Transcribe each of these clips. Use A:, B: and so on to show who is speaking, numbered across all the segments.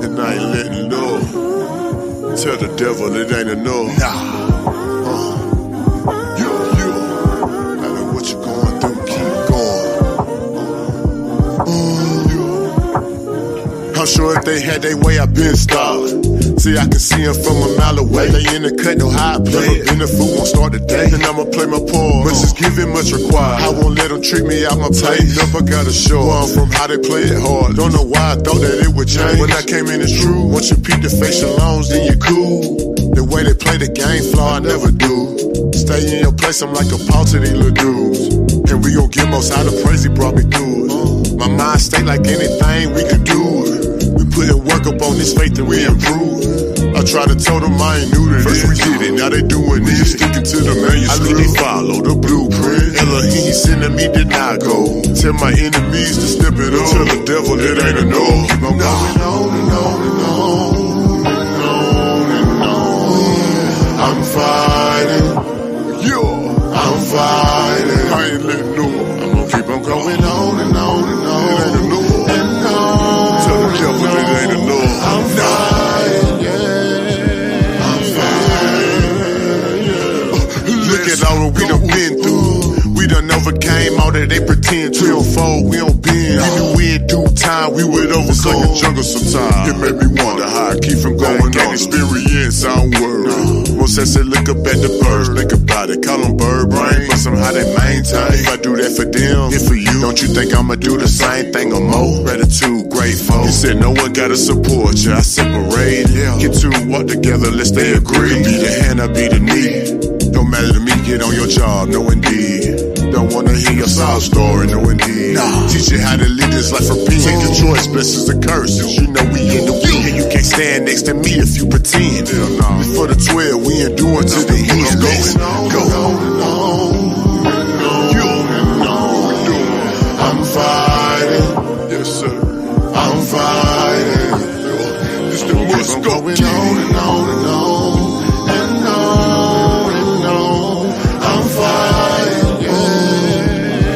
A: And I ain't letting go. Tell the devil it ain't enough. Nah. Matter what you going through, keep going. I'm sure if they had their way, I been stopped. See, I can see them from a mile away. They in the cut, know how I play it. And the food won't start today. And I'ma play my part. Much is given, much required. I won't let them trick me out my place. Up, I gotta show where I'm from, how they play it hard. Don't know why I thought that it would change. When I came in, it's true. Once you peep the facial loans, then you cool. The way they play the game, flaw, I never do. Stay in your place, I'm like a paw to these little dudes. And we gon' get most out of praise, he brought me through it. My mind stay like anything we could do it. We putting work up on this faith and we improve. I try to tell them I ain't new to this. First we did it, now they doing it. Sticking to the manuscript. I think they follow the blueprint. Elohim sending me, did not go. Tell my enemies to step it up. Tell the devil it ain't a no. Keep on going on and on and on and on and on. I'm fighting. I'm fighting. I ain't letting no. I'm gonna keep on going on and on and on. It ain't a no. And on. Tell the devil it ain't a no. I'm fighting, yeah. I'm fighting. Look at all that we done been through. We done overcame all that they pretend to. We don't fold, we don't bend. We knew we in due time, we would overcome. It's like a jungle sometimes. It made me wonder how I keep from going on. Experience, I don't worry. Most I said look up at the birds, think about it, call them bird brain. But somehow they maintain. If I do that for them, it's for you. Don't you think I'ma do the same thing or more? Gratitude, grateful. You said no one gotta support you, I separate. Get two, walk together, let's stay agree. Be the hand, I be the knee. Don't matter to me, get on your job, no indeed. Don't wanna hear your sob story, no indeed. Teach you how to live this life for peace. Take the choice, blessings the curses. You know we in the week, and you can't stand next to me if you pretend. For the 12, we endure to the end. Going on, go on and on and on. I'm fighting, yes sir. I'm fighting. This the most going on and on and on and on and on. I'm fighting, yeah.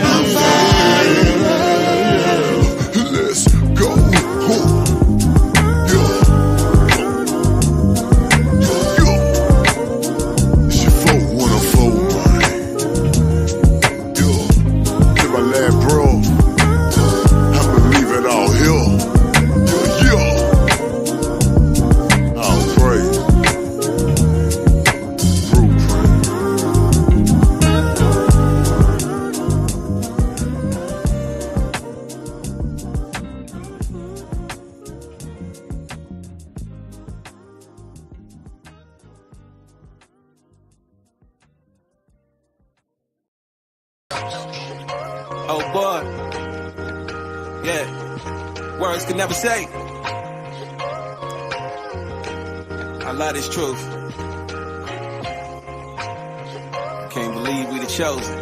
A: I'm fighting. Let's go.
B: Oh boy, yeah, words can never say. I love this truth. I can't believe we the chosen.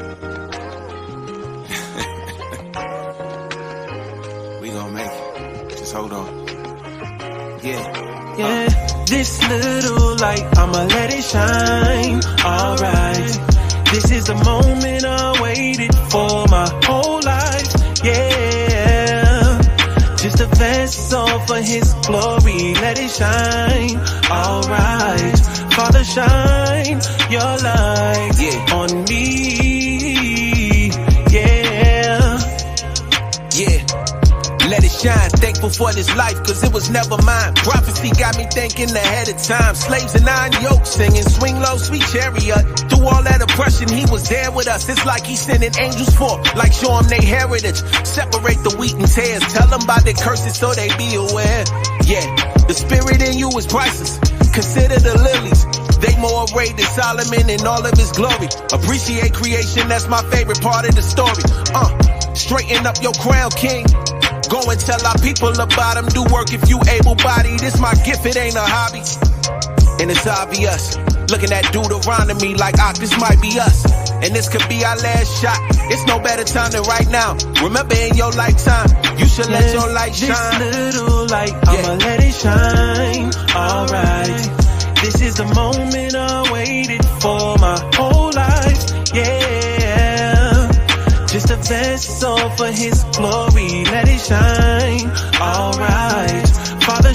B: We gonna make it. Just hold on.
C: Yeah, this little light, I'ma let it shine. Alright. This is the moment I waited for my whole life, yeah. Just a vessel for his glory, let it shine, alright. Father, shine your light on me, yeah.
B: Let it shine, thankful for this life, cause it was never mine. Prophecy got me thinking ahead of time. Slaves and 9 yokes singing, swing low, sweet chariot. Through all that oppression, he was there with us. It's like he's sending angels forth, like show them their heritage. Separate the wheat and tares, tell them about their curses so they be aware. Yeah, the spirit in you is priceless. Consider the lilies, they more arrayed than Solomon in all of his glory. Appreciate creation, that's my favorite part of the story. Straighten up your crown, king. Go and tell our people about him. Do work if you able-bodied. This my gift, it ain't a hobby. And it's obvious. Looking at Deuteronomy like, this might be us. And this could be our last shot. It's no better time than right now. Remember in your lifetime, you should let your light shine.
C: This little light, I'ma let it shine. Alright. This is the moment I waited for my whole life. Yeah. Just a vessel for his glory, let it shine, alright. Father,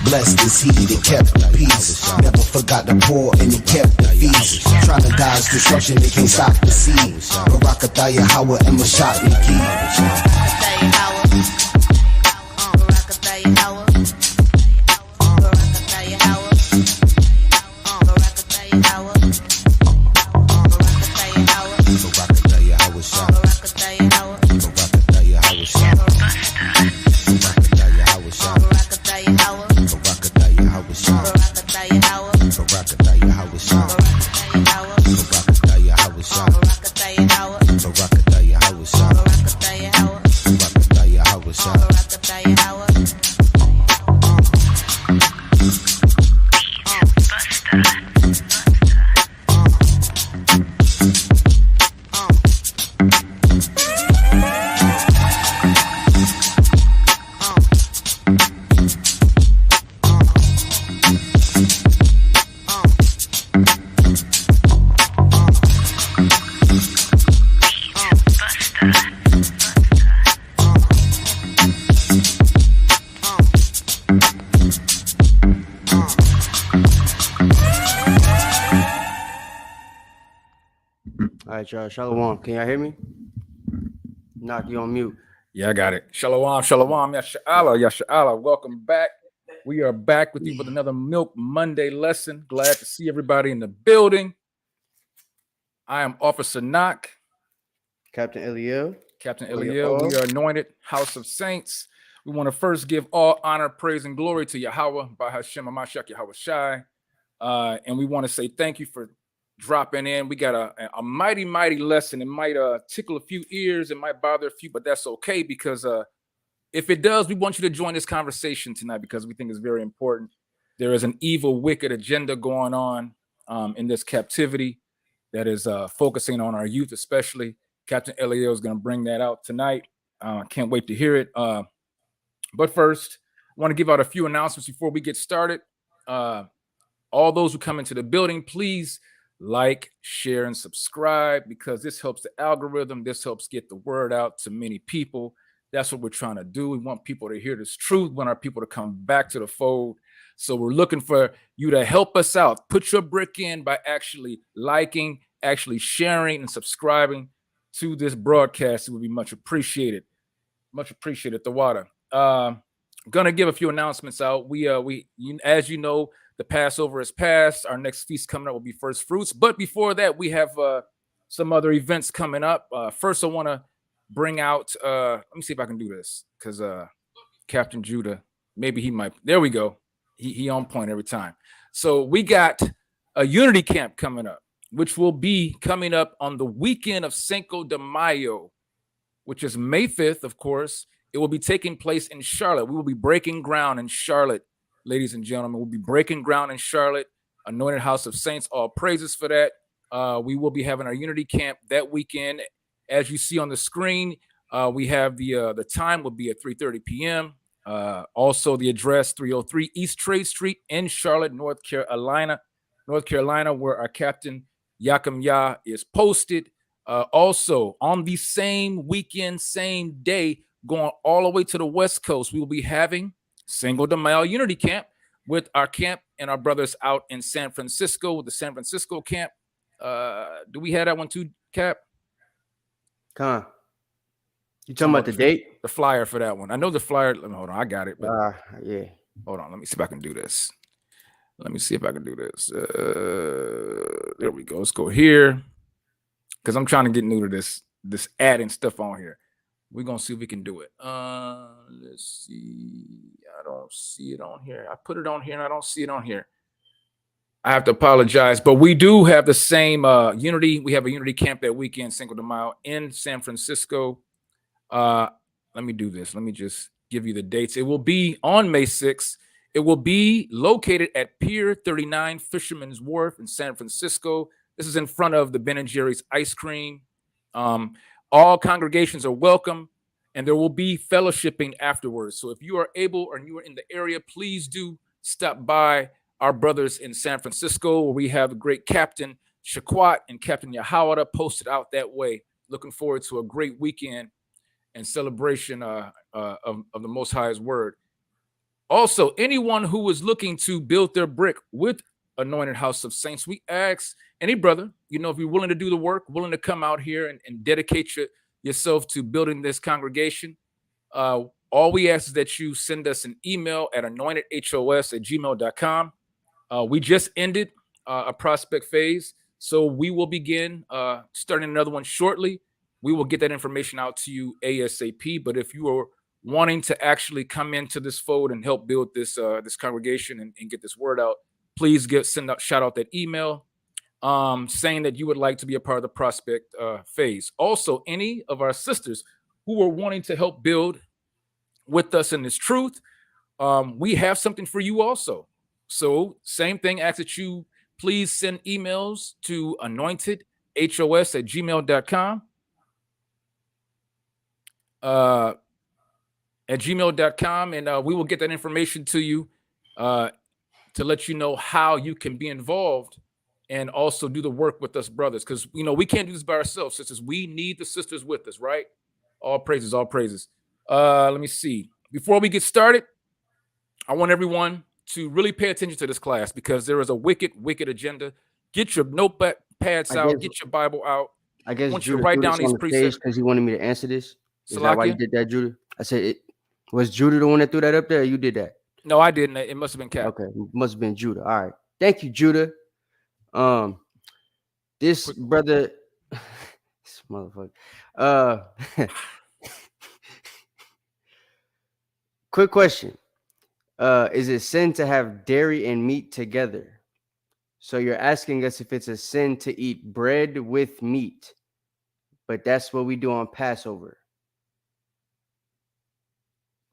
D: Blessed is he that kept the peace. Never forgot the poor and he kept the feast. Trying to dodge destruction, they can't stop the seed. Barakatah Yahweh and Mashat
E: Y'all. Shalom. Can y'all hear me? Knock you on mute.
F: Yeah, I got it. Shalom, shalom, yasha'Allah, yasha'Allah. Welcome back. We are back with you with another Milk Monday lesson. Glad to see everybody in the building. I am Officer Knock.
E: Captain Eliel.
F: Captain Eliel. We are Anointed House of Saints. We want to first give all honor, praise, and glory to Yahweh, by Hashem, Amashak, Yahweh Shai. And we want to say thank you for dropping in. We got a mighty lesson. It might tickle a few ears, it might bother a few, but that's okay, because if it does, we want you to join this conversation tonight, because we think it's very important. There is an evil, wicked agenda going on in this captivity that is focusing on our youth, especially. Captain Eliel is going to bring that out tonight. Can't wait to hear it. But first, I want to give out a few announcements before we get started. All those who come into the building, please like, share, and subscribe, because this helps the algorithm. This helps get the word out to many people. That's what we're trying to do. We want people to hear this truth. We want our people to come back to the fold. So we're looking for you to help us out. Put your brick in by actually liking, actually sharing, and subscribing to this broadcast. It would be much appreciated. Much appreciated, the water. Gonna give a few announcements out. As you know, the Passover is past. Our next feast coming up will be First Fruits. But before that, we have some other events coming up. First, I want to bring out, let me see if I can do this, because Captain Judah, maybe he might. There we go. He on point every time. So we got a Unity Camp coming up, which will be coming up on the weekend of Cinco de Mayo, which is May 5th, of course. It will be taking place in Charlotte. We will be breaking ground in Charlotte. Ladies and gentlemen, we'll be breaking ground in Charlotte. Anointed House of Saints, all praises for that. We will be having our Unity Camp that weekend. As you see on the screen, we have the time will be at 3:30 p.m. Also, the address 303 East Trade Street in Charlotte, North Carolina, where our Captain Yakim Yah is posted. Also, on the same weekend, same day, going all the way to the West Coast, we will be having Cinco de Mayo Unity Camp with our camp and our brothers out in San Francisco, with the San Francisco camp. Do we have that one too, Cap?
E: Con. You talking about the date?
F: The flyer for that one. I know the flyer. Hold on, I got it. But
E: yeah.
F: Hold on, let me see if I can do this. There we go. Let's go here, because I'm trying to get new to this adding stuff on here. We're gonna see if we can do it. Let's see. I don't see it on here. I put it on here and I don't see it on here. I have to apologize, but we do have the same Unity. We have a Unity Camp that weekend, Cinco de Mayo, in San Francisco. Let me do this. Let me just give you the dates. It will be on May 6th. It will be located at Pier 39 Fisherman's Wharf in San Francisco. This is in front of the Ben & Jerry's Ice Cream. All congregations are welcome, and there will be fellowshipping afterwards. So if you are able or you are in the area, please do stop by our brothers in San Francisco, where we have the great Captain Shaquat and Captain Yahawada posted out that way. Looking forward to a great weekend and celebration of the Most High's word. Also, anyone who is looking to build their brick with Anointed House of Saints, we ask any brother, if you're willing to do the work, willing to come out here and dedicate yourself to building this congregation, all we ask is that you send us an email at anointedhos@gmail.com. We just ended a prospect phase, so we will begin starting another one shortly. We will get that information out to you ASAP. But if you are wanting to actually come into this fold and help build this congregation and get this word out, please shout out that email saying that you would like to be a part of the prospect phase. Also, any of our sisters who are wanting to help build with us in this truth, we have something for you also. So same thing, ask that you please send emails to anointedhos@gmail.com. At gmail.com, and we will get that information to you to let you know how you can be involved and also do the work with us brothers, because we can't do this by ourselves, sisters. We need the sisters with us, right? All praises, all praises. Let me see. Before we get started, I want everyone to really pay attention to this class, because there is a wicked agenda. Get your notepads out, get your Bible out.
E: I guess
F: want you to write down these precepts
E: because he wanted me to answer this. Is
F: Salakia?
E: that why you did that, Judah? I said, was Judah the one that threw that up there, or you did that?
F: No, I didn't. It must have been Cap.
E: Okay, it must have been Judah. All right. Thank you, Judah. This brother, this motherfucker. Quick question. Is it sin to have dairy and meat together? So you're asking us if it's a sin to eat bread with meat, but that's what we do on Passover.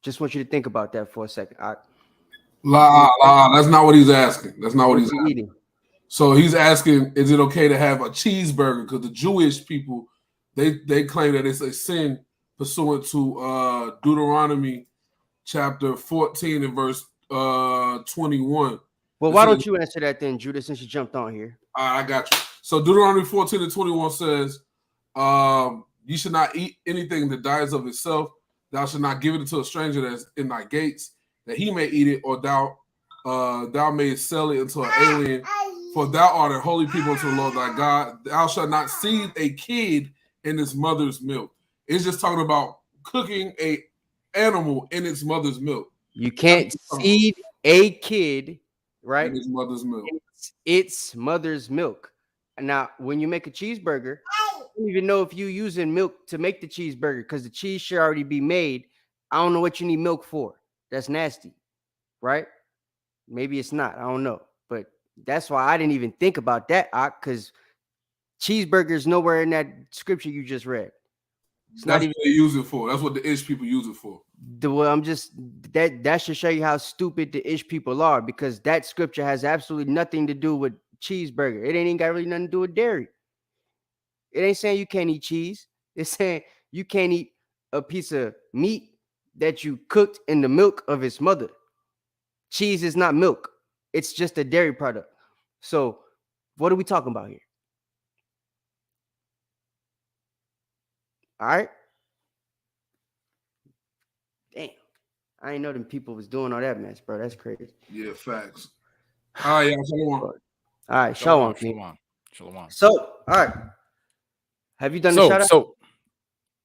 E: Just want you to think about that for a second.
G: That's not what he's asking. That's not what he's asking.
E: Eating.
G: So he's asking, is it okay to have a cheeseburger? Because the Jewish people, they claim that it's a sin pursuant to Deuteronomy chapter 14 and verse 21.
E: Well, why don't you answer that then, Judah, since you jumped on here?
G: I got you. So Deuteronomy 14 and 21 says, you should not eat anything that dies of itself. Thou shalt not give it to a stranger that's in thy gates, that he may eat it, or thou mayest sell it unto an alien. For thou art a holy people unto the Lord thy God. Thou shalt not seethe a kid in its mother's milk. It's just talking about cooking a animal in its mother's milk.
E: You can't seed a kid, right?
G: In its mother's milk.
E: Its mother's milk. Now, when you make a cheeseburger, I don't even know if you're using milk to make the cheeseburger, because the cheese should already be made. I don't know what you need milk for. That's nasty, right? Maybe it's not. I don't know. But that's why I didn't even think about that, because cheeseburgers nowhere in that scripture you just read.
G: That's not even what they use it for. That's what the Ish people use it for.
E: That should show you how stupid the Ish people are, because that scripture has absolutely nothing to do with cheeseburger. It ain't even got really nothing to do with dairy. It ain't saying you can't eat cheese. It's saying you can't eat a piece of meat that you cooked in the milk of its mother. Cheese is not milk. It's just a dairy product. So what are we talking about here? All right. Damn. I ain't know them people was doing all that mess, bro. That's crazy.
G: Yeah, facts. All right, shalom.
E: All right, shalom. So, all right. Have you done the shout out?
F: So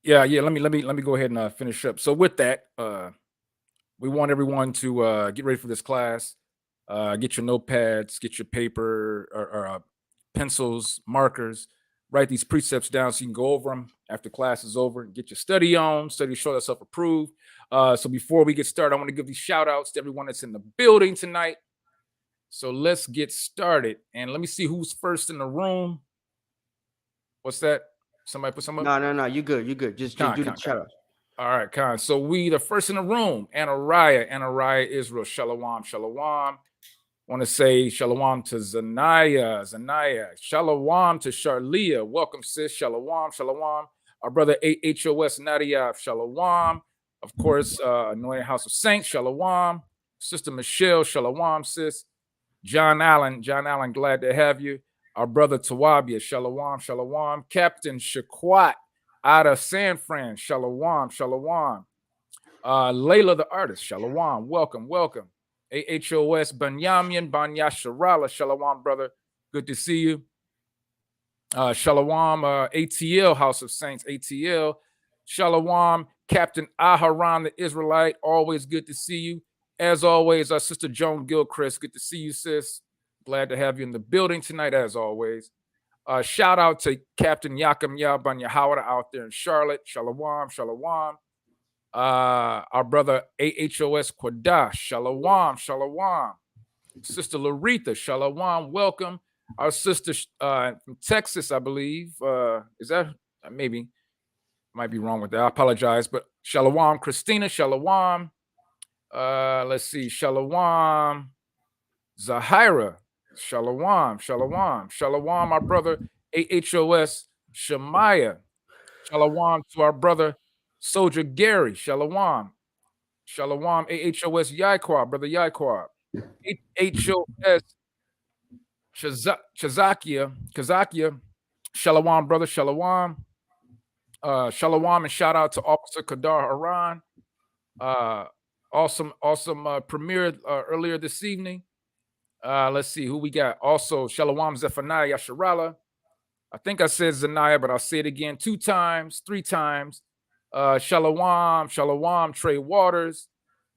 F: yeah. Let me go ahead and finish up. So with that, we want everyone to get ready for this class. Get your notepads, get your paper or pencils, markers. Write these precepts down so you can go over them after class is over. Get your study on, study to show yourself approved. So before we get started, I want to give these shout outs to everyone that's in the building tonight. So let's get started. And let me see who's first in the room. What's that? Somebody put something up?
E: No. You good. Just do the shout out.
F: All right, Khan. So we the first in the room, Anariah Israel, Shalom. Want to say shalom to Zanaya, shalom to Charlia. Welcome, sis. Shalom. Our brother AHOS Nadia, shalom. Of course, Anointed House of Saints, shalom. Sister Michelle, shalom, sis. John Allen, glad to have you. Our brother Tawabia, shalom. Captain Shaquat out of San Fran, shalom. Layla the artist, Shalom, welcome. AHOS Banyamin Banya Sharala, Shalom, brother. Good to see you. Shalom, ATL, House of Saints, ATL. Shalom, Captain Aharon, the Israelite. Always good to see you. As always, our sister Joan Gilchrist. Good to see you, sis. Glad to have you in the building tonight, as always. Shout out to Captain Yakim Yaban Yahawada out there in Charlotte. Shalom. Our brother AHOS Quadash. Shalom. Sister Laretha. Shalom. Welcome. Our sister from Texas, I believe. Is that maybe? Might be wrong with that. I apologize. But Shalom, Christina. Shalom. Let's see. Shalom, Zahira. Shalom. Our brother AHOS Shemaiah. Shalom to our brother Soldier Gary. Shalom, AHOS Yaiqua, brother Yaiqua. AHOS Kazakia. Shalom, brother. Shalom, and shout out to Officer Kadar Haran. Awesome premiere earlier this evening. Let's see who we got. Also, Shalom Zephaniah Yasharala. I think I said Zanaya, but I'll say it again 2 times, 3 times. Shalom Trey Waters.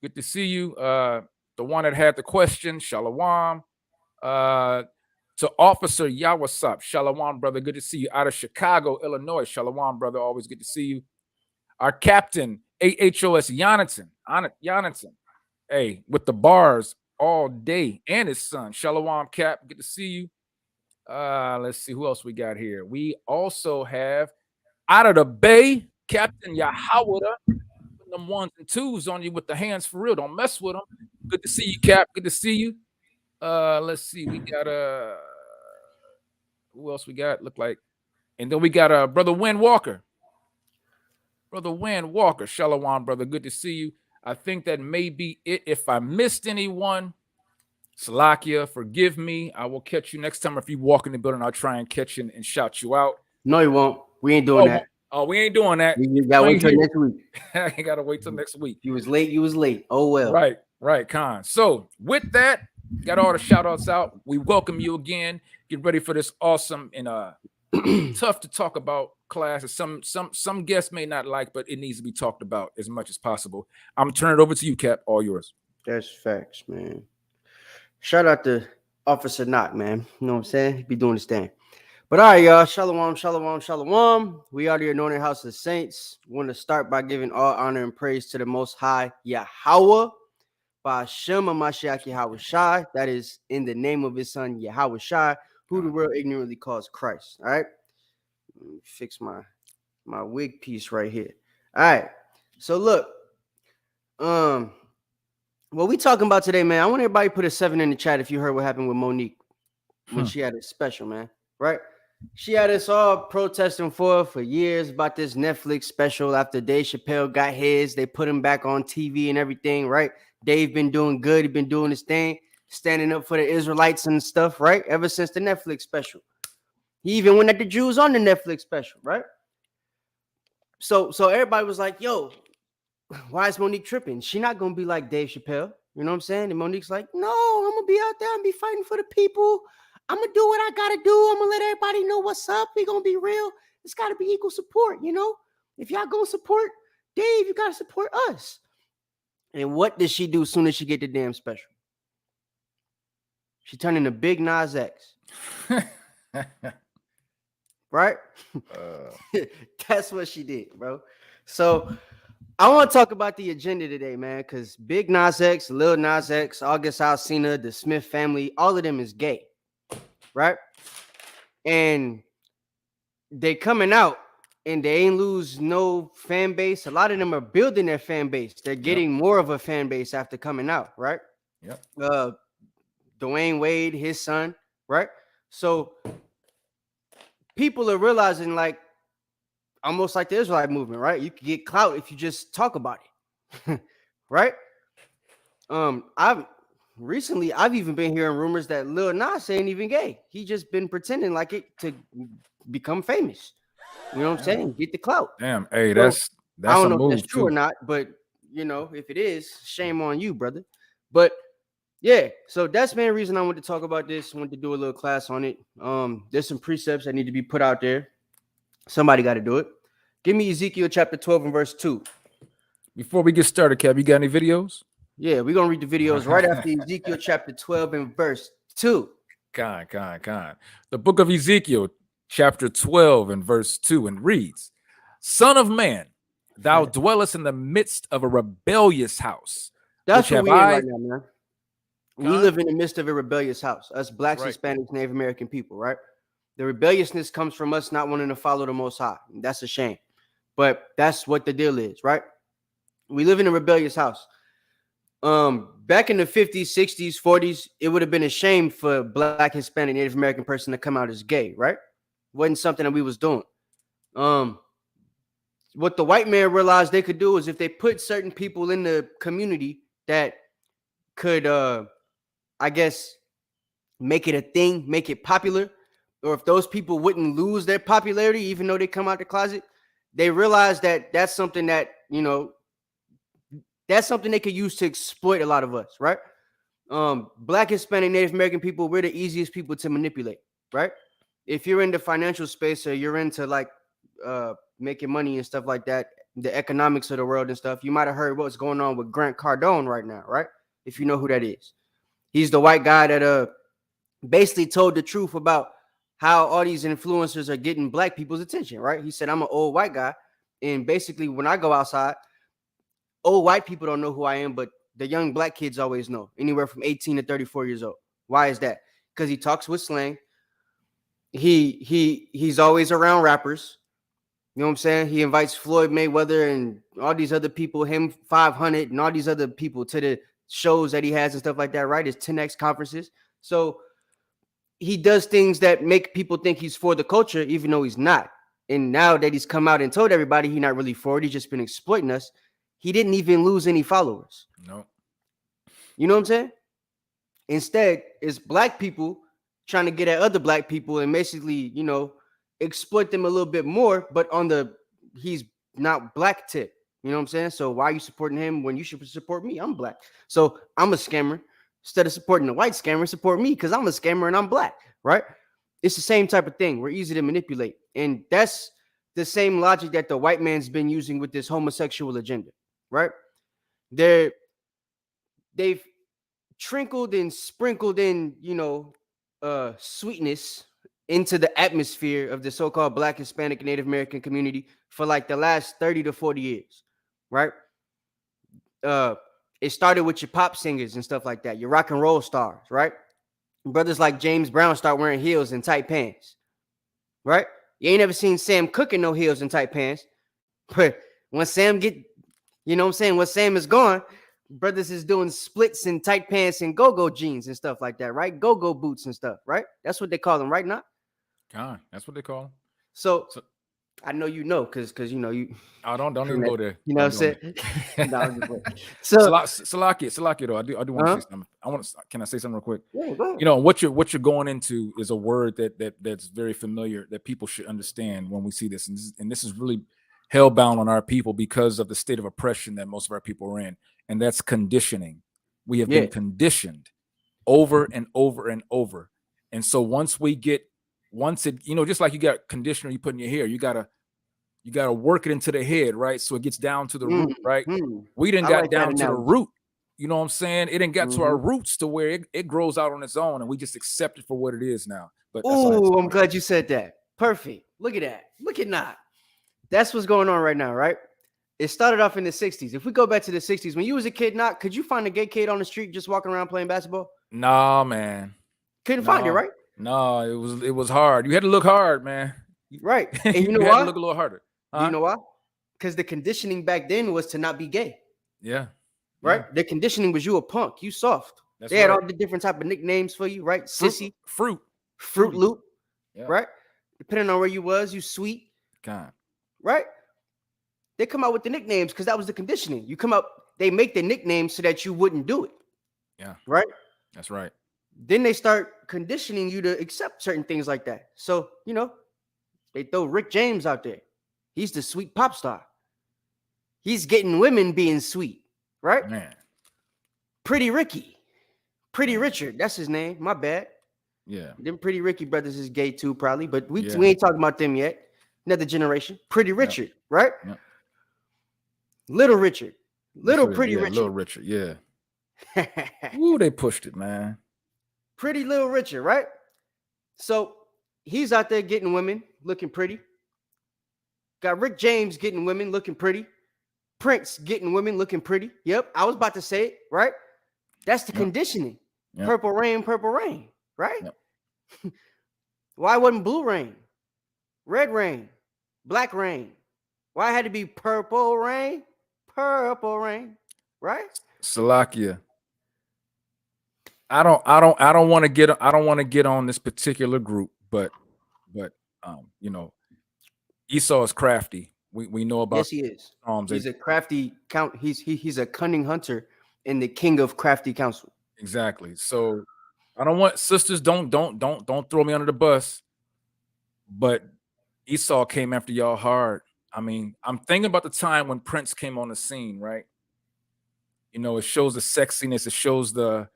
F: Good to see you. The one that had the question, Shalom. To Officer Yawasap, Shalom, brother. Good to see you. Out of Chicago, Illinois, Shalom, brother. Always good to see you. Our captain, AHOS Yonatan. Hey, with the bars all day, and his son, Shalom, Cap. Good to see you. Let's see who else we got here. We also have out of the Bay, Captain Yahawada. Them 1s and 2s on you with the hands for real. Don't mess with them. Good to see you, Cap. Good to see you. Let's see. We got who else we got? Look like, and then we got brother Wynn Walker. Shalom, brother. Good to see you. I think that may be it. If I missed anyone, Salakia, forgive me. I will catch you next time. If you walk in the building, I'll try and catch you and shout you out.
E: No, you won't. We ain't doing that.
F: Oh, we ain't doing that.
E: You gotta wait till next week.
F: You gotta wait till next week.
E: You was late. Oh well.
F: Right, Con. So with that, got all the shout outs out. We welcome you again. Get ready for this awesome and tough to talk about class. Some guests may not like, but it needs to be talked about as much as possible. I'm turning it over to you, Cap. All yours.
E: That's facts, man. Shout out to Officer Knock, man. You know what I'm saying? He be doing his thing. But all right, y'all. Shalom. We are the Anointed House of Saints. We want to start by giving all honor and praise to the Most High Yahweh, by Hashem Mashiach Yahweh Shai. That is in the name of his son Yahweh Shai, who the world ignorantly calls Christ. All right. Let me fix my wig piece right here. All right. So look, what we talking about today, man? I want everybody to put a 7 in the chat if you heard what happened with Monique when she had a special, man. Right? She had us all protesting for years about this Netflix special. After Dave Chappelle got his, they put him back on TV and everything, right? Dave been doing good. He been doing his thing, standing up for the Israelites and stuff, right? Ever since the Netflix special. He even went at the Jews on the Netflix special, right? So everybody was like, yo, why is Monique tripping? She not going to be like Dave Chappelle. You know what I'm saying? And Monique's like, no, I'm going to be out there and be fighting for the people. I'm going to do what I got to do. I'm going to let everybody know what's up. We going to be real. It's got to be equal support, you know? If y'all going to support Dave, you got to support us. And what did she do as soon as she get the damn special? She turned into Big Nas X. Right? That's what she did, bro. So I want to talk about the agenda today, man, because Big Nas X, Lil Nas X, August Alsina, the Smith family, all of them is gay, right? And they coming out and they ain't lose no fan base. A lot of them are building their fan base. They're getting more of a fan base after coming out, right?
F: Yep.
E: Dwayne Wade, his son, right? So people are realizing, like, almost like the Israelite movement, right? You can get clout if you just talk about it, right? I've even been hearing rumors that Lil Nas ain't even gay. He just been pretending like it to become famous. You know what I'm saying? Get the clout.
F: Damn, hey, that's
E: I don't know
F: if
E: if that's true or not, but if it is, shame on you, brother. But yeah, so that's the main reason I wanted to talk about this. I wanted to do a little class on it. There's some precepts that need to be put out there. Somebody got to do it. Give me Ezekiel chapter 12 and verse 2.
F: Before we get started, Kev, you got any videos?
E: Yeah, we're going to read the videos right after Ezekiel chapter 12 and verse 2.
F: Con. The book of Ezekiel, chapter 12 and verse 2, and reads, Son of man, thou dwellest in the midst of a rebellious house.
E: That's what we in right now, man. We live in the midst of a rebellious house, us blacks,
F: right.
E: Hispanics, Native American people, right? The rebelliousness comes from us not wanting to follow the Most High. That's a shame. But that's what the deal is, right? We live in a rebellious house. Back in the 50s, 60s, 40s, it would have been a shame for black, Hispanic, Native American person to come out as gay, right? Wasn't something that we was doing. What the white man realized they could do is if they put certain people in the community that could, I guess, make it a thing, make it popular, or if those people wouldn't lose their popularity, even though they come out the closet, they realized that that's something that, that's something they could use to exploit a lot of us, right? Black, Hispanic, Native American people, we're the easiest people to manipulate, right? If you're in the financial space or you're into like making money and stuff like that, the economics of the world and stuff, you might have heard what's going on with Grant Cardone right now, right? If you know who that is. He's the white guy that basically told the truth about how all these influencers are getting black people's attention, right? He said, I'm an old white guy. And basically, when I go outside, old white people don't know who I am, but the young black kids always know, anywhere from 18 to 34 years old. Why is that? Because he talks with slang. He's always around rappers. You know what I'm saying? He invites Floyd Mayweather and all these other people, him 500 and all these other people to the shows that he has and stuff like that, right? His 10X conferences. So he does things that make people think he's for the culture, even though he's not. And now that he's come out and told everybody he's not really for it, he's just been exploiting us. He didn't even lose any followers.
F: No.
E: You know what I'm saying? Instead, it's black people trying to get at other black people and basically, exploit them a little bit more, but he's not black tip. You know what I'm saying? So why are you supporting him when you should support me? I'm black. So I'm a scammer. Instead of supporting the white scammer, support me because I'm a scammer and I'm black, right? It's the same type of thing. We're easy to manipulate. And that's the same logic that the white man's been using with this homosexual agenda, right? They've trickled and sprinkled in, sweetness into the atmosphere of the so-called Black, Hispanic, and Native American community for like the last 30 to 40 years, right? It started with your pop singers and stuff like that, your rock and roll stars, right? Brothers like James Brown start wearing heels and tight pants, right? You ain't never seen Sam Cooke in no heels and tight pants, but when Sam when Sam is gone, brothers is doing splits and tight pants and go-go jeans and stuff like that, right? Go-go boots and stuff, right? That's what they call them, right? Not?
F: God, that's what they call them.
E: So I know because you.
F: I don't even go there.
E: You know what I'm saying?
F: So Salaki though, I do want to say something. Can I say something real quick?
E: Yeah, go ahead.
F: What you're going into is a word that's very familiar that people should understand when we see this, and this is really hellbound on our people because of the state of oppression that most of our people are in, and that's conditioning. We have been conditioned over and over and over, and so once it, just like you got conditioner you put in your hair, you gotta work it into the head, right? So it gets down to the root, right? We didn't got down to the root. You know what I'm saying? It didn't get to our roots to where it grows out on its own, and we just accept it for what it is now. But
E: I'm glad you said that. Perfect. Look at that. Look at that. That's what's going on right now, right? It started off in the 60s. If we go back to the 60s, when you was a kid, could you find a gay kid on the street just walking around playing basketball?
F: Nah, man.
E: Couldn't find it, right?
F: No, it was hard. You had to look hard, man.
E: Right. And you know
F: why?
E: Had
F: to look a little harder.
E: You know why? Because the conditioning back then was to not be gay.
F: Yeah.
E: Right? Yeah. The conditioning was you a punk, you soft. They had all the different type of nicknames for you, right? Sissy.
F: Fruit
E: Loop. Yeah. Right? Depending on where you was, you sweet.
F: God.
E: Right? They come out with the nicknames because that was the conditioning. They make the nicknames so that you wouldn't do it.
F: Yeah.
E: Right?
F: That's right.
E: Then they start conditioning you to accept certain things like that. So, they throw Rick James out there. He's the sweet pop star. He's getting women being sweet. right?
F: Man.
E: Pretty Ricky, Pretty Richard, that's his name. My bad.
F: Yeah.
E: Them Pretty Ricky brothers is gay too, probably, but we ain't talking about them yet. Another generation. Pretty Richard, right?
F: Yep.
E: Little Richard. Pretty Richard.
F: Little Richard, yeah. Ooh, they pushed it, man.
E: Pretty Little Richard, right? So he's out there getting women looking pretty. Got Rick James getting women looking pretty. Prince getting women looking pretty. Yep, I was about to say it, right? That's the conditioning. Yep. Purple rain, right? Yep. Why wasn't blue rain, red rain, black rain? Why had to be purple rain, right?
F: Salakia. I don't want to get on this particular group, but you know, Esau is crafty. We know about.
E: Yes, he is. He's a crafty count. He's a cunning hunter and the king of crafty counsel.
F: Exactly. So I don't want sisters. Don't throw me under the bus. But Esau came after y'all hard. I mean, I'm thinking about the time when Prince came on the scene, right? You know, it shows the sexiness. It shows the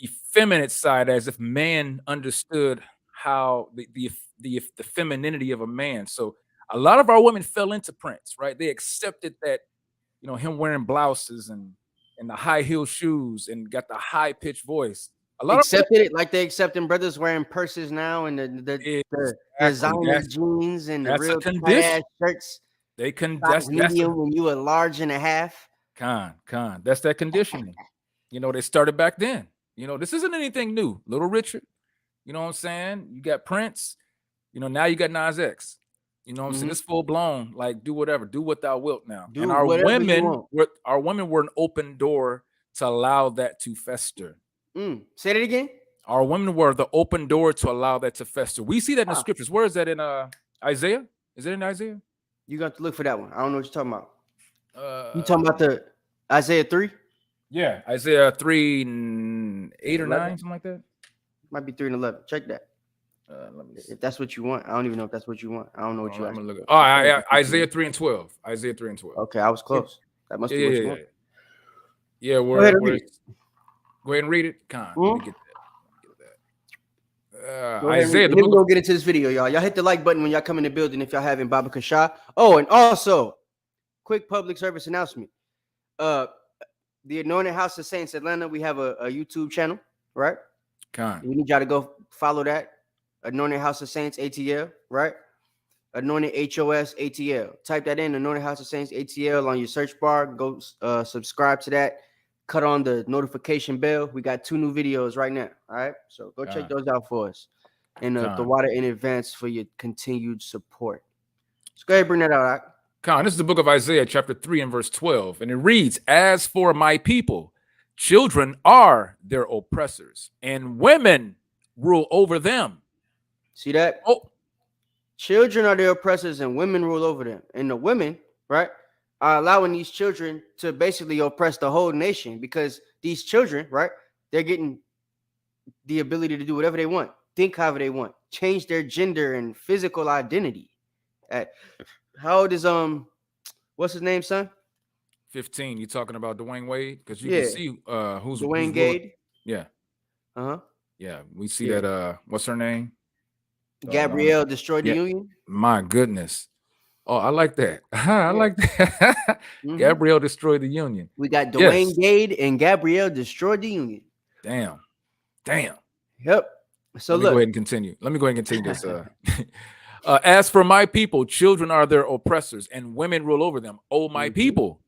F: effeminate side, as if man understood how the femininity of a man. So a lot of our women fell into Prince, right? They accepted that, you know, him wearing blouses and the high heel shoes and got the high pitched voice. A lot
E: accepted it like they accepting brothers wearing purses now and the designer jeans and the real tight-ass shirts.
F: They can
E: that's medium when you a large and a half.
F: Con. That's that conditioning. You know, they started back then. You know, this isn't anything new. Little Richard, you know what I'm saying? You got Prince, you know, now you got Nas X. You know what I'm saying? It's full blown, like do whatever, do what thou wilt now. And our women were an open door to allow that to fester.
E: Say that again.
F: Our women were the open door to allow that to fester. We see that in the scriptures. Where is that in Isaiah? Is it in Isaiah?
E: You got to look for that one. I don't know what you're talking about. You talking about the Isaiah 3?
F: Yeah, Isaiah 3, 8 or 9, something like that.
E: Might be 3 and 11. Check that.
F: Let me see.
E: If that's what you want, I don't even know if that's what you want. I don't know what you want.
F: I'm gonna look at. Isaiah 3 and 12. Isaiah 3 and 12.
E: Okay, I was close. That must be what you want.
F: Yeah, go ahead and read it. Let me get that. Isaiah.
E: We're gonna get into this video, y'all. Y'all hit the like button when y'all come in the building if y'all haven't. Baba Cashapp. Oh, and also, quick public service announcement. The Anointed House of Saints Atlanta. We have a YouTube channel, right? We need y'all to go follow that. Anointed House of Saints ATL, right? Anointed HOS ATL. Type that in, Anointed House of Saints ATL on your search bar. Go subscribe to that. Cut on the notification bell. We got 2 new videos right now. All right. So go check those out for us. And the water in advance for your continued support. So go ahead and bring that out.
F: This is the book of Isaiah, chapter 3 and verse 12. And it reads, "As for my people, children are their oppressors, and women rule over them."
E: See that? Children are their oppressors and women rule over them. And the women, right, are allowing these children to basically oppress the whole nation because these children, right, they're getting the ability to do whatever they want, think however they want, change their gender and physical identity. How old is what's his name, son?
F: 15. You talking about Dwayne Wade? Because you can see who's
E: Dwayne Wade.
F: Yeah. Yeah, we see
E: Yeah.
F: that. What's her name?
E: Gabrielle destroyed the Union.
F: My goodness. Oh, I like that. I like that. Gabrielle destroyed the Union.
E: We got Dwayne Wade and Gabrielle destroyed the Union.
F: Damn.
E: Yep. So
F: Let me go ahead and continue. This. As for my people, children are their oppressors, and women rule over them. O my people,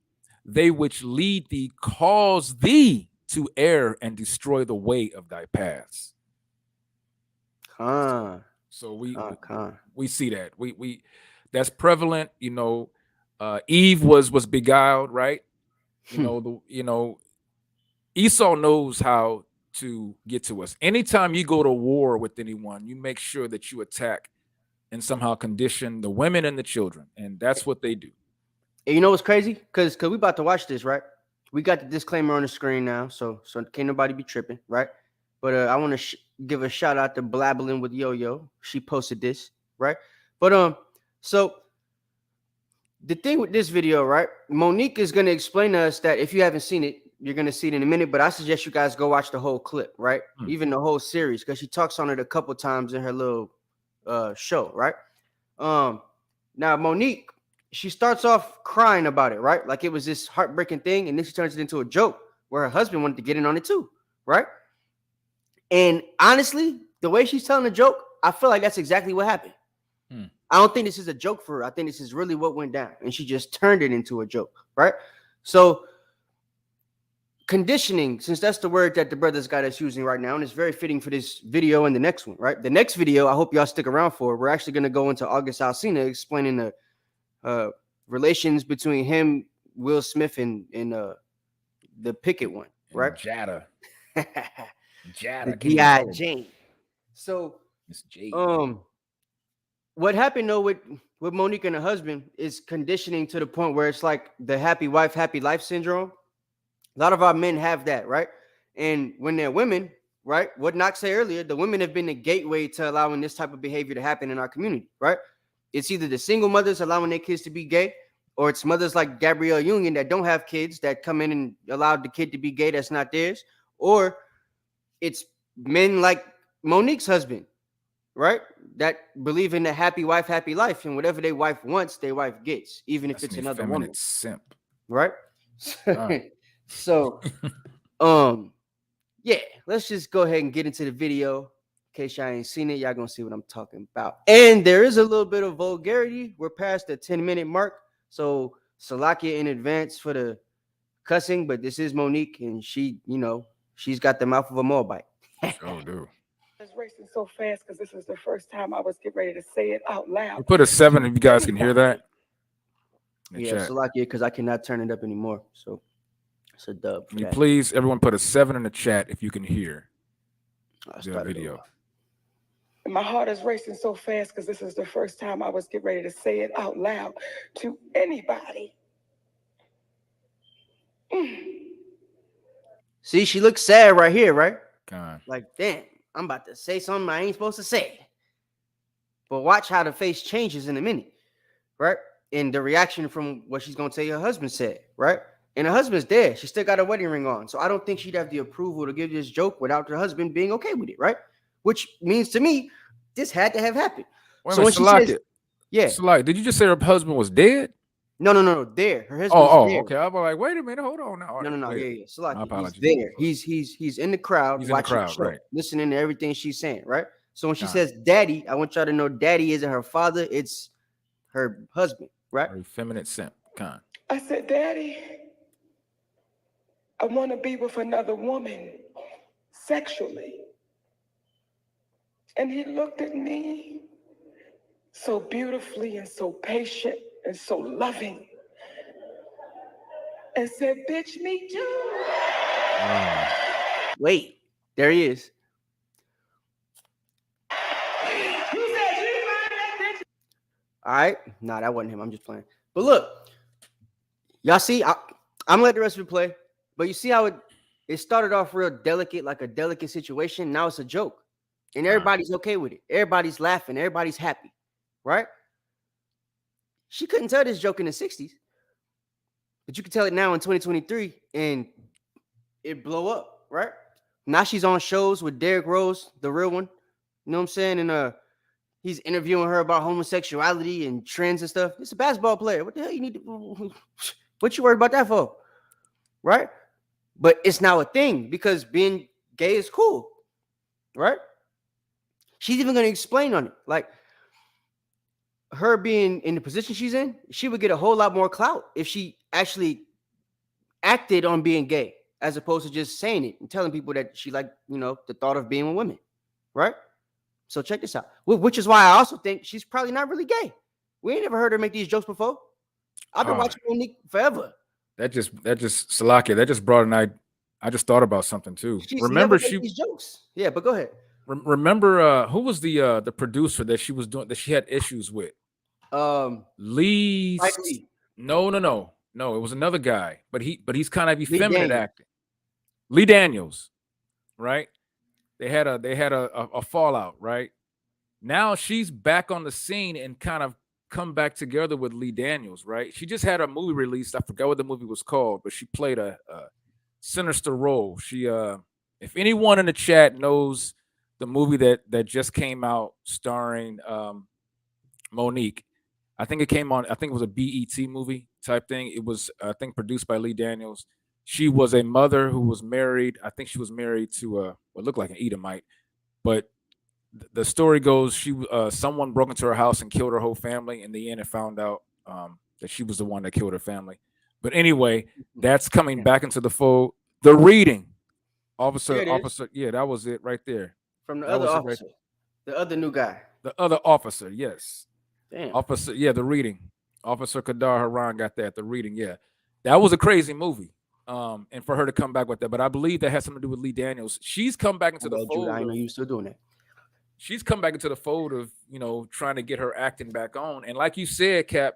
F: they which lead thee cause thee to err and destroy the way of thy paths. So we see that. We that's prevalent. You know, Eve was beguiled, right? You know, Esau knows how to get to us. Anytime you go to war with anyone, you make sure that you attack and somehow condition the women and the children, and that's what they do.
E: And you know what's crazy? Because we about to watch this, right? We got the disclaimer on the screen now, so can't nobody be tripping, right? But I want to give a shout out to Blabbling with Yo-Yo. She posted this, right? But so The thing with this video, right? Monique is going to explain to us that if you haven't seen it, you're going to see it in a minute. But I suggest you guys go watch the whole clip, right? Even the whole series, because she talks on it a couple times in her little show, right? Now Monique, she starts off crying about it, right? Like it was this heartbreaking thing, and then she turns it into a joke where her husband wanted to get in on it too, right? And honestly, the way she's telling the joke, I feel like that's exactly what happened. I don't think this is a joke for her. I think this is really what went down, and she just turned it into a joke, right? So conditioning, since that's the word that the brothers got us using right now, and it's very fitting for this video and the next one, right? The next video, I hope y'all stick around for. We're actually going to go into August Alsina explaining the relations between him, Will Smith, and the Pickett one, right?
F: Jada.
E: The D.I. Jane. So, what happened though with Monique and her husband is conditioning to the point where it's like the happy wife, happy life syndrome. A lot of our men have that, right? And when they're women, right? What Knox said earlier, the women have been the gateway to allowing this type of behavior to happen in our community, right? It's either the single mothers allowing their kids to be gay, or it's mothers like Gabrielle Union that don't have kids that come in and allow the kid to be gay that's not theirs, or it's men like Monique's husband, right? That believe in the happy wife, happy life, and whatever their wife wants, their wife gets, even if it's another woman.
F: Simp,
E: right? So, yeah, let's just go ahead and get into the video. In case y'all ain't seen it, y'all gonna see what I'm talking about. And there is a little bit of vulgarity. We're past the 10-minute mark, so Salakia in advance for the cussing. But this is Monique, and she, she's got the mouth of a Moabite.
F: Oh, dude.
H: I was racing so fast because this was the first time I was getting ready to say it out loud.
F: We put a 7 if you guys can hear that.
E: Yeah, Salakia, because I cannot turn it up anymore. So it's a dub.
F: Can you please, everyone, put a 7 in the chat if you can hear the video.
H: And my heart is racing so fast because this is the first time I was getting ready to say it out loud to anybody.
E: See, she looks sad right here, right?
F: God.
E: Like, damn, I'm about to say something I ain't supposed to say. But watch how the face changes in a minute, right? And the reaction from what she's going to tell you her husband said, right? And her husband's there. She still got a wedding ring on. So I don't think she'd have the approval to give this joke without her husband being okay with it, right? Which means to me, this had to have happened. So when she says, yeah.
F: Salak, did you just say her husband was dead?
E: No. There. Her husband.
F: There. Okay. I was like, wait a minute, hold on now.
E: No. Yeah. Salak, he's there. He's in the crowd.
F: He's in the crowd, right?
E: Listening to everything she's saying, right? So when she says daddy, I want y'all to know daddy isn't her father, it's her husband, right?
F: Her effeminate simp.
H: I said, Daddy, I want to be with another woman sexually. And he looked at me so beautifully and so patient and so loving and said, bitch, me too.
E: Wait, there he is. All right. Nah, that wasn't him. I'm just playing. But look, y'all see, I'm gonna let the rest of it play. But you see how it started off real delicate, like a delicate situation. Now it's a joke. And everybody's okay with it. Everybody's laughing. Everybody's happy. Right? She couldn't tell this joke in the 60s. But you can tell it now in 2023 and it blow up, right? Now she's on shows with Derrick Rose, the real one. You know what I'm saying? And he's interviewing her about homosexuality and trends and stuff. It's a basketball player. What the hell you need to... What you worried about that for? Right? But it's now a thing because being gay is cool. Right? She's even going to explain on it. Like, her being in the position she's in, she would get a whole lot more clout if she actually acted on being gay as opposed to just saying it and telling people that she liked, the thought of being with women. Right? So check this out. Which is why I also think she's probably not really gay. We ain't never heard her make these jokes before. I've been watching Monique forever.
F: That just Salakia, that just brought an idea. I just thought about something too. Remember
E: these jokes. Yeah, but go ahead.
F: Remember who was the producer that she was doing that she had issues with? Lee. No. It was another guy, but he's kind of effeminate acting. Lee Daniels, right? They had a fallout, right? Now she's back on the scene and kind of come back together with Lee Daniels, right? She just had a movie released. I forgot what the movie was called, but she played a sinister role. She, if anyone in the chat knows the movie that just came out starring Monique, I think it came on. I think it was a BET movie type thing. It was, I think, produced by Lee Daniels. She was a mother who was married. I think she was married to what looked like an Edomite, but the story goes someone broke into her house and killed her whole family. In the end, and found out that she was the one that killed her family. But anyway, that's coming back into the fold. The reading, officer, yeah, that was it right there.
E: From the other officer, the other new guy,
F: the other officer, yes.
E: Damn.
F: Officer, yeah, the reading. Officer Kadar Haran got that. The reading, yeah, that was a crazy movie. And for her to come back with that, but I believe that has something to do with Lee Daniels. She's come back into the fold.
E: I know you're still doing that.
F: She's come back into the fold of, trying to get her acting back on. And like you said, Cap,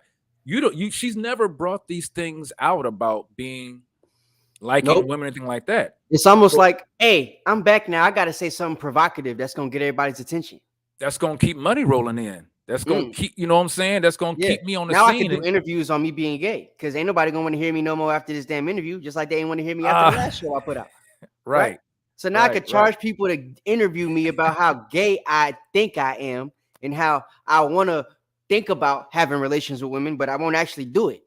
F: she's never brought these things out about being liking women or anything like that.
E: It's almost like, hey, I'm back now. I got to say something provocative that's going to get everybody's attention.
F: That's going to keep money rolling in. That's going to keep, you know what I'm saying? That's going to keep me on the
E: now
F: scene.
E: I can do interviews on me being gay because ain't nobody going to want to hear me no more after this damn interview, just like they ain't want to hear me after the last show I put out.
F: Right.
E: So now I could charge people to interview me about how gay I think I am and how I want to think about having relations with women, but I won't actually do it.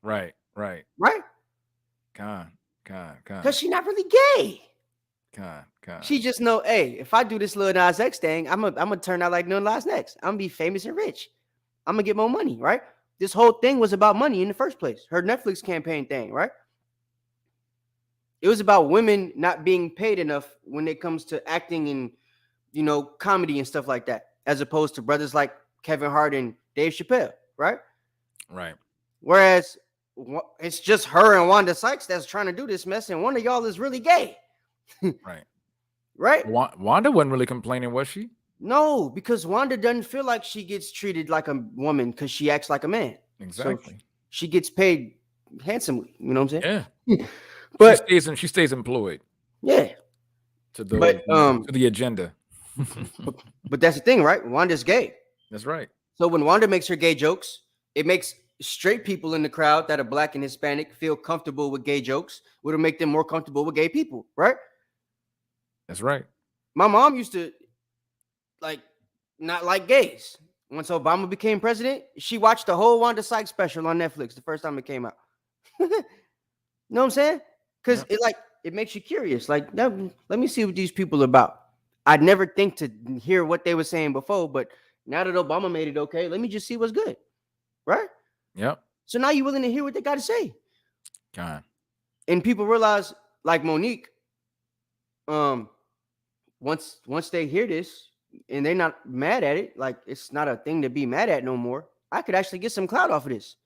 F: Right.
E: Because she's not really gay. She just know, hey, if I do this Lil Nas X thing, I'm gonna turn out like Lil Nas X. I'm gonna be famous and rich. I'm gonna get more money, right? This whole thing was about money in the first place. Her Netflix campaign thing, right? It was about women not being paid enough when it comes to acting and, comedy and stuff like that, as opposed to brothers like Kevin Hart and Dave Chappelle, right?
F: Right.
E: Whereas it's just her and Wanda Sykes that's trying to do this mess, and one of y'all is really gay.
F: Right.
E: Right?
F: Wanda wasn't really complaining, was she?
E: No, because Wanda doesn't feel like she gets treated like a woman because she acts like a man.
F: Exactly.
E: So she gets paid handsomely. You know what I'm saying?
F: Yeah.
E: But
F: she stays employed.
E: Yeah.
F: To the agenda.
E: But that's the thing, right? Wanda's gay.
F: That's right.
E: So when Wanda makes her gay jokes, it makes straight people in the crowd that are Black and Hispanic feel comfortable with gay jokes, which will make them more comfortable with gay people, right?
F: That's right.
E: My mom used to not like gays. Once Obama became president, she watched the whole Wanda Sykes special on Netflix the first time it came out. You know what I'm saying? Because it makes you curious. Like, let me see what these people are about. I'd never think to hear what they were saying before, but now that Obama made it okay, let me just see what's good. Right?
F: Yep.
E: So now you're willing to hear what they got to say.
F: God.
E: And people realize, like Monique, once they hear this and they're not mad at it, like it's not a thing to be mad at no more, I could actually get some clout off of this.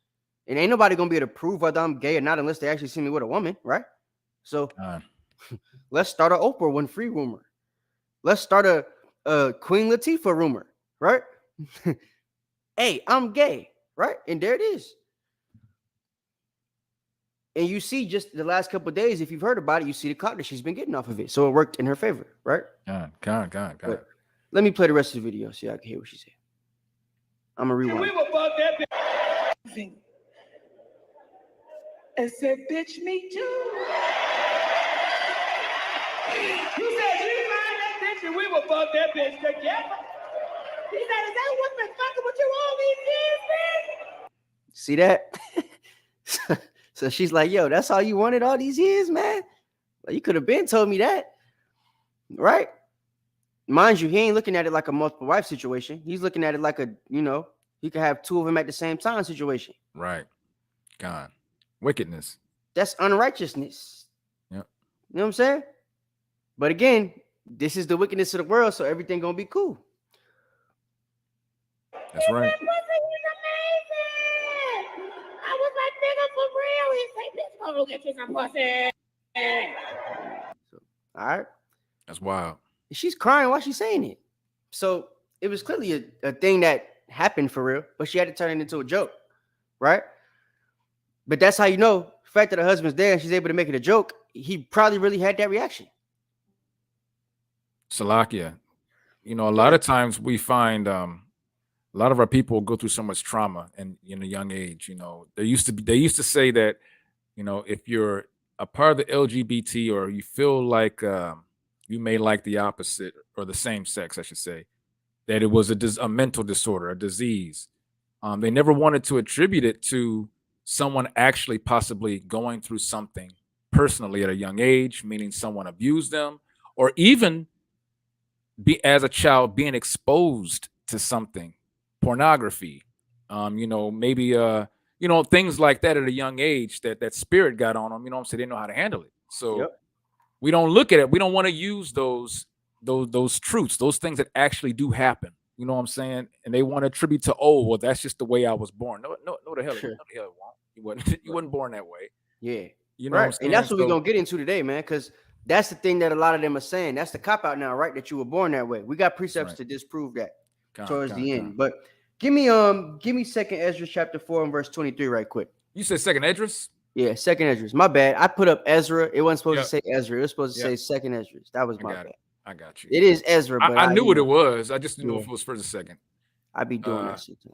E: And ain't nobody gonna be able to prove whether I'm gay or not unless they actually see me with a woman, right? So let's start an Oprah Winfrey rumor. Let's start a Queen Latifah rumor, right? Hey, I'm gay, right? And there it is. And you see just the last couple of days, if you've heard about it, you see the clout that she's been getting off of it. So it worked in her favor, right?
F: God.
E: Let me play the rest of the video so I can hear what she said. I'm going to rewind.
H: We were above that bitch. And said, bitch, me too. You said you find that bitch and we were above that bitch together. He said, is that what's been fucking with you all these years,
E: bitch? See that? So she's like, yo, that's all you wanted all these years, man? Well, you could have been told me that. Right? Mind you, he ain't looking at it like a multiple wife situation. He's looking at it like a, he could have two of them at the same time situation.
F: Right. God. Wickedness.
E: That's unrighteousness.
F: Yep.
E: You know what I'm saying? But again, this is the wickedness of the world, so everything gonna be cool.
F: That's right.
H: I was like, nigga, for real. He said, bitch, go get you some pussy.
E: All right.
F: That's wild.
E: She's crying while she's saying it. So it was clearly a thing that happened for real, but she had to turn it into a joke, right? But that's how you know, the fact that her husband's there and she's able to make it a joke, he probably really had that reaction.
F: Salakia. A lot of times we find A lot of our people go through so much trauma and in a young age. They used to say that, if you're a part of the LGBT or you feel like you may like the opposite or the same sex, I should say, that it was a mental disorder, a disease. They never wanted to attribute it to someone actually possibly going through something personally at a young age, meaning someone abused them, or even as a child being exposed to something, pornography, maybe things like that at a young age that spirit got on them. So they didn't know how to handle it. So we don't look at it. We don't want to use those truths, those things that actually do happen. You know what I'm saying? And they want to attribute to, well, that's just the way I was born. No, the hell,
E: Sure.
F: no, the hell it won't. You wasn't born that way.
E: Yeah.
F: You know what I'm saying?
E: And that's what we're gonna get into today, man, because that's the thing that a lot of them are saying. That's the cop out now, right? That you were born that way. We got precepts to disprove that towards the end. But give me Second Ezra chapter 4 and verse 23 right quick.
F: You said Second Esdras?
E: Yeah, Second Esdras. My bad. I put up Ezra. It wasn't supposed to say Ezra. It was supposed to say Second Esdras. That was my bad.
F: I got you.
E: It is Ezra, but
F: I knew what it was. I just didn't know if it was first or second.
E: I be doing that shit too.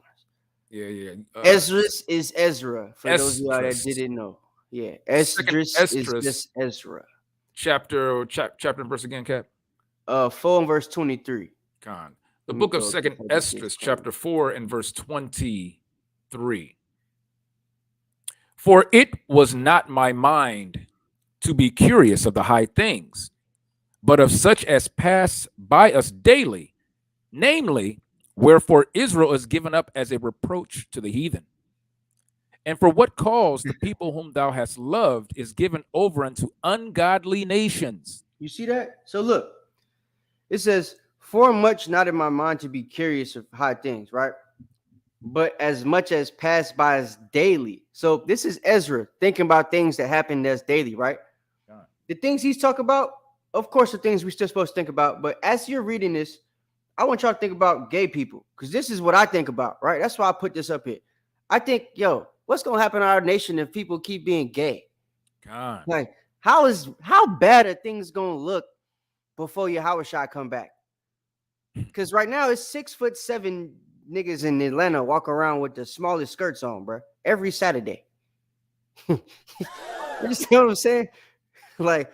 F: Yeah.
E: Esdras is Ezra. For those of y'all that didn't know. Yeah. Esdras is just Ezra.
F: Chapter and verse again, Cap.
E: 4 and verse 23.
F: Con. The book of Second Esdras, chapter 4 and verse 23. For it was not my mind to be curious of the high things, but of such as pass by us daily, namely, wherefore Israel is given up as a reproach to the heathen. And for what cause the people whom thou hast loved is given over unto ungodly nations.
E: You see that? So look, it says, for much not in my mind to be curious of high things, right? But as much as pass by us daily. So this is Ezra thinking about things that happen that's daily, right? The things he's talking about, of course, the things we're still supposed to think about. But as you're reading this, I want y'all to think about gay people, because this is what I think about, right? That's why I put this up here. I think, what's going to happen in our nation if people keep being gay?
F: God.
E: Like, how bad are things going to look before Yahushua come back? Because right now it's 6'7" niggas in Atlanta walk around with the smallest skirts on, bro, every Saturday. You understand what I'm saying? Like,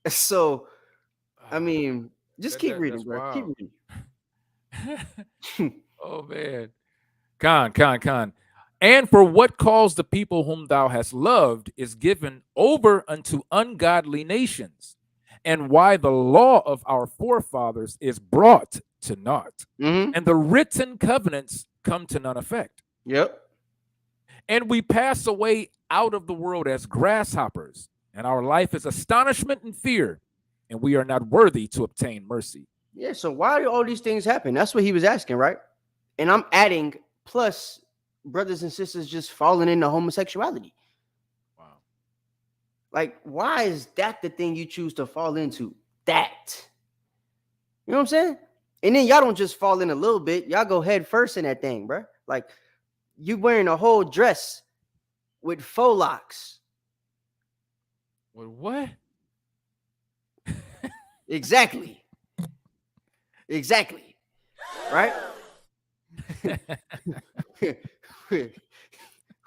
E: so, I mean, just keep reading, bro.
F: Wild.
E: Keep reading.
F: Oh, man. Con. And for what cause the people whom thou hast loved is given over unto ungodly nations, and why the law of our forefathers is brought to naught, and the written covenants come to none effect.
E: Yep.
F: And we pass away out of the world as grasshoppers, and our life is astonishment and fear, and we are not worthy to obtain mercy.
E: Yeah, so why do all these things happen? That's what he was asking, right? And I'm adding, plus brothers and sisters just falling into homosexuality.
F: Wow.
E: Like, why is that the thing you choose to fall into? That. You know what I'm saying? And then y'all don't just fall in a little bit. Y'all go head first in that thing, bro. Like, you wearing a whole dress with faux locks.
F: With what?
E: Exactly. Right?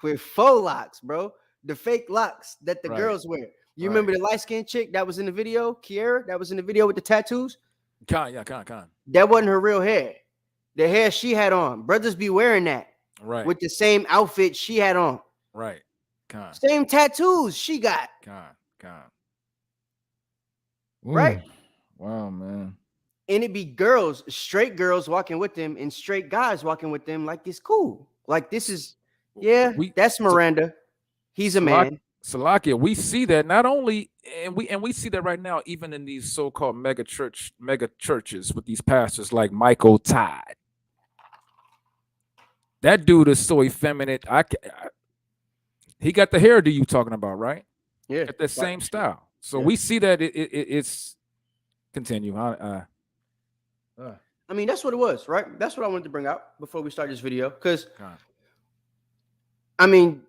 E: with faux locks, bro. The fake locks that the girls wear. You remember the light-skinned chick that was in the video, Kiara, that was in the video with the tattoos?
F: Con.
E: That wasn't her real hair. The hair she had on. Brothers be wearing that.
F: Right.
E: With the same outfit she had on.
F: Right. Con.
E: Same tattoos she got.
F: Con.
E: Right?
F: Wow, man.
E: And it be girls, straight girls walking with them and straight guys walking with them like it's cool. Like this is, that's Miranda. He's a man.
F: Salakia, we see that not only, and we see that right now, even in these so-called mega churches with these pastors like Michael Todd. That dude is so effeminate. He got the hairdo you talking about, right?
E: Yeah,
F: at the same style. So we see that it's continue.
E: I mean, that's what it was, right? That's what I wanted to bring out before we start this video, because I mean,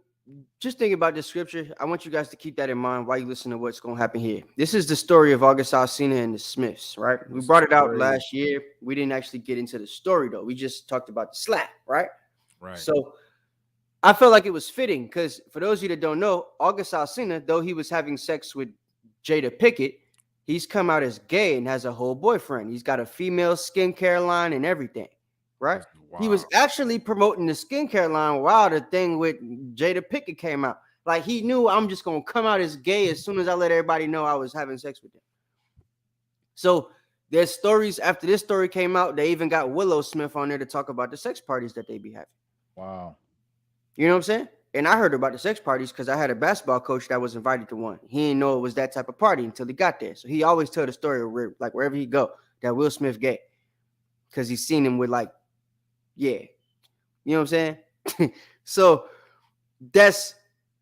E: just think about this scripture. I want you guys to keep that in mind while you listen to what's going to happen here. This is the story of August Alsina and the Smiths, right? We brought it out last year. We didn't actually get into the story, though. We just talked about the slap, right?
F: Right.
E: So I felt like it was fitting because for those of you that don't know, August Alsina, though he was having sex with Jada Pickett, he's come out as gay and has a whole boyfriend. He's got a female skincare line and everything, right?
F: Wow.
E: He was actually promoting the skincare line while the thing with Jada Pickett came out. Like he knew I'm just going to come out as gay as soon as I let everybody know I was having sex with him. So there's stories after this story came out. They even got Willow Smith on there to talk about the sex parties that they be having.
F: Wow.
E: You know what I'm saying? And I heard about the sex parties because I had a basketball coach that was invited to one. He didn't know it was that type of party until he got there. So he always tell the story like wherever he go that Will Smith gay because he's seen him with like, yeah, you know what I'm saying? So that's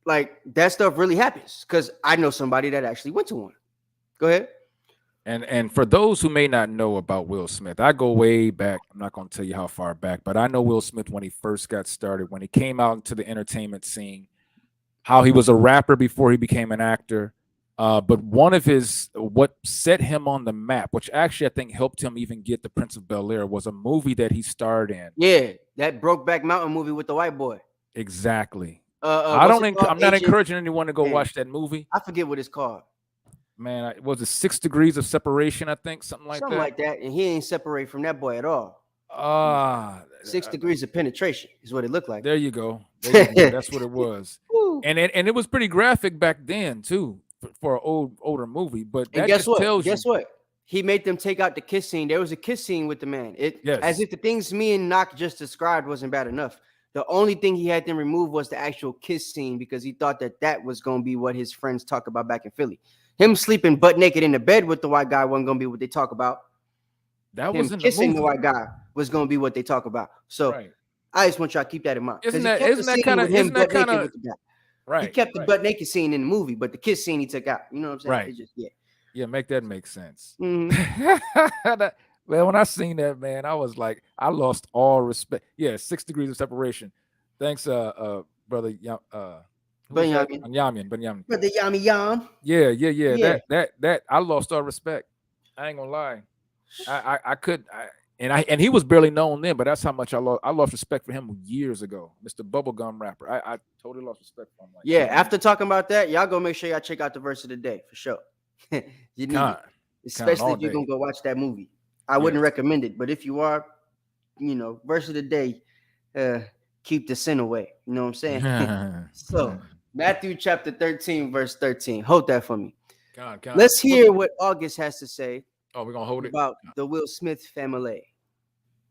E: like that stuff really happens because I know somebody that actually went to one. Go ahead.
F: And for those who may not know about Will Smith, I go way back. I'm not going to tell you how far back, but I know Will Smith when he first got started, when he came out into the entertainment scene, how he was a rapper before he became an actor. But one of what set him on the map, which actually I think helped him even get the Prince of Bel-Air, was a movie that he starred in.
E: Yeah, that Brokeback Mountain movie with the white boy.
F: Exactly.
E: I'm
F: not encouraging anyone to go watch that movie.
E: I forget what it's called.
F: Man, was it 6 Degrees of Separation? I think something like that.
E: And he ain't separate from that boy at all. 6 Degrees of Penetration is what it looked like.
F: There you go. That's what it was. And it was pretty graphic back then too for an older movie. But that
E: guess what? He made them take out the kiss scene. There was a kiss scene with the man. As if the things me and Knock just described wasn't bad enough. The only thing he had them remove was the actual kiss scene because he thought that was going to be what his friends talk about back in Philly. Him sleeping butt naked in the bed with the white guy wasn't going to be what they talk about.
F: That was in
E: kissing
F: the
E: white guy was going to be what they talk about. So I just want y'all to keep that in mind.
F: Isn't that kind of right?
E: He kept the butt naked scene in the movie, but the kiss scene he took out. You know what I'm saying?
F: Right.
E: It's just,
F: yeah, make that make sense.
E: Mm-hmm.
F: Man, when I seen that, man, I was like, I lost all respect. Yeah, 6 Degrees of Separation. Thanks, brother. Benyamin.
E: Brother Yami Yam.
F: Yeah. That I lost all respect. I ain't gonna lie. And he was barely known then, but that's how much I lost respect for him years ago. Mr. Bubblegum rapper. I totally lost respect for him.
E: After talking about that, y'all go make sure y'all check out the verse of the day for sure. You need it. Especially if you're gonna go watch that movie. I wouldn't recommend it, but if you are, verse of the day, keep the sin away. You know what I'm saying? So Matthew chapter 13, verse 13. Hold that for me.
F: God.
E: Let's hear what August has to say.
F: Oh, we're gonna hold it
E: about the Will Smith family.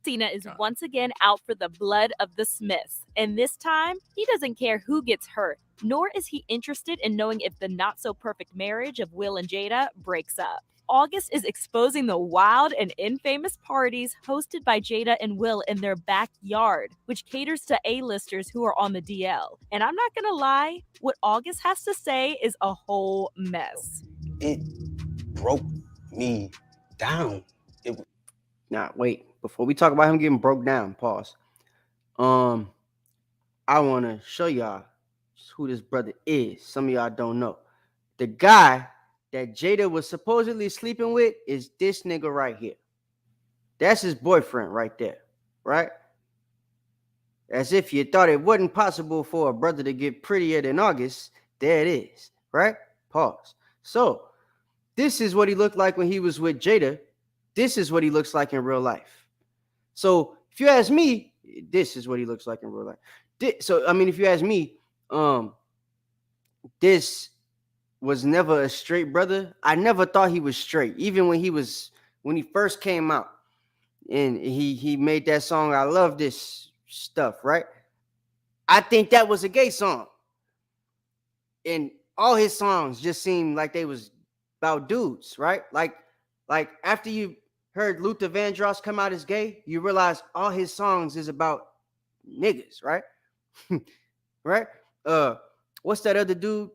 I: Cena is once again out for the blood of the Smiths, and this time he doesn't care who gets hurt, nor is he interested in knowing if the not-so-perfect marriage of Will and Jada breaks up. August is exposing the wild and infamous parties hosted by Jada and Will in their backyard, which caters to A-listers who are on the DL. And I'm not gonna lie, what August has to say is a whole mess.
J: It broke me down.
E: Now, wait. Before we talk about him getting broke down, pause. I want to show y'all who this brother is. Some of y'all don't know. The guy that Jada was supposedly sleeping with is this nigga right here. That's his boyfriend right there, right? As if you thought it wasn't possible for a brother to get prettier than August, there it is, right? Pause. So, this is what he looked like when he was with Jada. This is what he looks like in real life. So, if you ask me, this is what he looks like in real life. If you ask me, this was never a straight brother. I never thought he was straight, even when he first came out and he made that song, I Love This Stuff, right? I think that was a gay song. And all his songs just seemed like they was about dudes, right? Like after you heard Luther Vandross come out as gay, you realize all his songs is about niggas, right? Right? What's that other dude?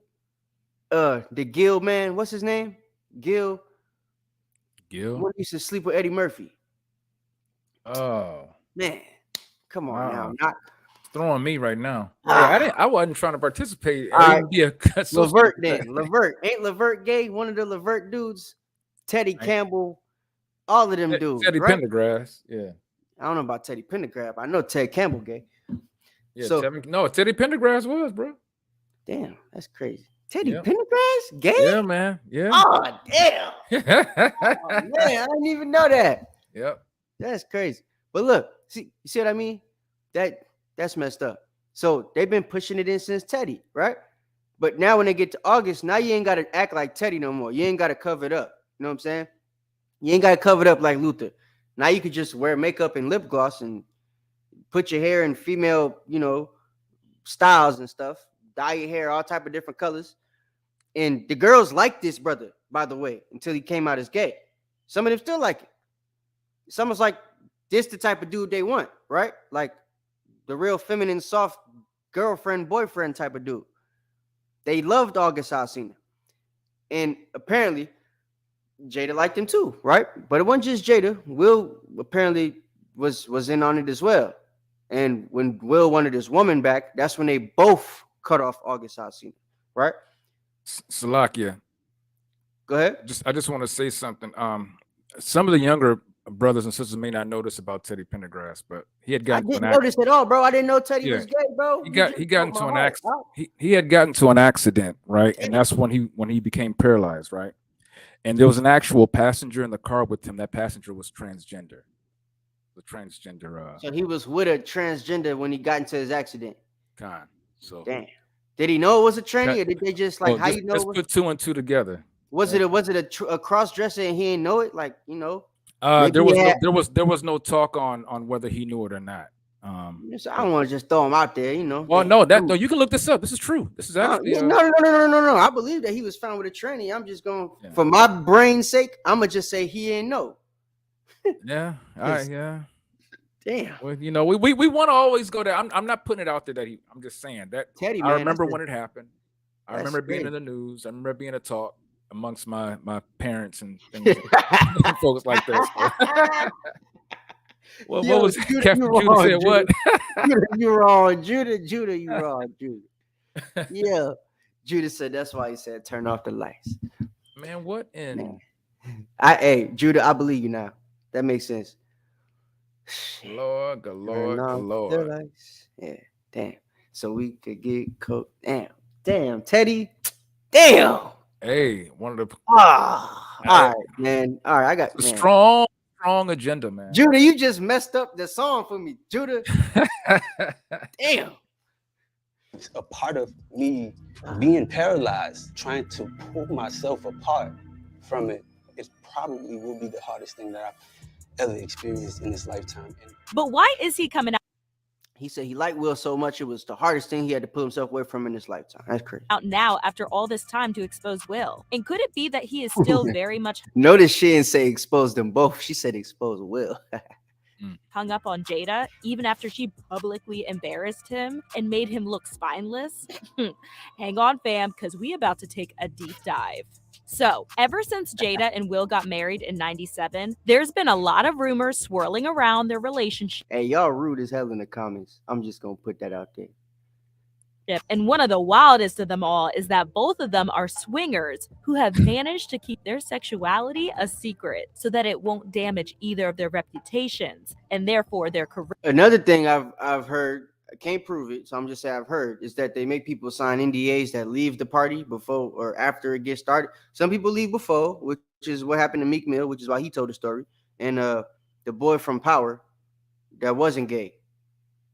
E: The Gil man, what's his name? Gil. One used to sleep with Eddie Murphy.
F: Oh
E: man, come on now.
F: throwing me right now. Hey, I wasn't trying to participate.
E: All right.
F: Be a
E: Levert then. Levert. Ain't Levert gay? One of the Levert dudes? Teddy Campbell, all of them dudes.
F: Teddy
E: right?
F: Pendergrass. Yeah.
E: I don't know about Teddy Pendergrass. I know Ted Campbell gay.
F: Yeah, Teddy Pendergrass was, bro.
E: Damn, that's crazy. Teddy Pendergrass? Gay?
F: Yeah, man. Yeah.
E: Oh, damn. Man, I didn't even know that.
F: Yep.
E: That's crazy. But look, you see what I mean? That's messed up. So they've been pushing it in since Teddy, right? But now when they get to August, now you ain't got to act like Teddy no more. You ain't got to cover it up. You know what I'm saying? You ain't got to cover it up like Luther. Now you could just wear makeup and lip gloss and put your hair in female, styles and stuff. Dye your hair all type of different colors. And the girls like this brother, by the way, until he came out as gay. Some of them still like it. It's almost like this the type of dude they want, right? Like the real feminine, soft girlfriend, boyfriend type of dude. They loved August Alsina. And apparently, Jada liked him too, right? But it wasn't just Jada. Will apparently was in on it as well. And when Will wanted his woman back, that's when they both cut off August Alsina, right?
F: Salakia.
E: Go ahead.
F: I just want to say something. Some of the younger brothers and sisters may not notice about Teddy Pendergrass, but he had gotten.
E: I didn't notice at all, bro. I didn't know Teddy was gay, bro.
F: He got into an accident. He had gotten to an accident, right? And that's when he became paralyzed, right? And there was an actual passenger in the car with him. That passenger was transgender. The transgender.
E: So he was with a transgender when he got into his accident.
F: So
E: damn. Did he know it was a tranny, or did they just like how you know?
F: Let's put two and two together.
E: Was it a cross dresser and he didn't know it? Like
F: there was no talk on whether he knew it or not.
E: So I don't want to just throw him out there,
F: Well, no, you can look this up. This is true. This is actually
E: no. I believe that he was found with a tranny. I'm just going for my brain's sake. I'm gonna just say he didn't know.
F: Yeah. All right. Yeah.
E: Damn.
F: Well, we want to always go there. I'm not putting it out there that I'm just saying that
E: Teddy.
F: I remember when it happened. I remember being in the news. I remember being a talk amongst my parents and things, folks like that. Well, what was Judah said? What?
E: You're wrong, Judah. You wrong, Judah. Yeah, Judah said that's why he said turn off the lights.
F: Man, what in?
E: Hey, Judah, I believe you now. That makes sense.
F: Lord.
E: The lights. Yeah, damn. So we could get coke. Damn, Teddy. Damn.
F: Hey, one of the.
E: All right, man. All right, I got
F: a strong agenda, man.
E: Judah, you just messed up the song for me, Judah. Damn.
J: It's a part of me being paralyzed, trying to pull myself apart from it. It probably will be the hardest thing that I've ever experienced in this lifetime.
I: But why is he coming out?
E: He said he liked Will so much it was the hardest thing he had to pull himself away from in his lifetime. That's crazy.
I: Out now after all this time to expose Will. And could it be that he is still very much
E: Notice she didn't say expose them both. She said expose Will.
I: hung up on Jada even after she publicly embarrassed him and made him look spineless? Hang on, fam, because we about to take a deep dive. So, ever since Jada and Will got married in 97, there's been a lot of rumors swirling around their relationship.
E: Hey, y'all rude as hell in the comments. I'm just going to put that out there.
I: And one of the wildest of them all is that both of them are swingers who have managed to keep their sexuality a secret so that it won't damage either of their reputations and therefore their career.
E: Another thing I've heard, I can't prove it, so I'm just saying I've heard, is that they make people sign NDAs that leave the party before or after it gets started. Some people leave before, which is what happened to Meek Mill, which is why he told the story. And the boy from Power that wasn't gay.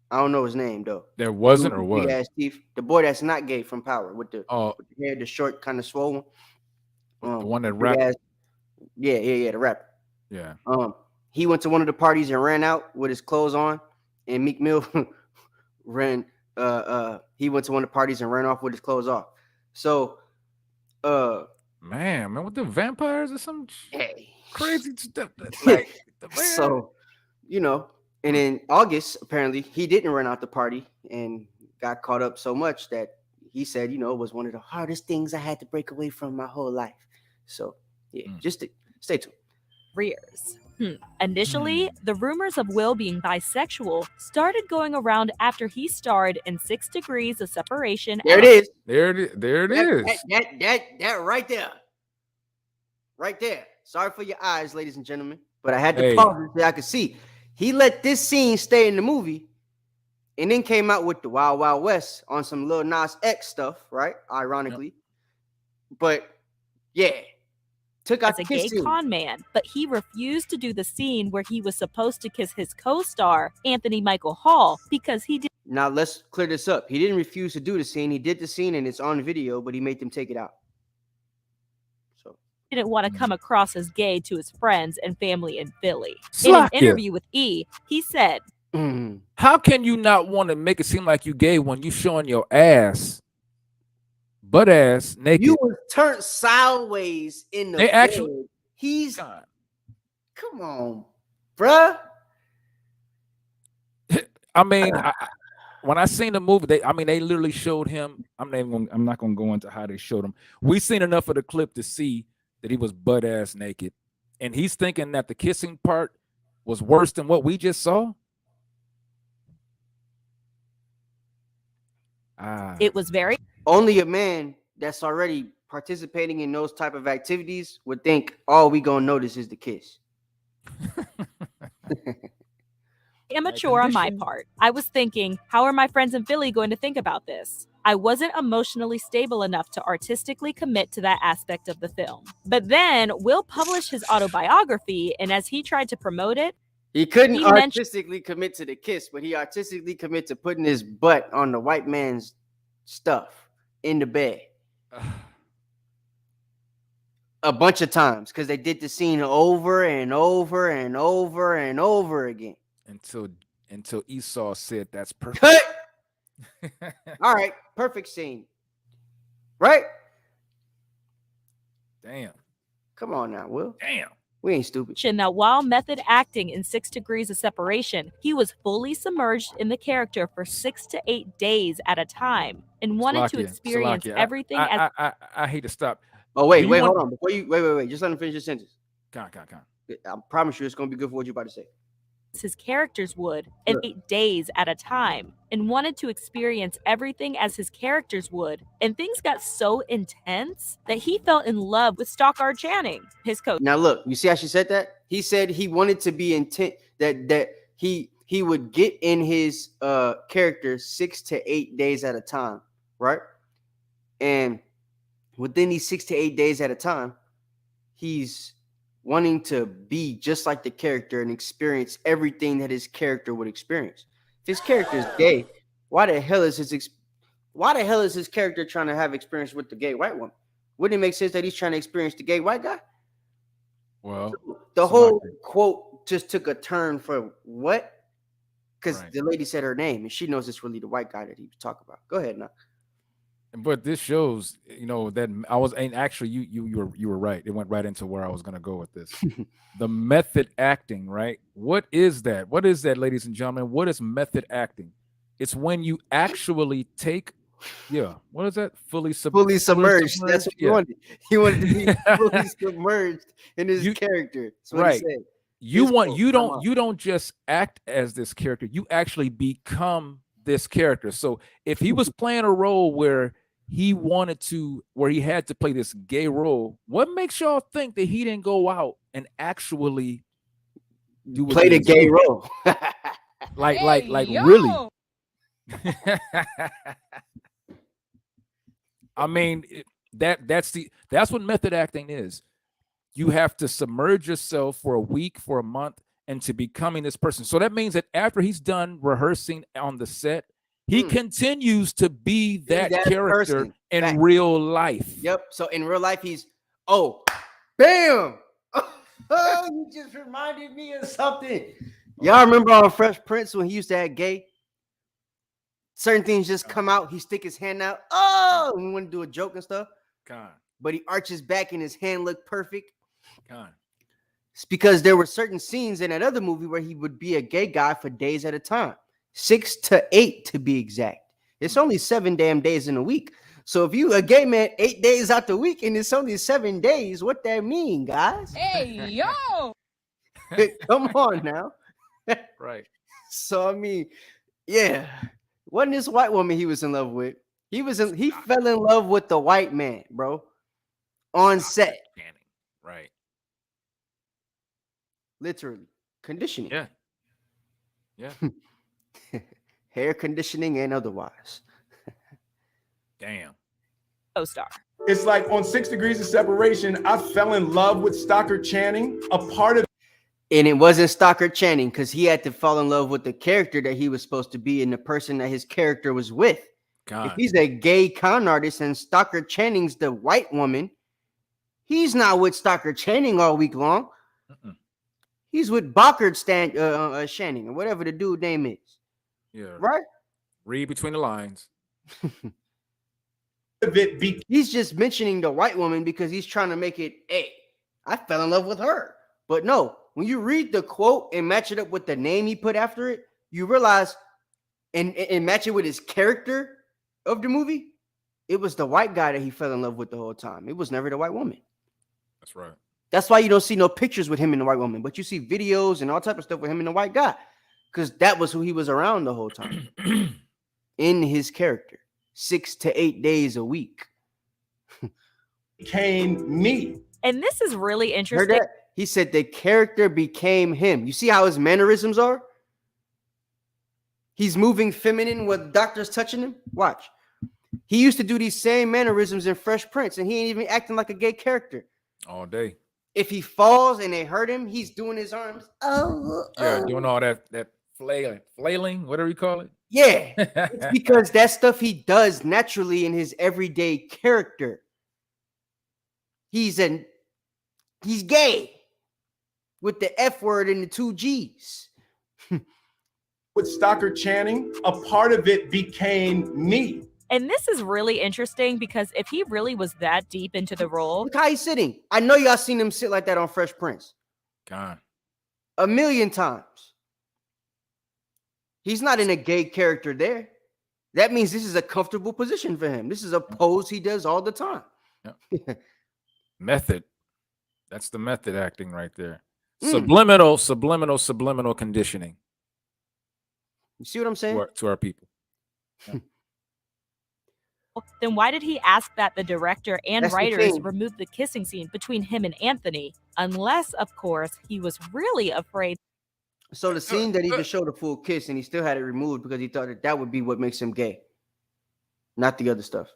E: I don't know his name though.
F: There wasn't or was?
E: The boy that's not gay from Power with the hair, the short, kind of swollen.
F: The one that rapped.
E: Yeah, the rapper.
F: Yeah.
E: He went to one of the parties and ran out with his clothes on, and Meek Mill he went to one of the parties and ran off with his clothes off. So
F: man, what the vampires or some crazy stuff. Like,
E: so, and in August, apparently he didn't run out the party and got caught up so much that he said, it was one of the hardest things I had to break away from my whole life. So yeah, just stay tuned.
I: Careers. Initially, the rumors of Will being bisexual started going around after he starred in 6 Degrees of Separation.
E: There it is.
F: There it is.
E: That right there. Right there. Sorry for your eyes, ladies and gentlemen. But I had to pause it so I could see. He let this scene stay in the movie and then came out with the Wild Wild West on some Lil Nas X stuff, right? Ironically. Yep. But yeah. Took out
I: as a gay con man, but he refused to do the scene where he was supposed to kiss his co-star, Anthony Michael Hall, because he did.
E: Now let's clear this up. He didn't refuse to do the scene. He did the scene and it's on video, but he made them take it out. So
I: didn't want to come across as gay to his friends and family in Philly. In an interview with E, he said,
F: "How can you not want to make it seem like you gay when you showing your ass? Butt ass naked.
E: You was turned sideways in the bed. He's come on, bruh.
F: I mean, when I seen the movie, they literally showed him. I'm not gonna go into how they showed him. We seen enough of the clip to see that he was butt ass naked, and he's thinking that the kissing part was worse than what we just saw.
I: It was very.
E: Only a man that's already participating in those type of activities would think all we gonna notice is the kiss.
I: Immature on my part. I was thinking, how are my friends in Philly going to think about this? I wasn't emotionally stable enough to artistically commit to that aspect of the film. But then Will published his autobiography, and as he tried to promote it,
E: he couldn't artistically commit to the kiss, but he artistically committed to putting his butt on the white man's stuff in the bed a bunch of times because they did the scene over and over and over and over again
F: until Esau said that's perfect.
E: All right, perfect scene, right?
F: Damn.
E: Come on now, Will.
F: Damn.
E: We ain't stupid.
I: Now, while method acting in 6 Degrees of Separation, he was fully submerged in the character for 6 to 8 days at a time and wanted to experience everything.
F: I hate to stop.
E: Oh, wait, hold on. Before you wait. Just let him finish your sentence.
F: Come.
E: I promise you it's going to be good for what you're about to say.
I: His characters would in 8 days at a time and wanted to experience everything as his characters would. And things got so intense that he fell in love with Stockard Channing, his coach.
E: Now look, you see how she said that? He said he wanted to be intent that he would get in his character 6 to 8 days at a time, right? And within these 6 to 8 days at a time, he's wanting to be just like the character and experience everything that his character would experience. If his character is gay, why the hell is his character trying to have experience with the gay white woman? Wouldn't it make sense that he's trying to experience the gay white guy?
F: Well,
E: the whole quote just took a turn for what? Because the lady said her name and she knows it's really the white guy that he was talking about. Go ahead now.
F: But this shows, that I was, and actually you were right. It went right into where I was going to go with this. The method acting, right? What is that? What is that, ladies and gentlemen? What is method acting? It's when you actually take, what is that? Fully submerged.
E: That's what he wanted. He wanted to be fully submerged in his character. That's what he said.
F: You don't just act as this character. You actually become this character. So if he was playing a role where he had to play this gay role, what makes y'all think that he didn't go out and actually
E: play the gay role?
F: Really? I mean, that's what method acting is. You have to submerge yourself for a week, for a month, into becoming this person. So that means that after he's done rehearsing on the set, he continues to be that character person in real life.
E: Yep. So in real life, he's, bam. Oh, you just reminded me of something. Y'all remember on Fresh Prince when he used to have gay? Certain things just come out. He stick his hand out. Oh, and we want to do a joke and stuff. But he arches back and his hand looked perfect. It's because there were certain scenes in that other movie where he would be a gay guy for days at a time. 6 to 8 to be exact. It's only 7 damn days in a week. So if you a gay man 8 days out the week and it's only 7 days, what that mean, guys?
K: Hey, yo!
E: Come on now.
F: Right.
E: So I mean, yeah, wasn't this white woman he was in love with? He fell in love with the white man, bro, on set.
F: Channing. Right.
E: Literally conditioning.
F: Yeah. Yeah.
E: Hair conditioning and otherwise.
F: Damn.
I: Co-star.
K: It's like on 6 Degrees of Separation, I fell in love with Stockard Channing, a part of.
E: And it wasn't Stockard Channing because he had to fall in love with the character that he was supposed to be and the person that his character was with.
F: God.
E: If he's a gay con artist and Stockard Channing's the white woman, he's not with Stockard Channing all week long. He's with Bockard Channing or whatever the dude name is.
F: Yeah.
E: Right?
F: Read between the lines.
E: He's just mentioning the white woman because he's trying to make it, hey, I fell in love with her. But no, when you read the quote and match it up with the name he put after it, you realize and match it with his character of the movie, it was the white guy that he fell in love with the whole time. It was never the white woman.
F: That's right.
E: That's why you don't see no pictures with him and the white woman, but you see videos and all type of stuff with him and the white guy because that was who he was around the whole time in his character, 6 to 8 days a week.
K: Became me.
I: And this is really
E: Heard
I: interesting.
E: that? He said the character became him. You see how his mannerisms are? He's moving feminine with doctors touching him. Watch. He used to do these same mannerisms in Fresh Prince, and he ain't even acting like a gay character.
F: All day.
E: If he falls and they hurt him, he's doing his arms.
F: Yeah, doing all that flailing, whatever you call it.
E: Yeah, it's because that stuff he does naturally in his everyday character. He's gay with the F word and the 2 G's.
K: With Stockard Channing, a part of it became me.
I: And this is really interesting because if he really was that deep into the role.
E: Look how he's sitting. I know y'all seen him sit like that on Fresh Prince.
F: God.
E: 1,000,000 times. He's not in a gay character there. That means this is a comfortable position for him. This is a pose he does all the time.
F: Yeah. Method. That's the method acting right there. Subliminal conditioning.
E: You see what I'm saying?
F: To our people. Yeah.
I: Then why did he ask that the director and
E: That's the
I: writers
E: thing.
I: remove the kissing scene between him and Anthony? Unless, of course, he was really afraid.
E: So the scene that he just showed a full kiss and he still had it removed because he thought that would be what makes him gay. Not the other stuff.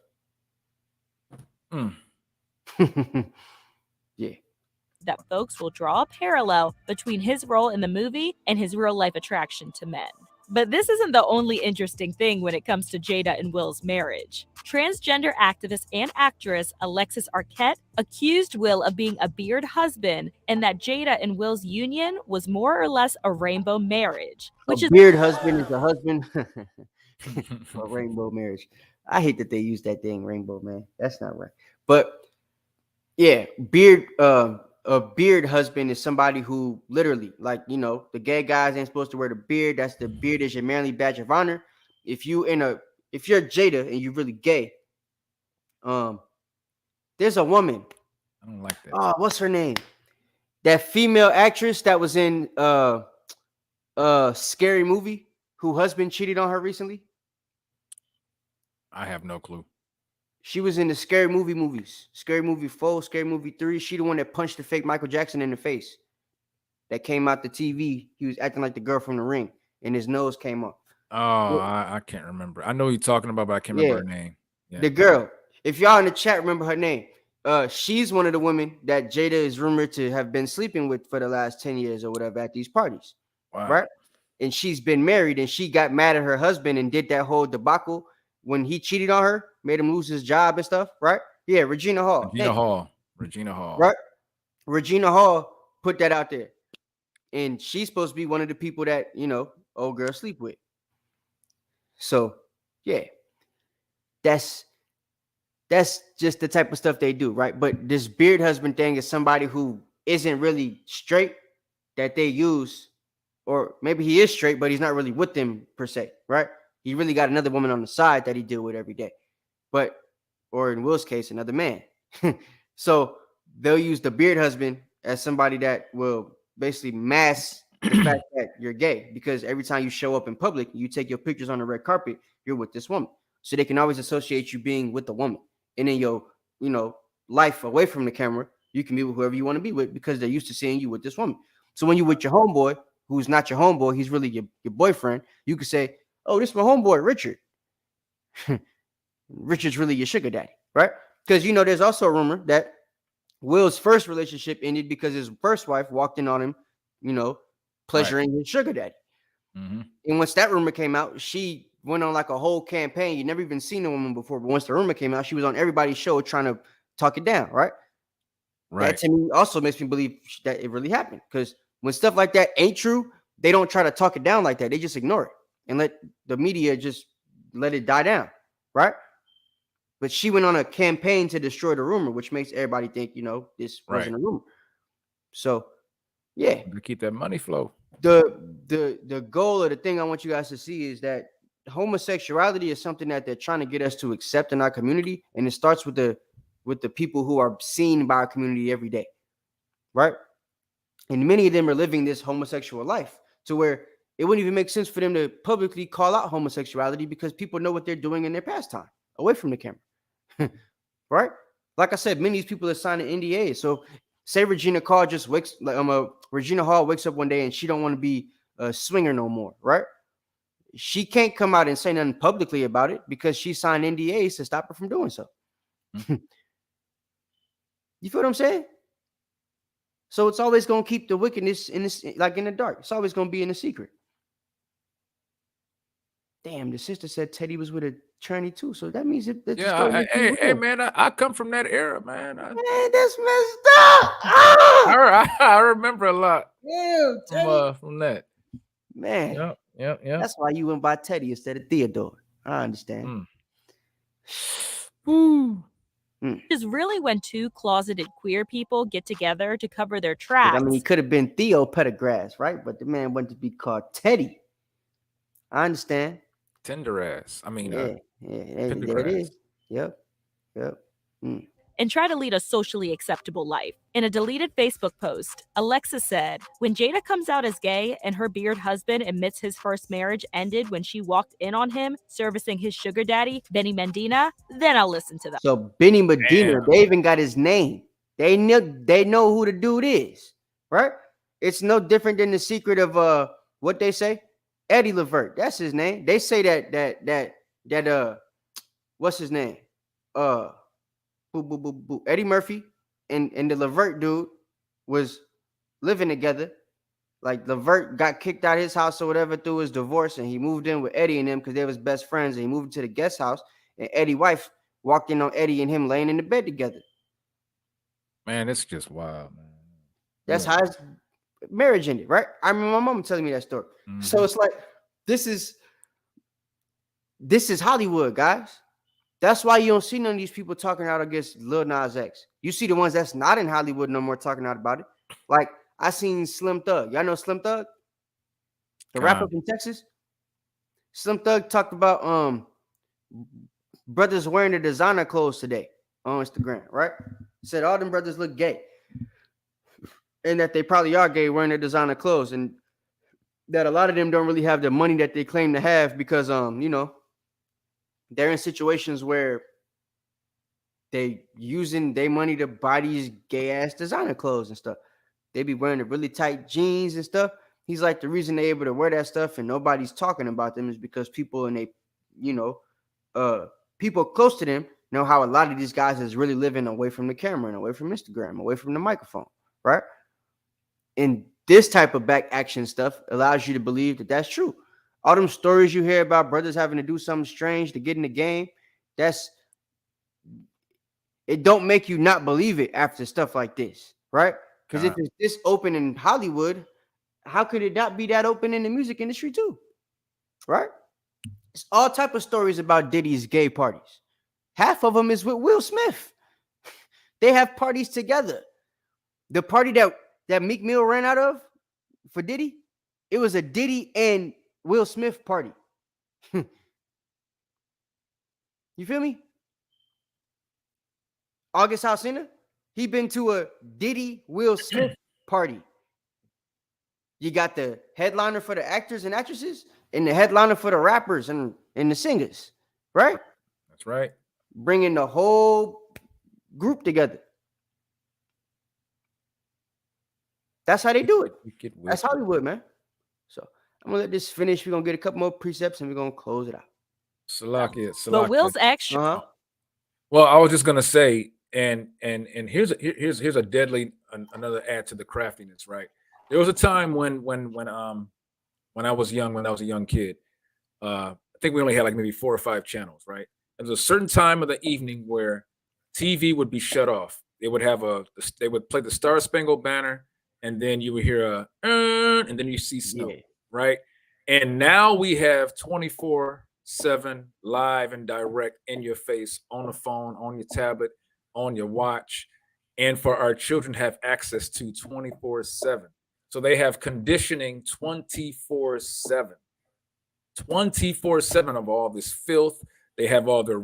E: Yeah.
I: That folks will draw a parallel between his role in the movie and his real life attraction to men. But this isn't the only interesting thing when it comes to Jada and Will's marriage. Transgender activist and actress Alexis Arquette accused Will of being a beard husband and that Jada and Will's union was more or less a rainbow marriage.
E: A beard husband is a husband. A rainbow marriage. I hate that they use that thing, rainbow, man. That's not right. But yeah, a beard husband is somebody who literally, like, you know, the gay guys ain't supposed to wear the beard. That's the beard is your manly badge of honor. If you're Jada and you're really gay, there's a woman.
F: I don't like that.
E: Oh, what's her name? That female actress that was in Scary Movie, who husband cheated on her recently.
F: I have no clue.
E: She was in the Scary Movie movies. Scary Movie 4, Scary Movie 3. She the one that punched the fake Michael Jackson in the face. That came out the TV. He was acting like the girl from The Ring, and his nose came off.
F: Oh, I can't remember. I know who you're talking about, but I can't remember her name. Yeah.
E: The girl. If y'all in the chat remember her name, she's one of the women that Jada is rumored to have been sleeping with for the last 10 years or whatever at these parties.
F: Wow.
E: Right? And she's been married, and she got mad at her husband and did that whole debacle when he cheated on her, made him lose his job and stuff, right? Yeah, Regina Hall.
F: Regina Hall.
E: Right? Regina Hall put that out there. And she's supposed to be one of the people that, you know, old girls sleep with. So, yeah. That's just the type of stuff they do, right? But this beard husband thing is somebody who isn't really straight that they use, or maybe he is straight, but he's not really with them per se, right? He really got another woman on the side that he deal with every day. But, or in Will's case, another man. So they'll use the beard husband as somebody that will basically mask the fact that you're gay, because every time you show up in public, you take your pictures on the red carpet, you're with this woman. So they can always associate you being with the woman. And in your, life away from the camera, you can be with whoever you want to be with because they're used to seeing you with this woman. So when you're with your homeboy, who's not your homeboy, he's really your boyfriend, you could say, oh, this is my homeboy, Richard. Richard's really your sugar daddy, right? Because, there's also a rumor that Will's first relationship ended because his first wife walked in on him, pleasuring his sugar daddy.
F: Mm-hmm.
E: And once that rumor came out, she went on like a whole campaign. You'd never even seen a woman before, but once the rumor came out, she was on everybody's show trying to talk it down, right? That to me also makes me believe that it really happened, because when stuff like that ain't true, they don't try to talk it down like that. They just ignore it and let the media just let it die down, right? But she went on a campaign to destroy the rumor, which makes everybody think, this wasn't a rumor. So, yeah.
F: To keep that money flow.
E: The goal or the thing I want you guys to see is that homosexuality is something that they're trying to get us to accept in our community, and it starts with the people who are seen by our community every day, right? And many of them are living this homosexual life to where it wouldn't even make sense for them to publicly call out homosexuality because people know what they're doing in their pastime away from the camera. Right? Like I said, many of these people are signing NDAs. So say Regina Hall Regina Hall wakes up one day and she don't want to be a swinger no more, right? She can't come out and say nothing publicly about it because she signed NDAs to stop her from doing so. Mm-hmm. You feel what I'm saying? So it's always going to keep the wickedness in the dark. It's always going to be in the secret. Damn, the sister said Teddy was with a tranny too, so that means that.
F: Hey, man, I come from that era, man.
E: Man, that's messed up.
F: I remember a lot.
E: Yeah,
F: from that.
E: Man,
F: yeah.
E: That's why you went by Teddy instead of Theodore. I understand.
I: Is really when two closeted queer people get together to cover their tracks.
E: I mean, he could have been Theo Pettigrew, right? But the man wanted to be called Teddy. I understand.
F: Tender ass. I mean,
E: there it is. Yep.
I: And try to lead a socially acceptable life. In a deleted Facebook post, Alexa said, when Jada comes out as gay and her beard husband admits his first marriage ended when she walked in on him servicing his sugar daddy, Benny Medina, then I'll listen to them.
E: So Benny Medina, they even got his name. They know who the dude is, right? It's no different than the secret of what they say. Eddie Levert, that's his name. They say that what's his name? Eddie Murphy and the Levert dude was living together. Like Levert got kicked out of his house or whatever through his divorce, and he moved in with Eddie and them because they was best friends. And he moved to the guest house, and Eddie's wife walked in on Eddie and him laying in the bed together.
F: Man, it's just wild, man.
E: That's how his marriage ended, right? I remember my mom telling me that story. Mm-hmm. So it's like this is Hollywood, guys. That's why you don't see none of these people talking out against Lil Nas X. You see the ones that's not in Hollywood no more talking out about it. Like I seen Slim Thug. Y'all know Slim Thug? The rapper from Texas? Slim Thug talked about brothers wearing the designer clothes today on Instagram, right? Said all them brothers look gay. And that they probably are gay wearing their designer clothes. And that a lot of them don't really have the money that they claim to have because, they're in situations where they using their money to buy these gay ass designer clothes and stuff. They be wearing the really tight jeans and stuff. He's like, the reason they're able to wear that stuff and nobody's talking about them is because people people close to them know how a lot of these guys is really living away from the camera and away from Instagram, away from the microphone, right? And this type of back action stuff allows you to believe that that's true. All them stories you hear about brothers having to do something strange to get in the game, it don't make you not believe it after stuff like this, right? Because if it's this open in Hollywood, how could it not be that open in the music industry too, right? It's all type of stories about Diddy's gay parties. Half of them is with Will Smith. They have parties together. The party that Meek Mill ran out of for Diddy, it was a Diddy and Will Smith party. You feel me? August Alsina, he been to a Diddy Will Smith party. You got the headliner for the actors and actresses and the headliner for the rappers and the singers, right?
F: That's right.
E: Bringing the whole group together. That's how they do it. That's Hollywood, man. So I'm gonna let this finish. We're gonna get a couple more precepts and we're gonna close it out.
F: Salakia.
I: But Will's extra.
F: Well, I was just gonna say, and here's a deadly another add to the craftiness, right? There was a time when I was young, when I was a young kid, I think we only had like maybe 4 or 5 channels, right? There was a certain time of the evening where TV would be shut off. They would play the Star Spangled Banner, and then you would hear and then you see snow, right? And now we have 24/7 live and direct in your face, on the phone, on your tablet, on your watch, and for our children have access to 24/7. So they have conditioning 24/7. 24/7 of all this filth. They have all their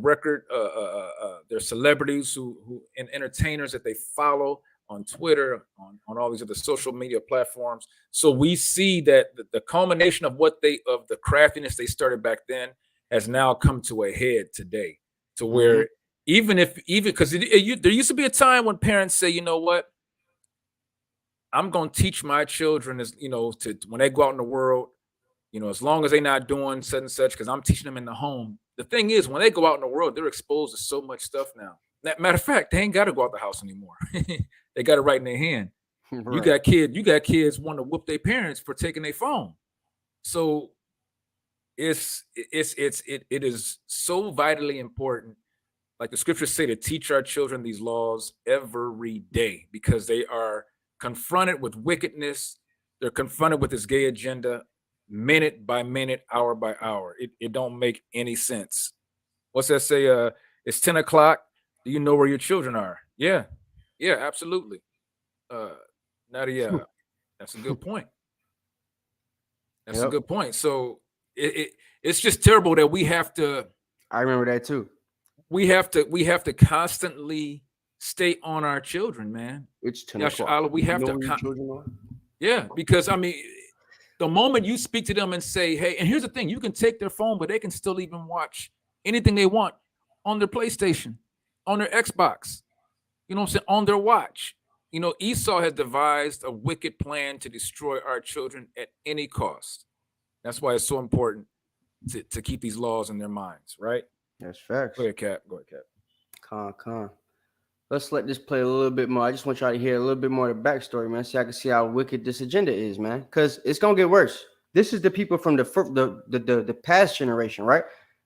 F: their celebrities who and entertainers that they follow on Twitter, on all these other social media platforms. So we see that the culmination of the craftiness they started back then has now come to a head today, to where even because there used to be a time when parents say, you know what, I'm going to teach my children, as to when they go out in the world, as long as they're not doing such and such, because I'm teaching them in the home. The thing is, when they go out in the world, they're exposed to so much stuff now. Matter of fact, they ain't got to go out the house anymore. They got it right in their hand. Right. You got kids want to whoop their parents for taking their phone. So it is so vitally important, like the scriptures say, to teach our children these laws every day, because they are confronted with wickedness. They're confronted with this gay agenda minute by minute, hour by hour. It don't make any sense. What's that say? It's 10 o'clock. Do you know where your children are? Yeah, absolutely. Nadia, that's a good point. That's a good point. So it's just terrible that we have to.
E: I remember that too.
F: We have to constantly stay on our children, man.
E: It's 10 o'clock.
F: We have to. Yeah, because I mean, the moment you speak to them and say, hey, and here's the thing, you can take their phone, but they can still even watch anything they want on their PlayStation, on their Xbox, what I'm saying, on their watch. Esau has devised a wicked plan to destroy our children at any cost. That's why it's so important to keep these laws in their minds, right?
E: That's facts.
F: Go ahead, Cap.
E: Con. Let's let this play a little bit more. I just want y'all to hear a little bit more of the backstory, man, so I can see how wicked this agenda is, man. Because it's gonna get worse. This is the people from the past generation, right?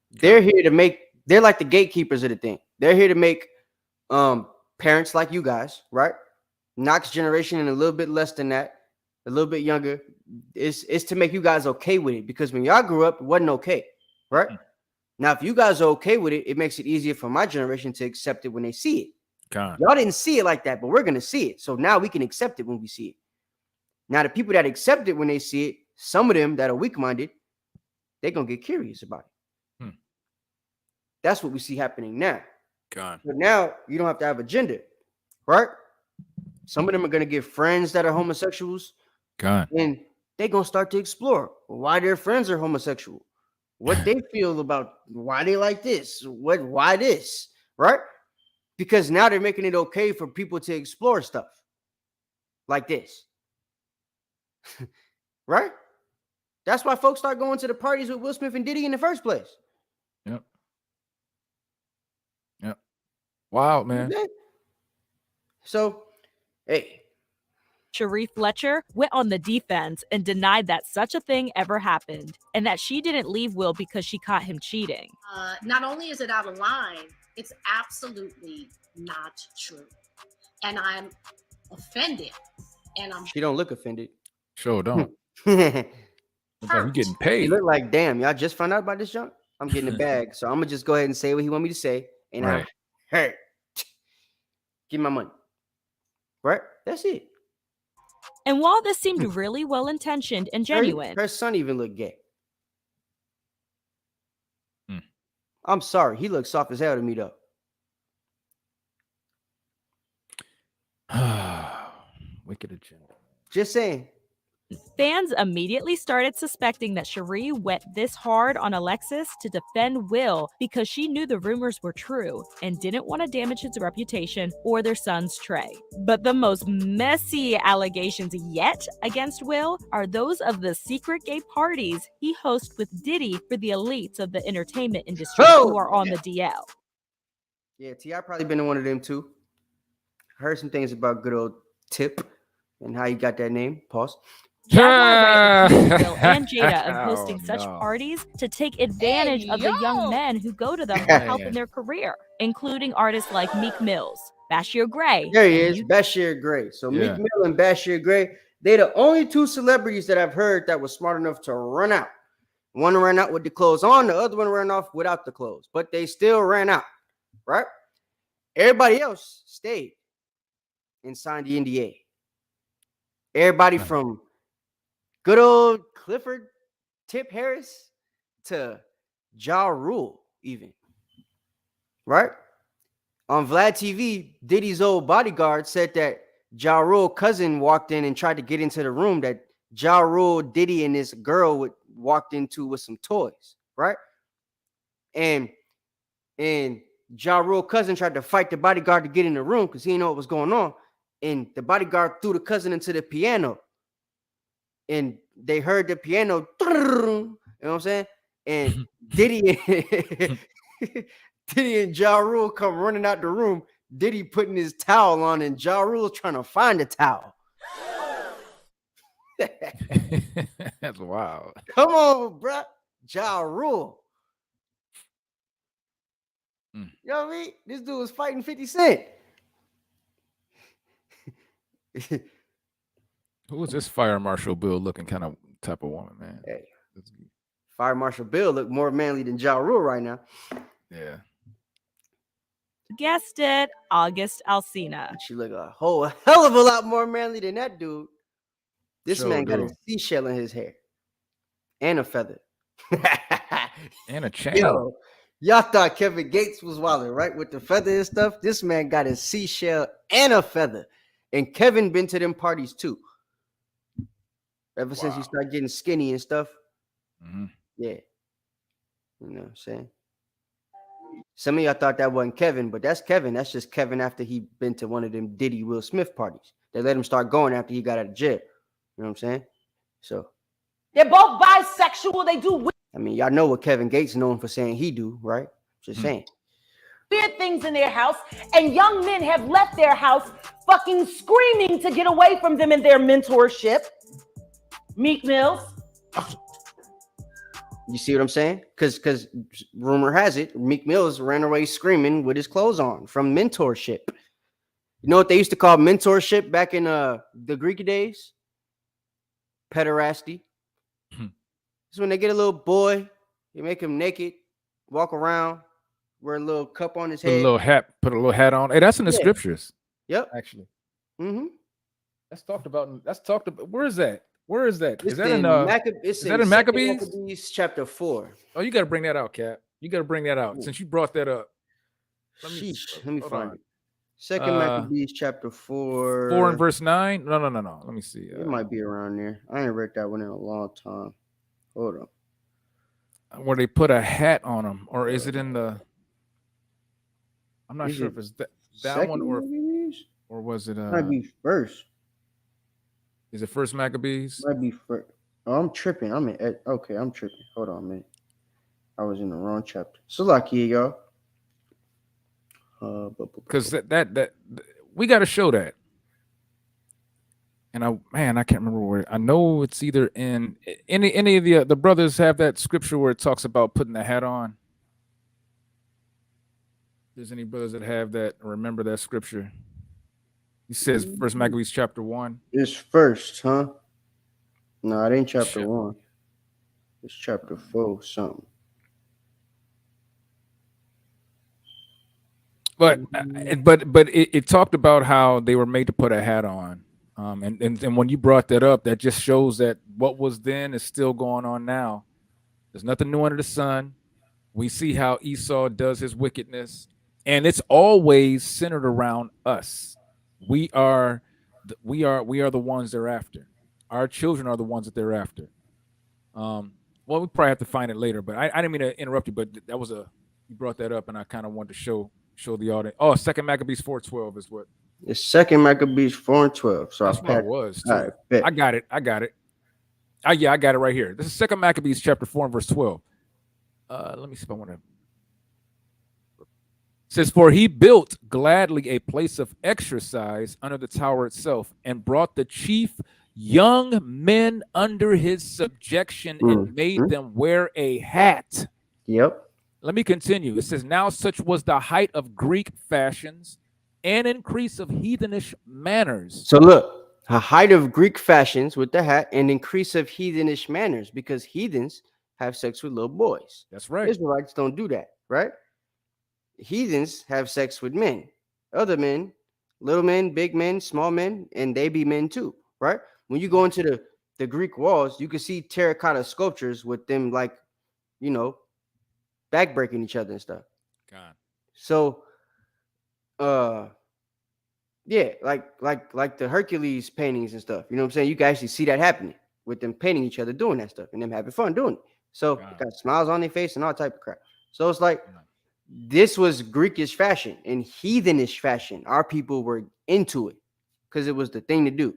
E: They're here to make. They're like the gatekeepers of the thing. They're here to make parents like you guys, right? Knox generation and a little bit less than that, a little bit younger. It's to make you guys okay with it, because when y'all grew up, it wasn't okay, right? Now, if you guys are okay with it, it makes it easier for my generation to accept it when they see it. Y'all didn't see it like that, but we're going to see it. So now we can accept it when we see it. Now, the people that accept it when they see it, some of them that are weak-minded, they're going to get curious about it. That's what we see happening now. But now you don't have to have a gender, right? Some of them are going to get friends that are homosexuals. And they're going to start to explore why their friends are homosexual, what they feel about why they like this, why this, right? Because now they're making it okay for people to explore stuff like this. Right? That's why folks start going to the parties with Will Smith and Diddy in the first place.
F: Yep. Wow, man.
E: So, hey.
I: Sharif Fletcher went on the defense and denied that such a thing ever happened, and that she didn't leave Will because she caught him cheating.
L: Not only is it out of line, it's absolutely not true. And I'm offended.
E: She don't look offended.
F: Sure don't. You're getting paid.
E: He look like, damn, y'all just found out about this junk? I'm getting a bag. So I'm going to just go ahead and say what he want me to say. And I'm hurt. Give me my money. Right? That's it.
I: And while this seemed really well-intentioned and genuine,
E: her son even looked gay. I'm sorry. He looks soft as hell to me, though.
F: Wicked agenda.
E: Just saying.
I: Fans immediately started suspecting that Cherie went this hard on Alexis to defend Will because she knew the rumors were true and didn't want to damage his reputation or their son's Trey. But the most messy allegations yet against Will are those of the secret gay parties he hosts with Diddy for the elites of the entertainment industry who are on the DL.
E: Yeah, T.I. probably been in one of them too. Heard some things about good old Tip and how you got that name. Pause.
I: Jaguar accused Will and Jada of hosting such parties to take advantage of the young men who go to them for help in their career, including artists like Meek Mills, Bashir Gray.
E: There he is, Bashir Gray. So Meek Mill and Bashir Gray, they the only two celebrities that I've heard that was smart enough to run out. One ran out with the clothes on, the other one ran off without the clothes, but they still ran out, right? Everybody else stayed and signed the NDA. Everybody from good old Clifford Tip Harris to Ja Rule, even. Right? On Vlad TV, Diddy's old bodyguard said that Ja Rule's cousin walked in and tried to get into the room that Ja Rule, Diddy, and this girl walked into with some toys, right? And Ja Rule's cousin tried to fight the bodyguard to get in the room because he didn't know what was going on. And the bodyguard threw the cousin into the piano. And they heard the piano, you know what I'm saying? And Diddy and Ja Rule come running out the room. Diddy putting his towel on, and Ja Rule trying to find the towel.
F: That's wild.
E: Come on, bro. Ja Rule. You know what I mean? This dude was fighting 50 Cent.
F: Who was this Fire Marshal Bill looking kind of type of woman, man?
E: Hey, Fire Marshal Bill look more manly than Ja Rule right now.
F: Yeah.
I: Guessed it, August Alsina.
E: She look a whole hell of a lot more manly than that dude. This
F: Sure
E: man got
F: do.
E: a seashell in his hair and a feather.
F: And a chain.
E: Yo, y'all thought Kevin Gates was wilding, right? With the feather and stuff. This man got a seashell and a feather. And Kevin been to them parties too. Ever since he started getting skinny and stuff.
F: Mm-hmm.
E: Yeah. You know what I'm saying? Some of y'all thought that wasn't Kevin, but that's Kevin. That's just Kevin after he been to one of them Diddy Will Smith parties. They let him start going after he got out of jail. You know what I'm saying? So
M: they're both bisexual. They do
E: I mean, y'all know what Kevin Gates known for saying he do, right? Just saying.
M: weird things in their house, and young men have left their house fucking screaming to get away from them in their mentorship. Meek Mills.
E: You see what I'm saying? Because rumor has it, Meek Mills ran away screaming with his clothes on from mentorship. You know what they used to call mentorship back in the Greek days? Pederasty. It's when they get a little boy, you make him naked, walk around, wear a little cup on his head.
F: Put a little hat on. Hey, that's in the scriptures.
E: Yep.
F: Actually.
E: Mm-hmm.
F: That's talked about. Where is that? Where is that?
E: It's
F: Is that in Maccabees?
E: Maccabees chapter 4.
F: Oh, you got to bring that out, Cap. You got to bring that out since you brought that up. Let
E: me find it. Second Maccabees chapter 4.
F: 4 and verse 9. No. Let me see.
E: It might be around there. I ain't read that one in a long time. Hold on.
F: Where they put a hat on him, or is it in the? I'm not sure if it's that one or was it?
E: Might be first.
F: Is it first Maccabees?
E: Might be first. Oh, I'm tripping. I'm tripping. Hold on, man. I was in the wrong chapter. So lucky, y'all.
F: Because that we got to show that. And I can't remember where. I know it's either in any of the brothers have that scripture where it talks about putting the hat on. If there's any brothers that have that or remember that scripture? He says First Maccabees chapter 1.
E: It's first, huh? No, it ain't chapter 1. It's chapter 4 something.
F: But it talked about how they were made to put a hat on. And when you brought that up, that just shows that what was then is still going on now. There's nothing new under the sun. We see how Esau does his wickedness, and it's always centered around us. We are the ones they're after. Our children are the ones that they're after. Well, we probably have to find it later, but I didn't mean to interrupt you, but that was you brought that up, and I kind of wanted to show the audience. Oh, 2 Maccabees 4:12 is what.
E: It's 2 Maccabees 4:12. So
F: that's what it was too.
E: All right,
F: I got it. Yeah, I got it right here. This is 2 Maccabees chapter 4 and verse 12. Let me see if I want to. It says, for he built gladly a place of exercise under the tower itself, and brought the chief young men under his subjection, and made them wear a hat.
E: Yep.
F: Let me continue. It says, now such was the height of Greek fashions and increase of heathenish manners.
E: So look, a height of Greek fashions with the hat and increase of heathenish manners, because heathens have sex with little boys.
F: That's right.
E: Israelites don't do that, right? Heathens have sex with men, other men, little men, big men, small men, and they be men too, right? When you go into the Greek walls, you can see terracotta sculptures with them, like, backbreaking each other and stuff.
F: God.
E: So, yeah, like the Hercules paintings and stuff. You know what I'm saying? You can actually see that happening with them painting each other, doing that stuff, and them having fun doing it. So they got smiles on their face and all type of crap. So it's like this was Greekish fashion and heathenish fashion. Our people were into it because it was the thing to do,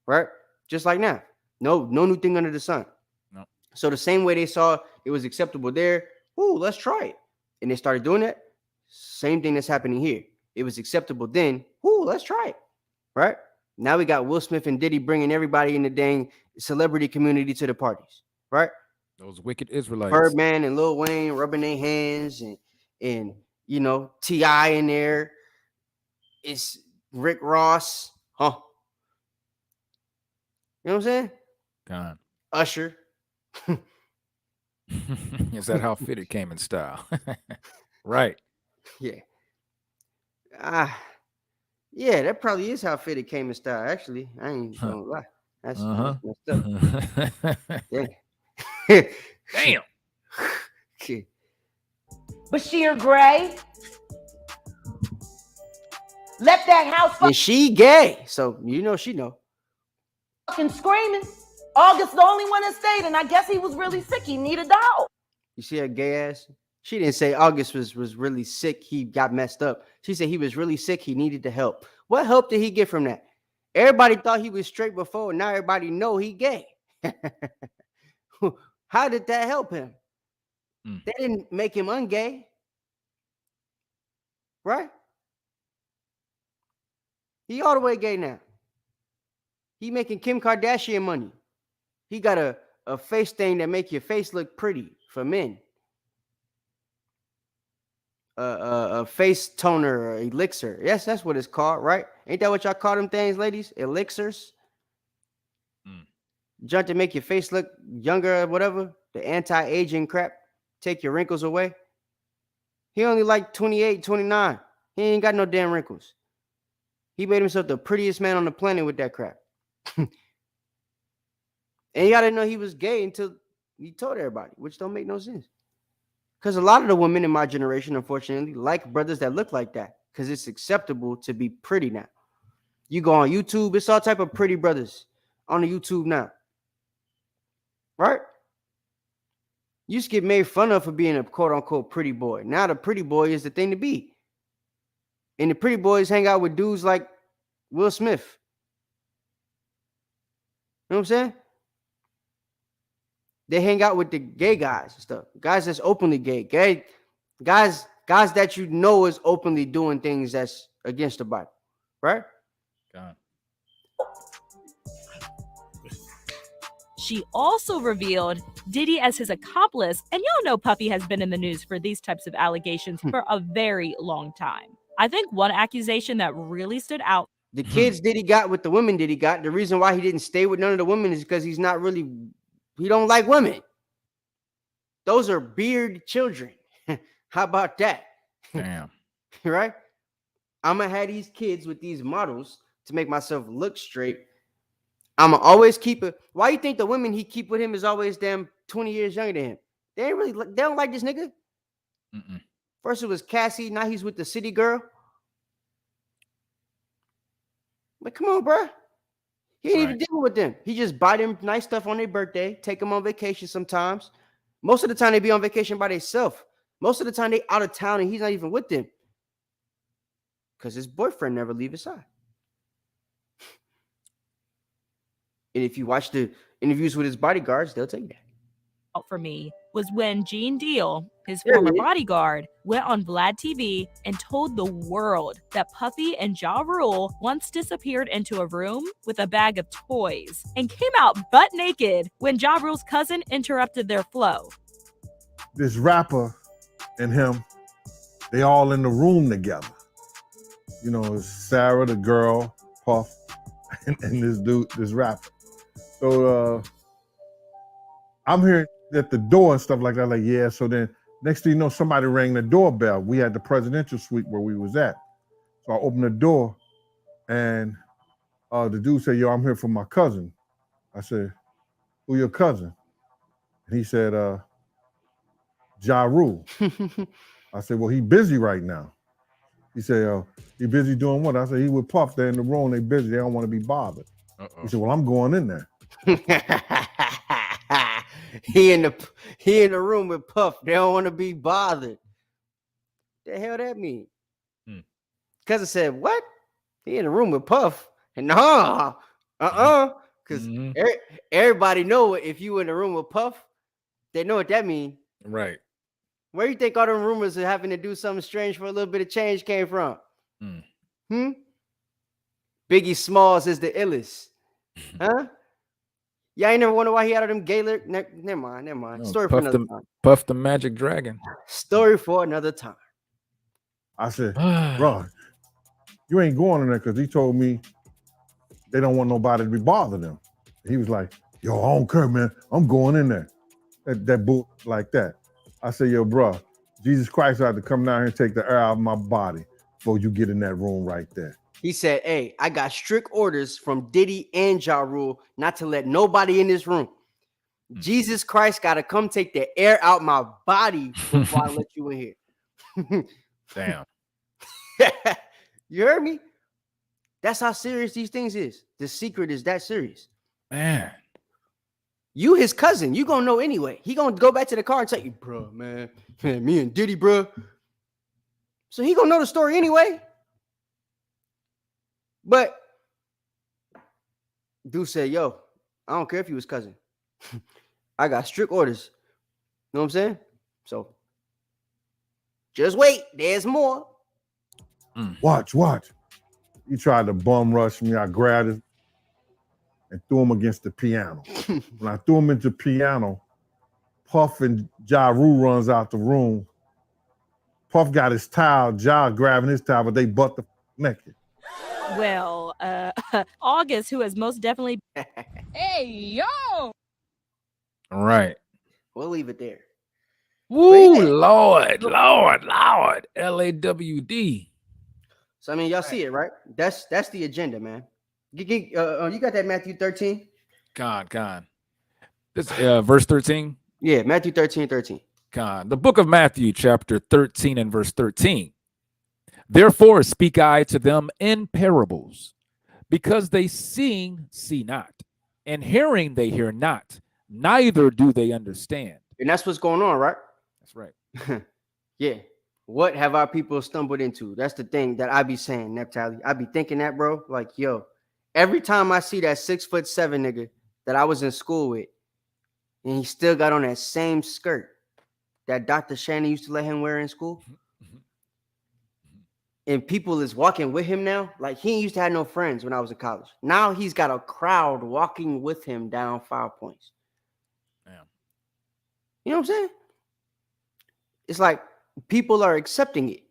E: right? Just like now, no new thing under the sun.
F: No.
E: So the same way they saw it was acceptable there, let's try it, and they started doing it. Same thing that's happening here. It was acceptable then. Let's try it, right? Now we got Will Smith and Diddy bringing everybody in the dang celebrity community to the parties, right?
F: Those wicked Israelites.
E: Birdman and Lil Wayne rubbing their hands, and T.I. in there. It's Rick Ross, huh? You know what I'm saying?
F: God.
E: Usher.
F: Is that how fit it came in style? Right.
E: Yeah. Yeah, that probably is how fit it came in style. Actually, I ain't gonna lie. That's messed up.
F: Damn.
E: Okay.
M: Bashir Gray. Let that house
E: And she gay, so she know.
M: Fucking screaming. August the only one that stayed, and I guess he was really sick. He needed the help.
E: You see her gay ass? She didn't say August was really sick. He got messed up. She said he was really sick. He needed the help. What help did he get from that? Everybody thought he was straight before. Now everybody know he gay. How did that help him? They didn't make him ungay. Right? He all the way gay now. He making Kim Kardashian money. He got a face thing that make your face look pretty for men. A face toner or elixir. Yes, that's what it's called, right? Ain't that what y'all call them things, ladies? Elixirs? Junk to make your face look younger or whatever. The anti-aging crap. Take your wrinkles away. He only like 28, 29. He ain't got no damn wrinkles. He made himself the prettiest man on the planet with that crap. And you gotta know he was gay until he told everybody, which don't make no sense. Because a lot of the women in my generation, unfortunately, like brothers that look like that. Because it's acceptable to be pretty now. You go on YouTube, it's all type of pretty brothers on the YouTube now. Right? You used to get made fun of for being a quote-unquote pretty boy. Now the pretty boy is the thing to be. And the pretty boys hang out with dudes like Will Smith. You know what I'm saying? They hang out with the gay guys and stuff. Guys that's openly gay. Guys that is openly doing things that's against the Bible. Right?
F: God.
I: She also revealed Diddy as his accomplice, and y'all know Puffy has been in the news for these types of allegations for a very long time. I think one accusation that really stood out.
E: The kids Diddy got with the women Diddy got, the reason why he didn't stay with none of the women is because he don't like women. Those are beard children. How about that?
F: Damn.
E: Right? I'm going to have these kids with these models to make myself look straight. I'm going to always keep it. Why you think the women he keep with him is always damn 20 years younger than him? They don't like this nigga. First it was Cassie. Now he's with the city girl. Like, come on, bro. He ain't even dealing with them. He just buy them nice stuff on their birthday, take them on vacation sometimes. Most of the time they be on vacation by themselves. Most of the time they out of town and he's not even with them. Because his boyfriend never leave his side. And if you watch the interviews with his bodyguards, they'll tell you that.
I: For me was when Gene Deal, his former bodyguard, went on Vlad TV and told the world that Puffy and Ja Rule once disappeared into a room with a bag of toys and came out butt naked when Ja Rule's cousin interrupted their flow.
N: This rapper and him, they all in the room together. You know, it's Sarah, the girl, Puff, and this dude, this rapper. So I'm hearing at the door and stuff like that, like, yeah. So then next thing you know, somebody rang the doorbell. We had the presidential suite where we was at. So I opened the door and the dude said, yo, I'm here for my cousin. I said, who your cousin? And he said, Ja Rule. I said, well, he busy right now. He said, he busy doing what? I said, he with Puff. They're in the room, they busy. They don't want to be bothered. He said, well, I'm going in there.
E: He in the room with Puff. They don't want to be bothered. The hell that mean? Cousin said, what? He in the room with Puff. And because everybody know if you in the room with Puff, they know what that mean.
F: Right.
E: Where you think all them rumors of having to do something strange for a little bit of change came from? Biggie Smalls is the illest. Huh? Yeah, I ain't never wonder why he out of them gay lyrics. Never mind.
F: No,
E: Story for another time.
F: Puff the Magic Dragon.
E: Story for another time.
N: I said, bro, you ain't going in there because he told me they don't want nobody to be bothering them. He was like, yo, I don't care, man. I'm going in there. That boot like that. I said, yo, bro, Jesus Christ had to come down here and take the air out of my body before you get in that room right there.
E: He said, hey, I got strict orders from Diddy and Ja Rule not to let nobody in this room. Jesus Christ got to come take the air out my body before I let you in here.
F: Damn.
E: You heard me? That's how serious these things is. The secret is that serious.
F: Man.
E: You his cousin. You gonna know anyway. He gonna go back to the car and tell you, bro, man, me and Diddy, bro. So he gonna know the story anyway. But dude said, yo, I don't care if he was cousin. I got strict orders. You know what I'm saying? So just wait. There's more.
N: Watch. He tried to bum rush me. I grabbed him and threw him against the piano. When I threw him into the piano, Puff and Ja Rule runs out the room. Puff got his towel, Ja grabbing his towel, but they butt the naked.
I: Well, August, who has most definitely.
O: Hey, yo!
F: All right.
E: We'll leave it there.
F: Woo, Lord. LAWD.
E: So, I mean, y'all see it, right? That's the agenda, man. You got that Matthew 13?
F: Con. This verse 13?
E: Yeah, Matthew 13.
F: Con. The book of Matthew, chapter 13 and verse 13. Therefore speak I to them in parables, because they seeing see not, and hearing they hear not, neither do they understand.
E: And that's what's going on, right?
F: That's right.
E: Yeah. What have our people stumbled into? That's the thing that I be saying, Neptali. I be thinking that, bro. Like, yo, every time I see that 6'7" nigga that I was in school with, and he still got on that same skirt that Dr. Shannon used to let him wear in school, and people is walking with him now. Like, he used to have no friends when I was in college. Now he's got a crowd walking with him down 5 points.
F: Damn.
E: You know what I'm saying? It's like people are accepting it.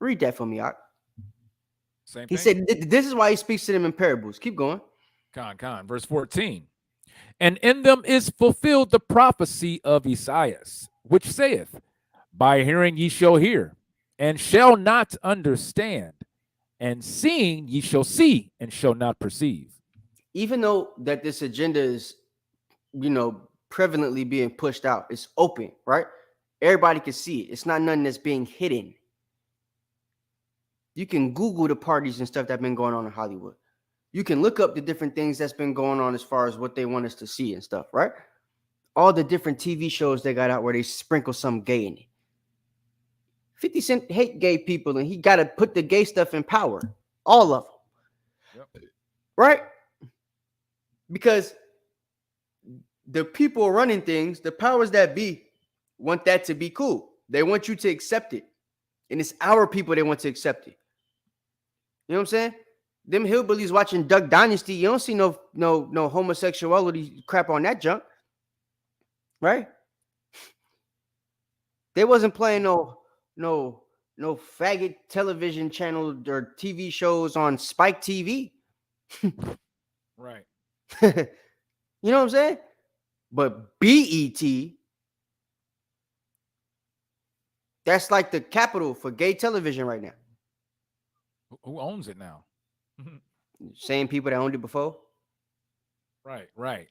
E: Read that for me, Art.
F: Same
E: He
F: thing.
E: said this is why he speaks to them in parables. Keep going.
F: Con. Verse 14. And in them is fulfilled the prophecy of Esaias, which saith, by hearing ye shall hear, and shall not understand, and seeing ye shall see, and shall not perceive.
E: Even though that this agenda is, prevalently being pushed out, it's open, right? Everybody can see it. It's not nothing that's being hidden. You can Google the parties and stuff that have been going on in Hollywood. You can look up the different things that's been going on as far as what they want us to see and stuff, right? All the different TV shows they got out where they sprinkle some gay in it. 50 Cent hate gay people, and he got to put the gay stuff in power. All of them. Yep. Right? Because the people running things, the powers that be, want that to be cool. They want you to accept it. And it's our people they want to accept it. You know what I'm saying? Them hillbillies watching Duck Dynasty, you don't see no homosexuality crap on that junk. Right? They wasn't playing no faggot television channel or TV shows on Spike TV.
F: Right.
E: You know what I'm saying? But BET, that's like the capital for gay television right now.
F: Who owns it now?
E: Same people that owned it before.
F: Right, right.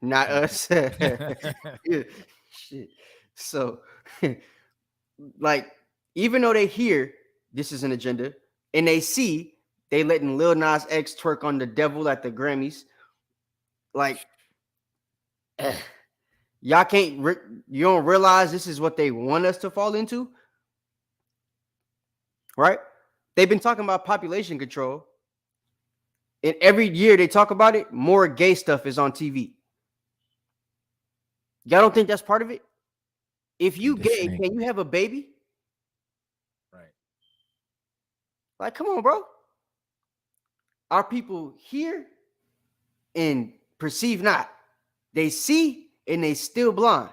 E: Not us. Shit. So, like, even though they hear this is an agenda and they see they letting Lil Nas X twerk on the devil at the Grammys, like, y'all can't, you don't realize this is what they want us to fall into, right? They've been talking about population control, and every year they talk about it, more gay stuff is on TV. Y'all don't think that's part of it? If you gay, can you have a baby?
F: Right.
E: Like, come on, bro. Our people hear and perceive not. They see and they still blind.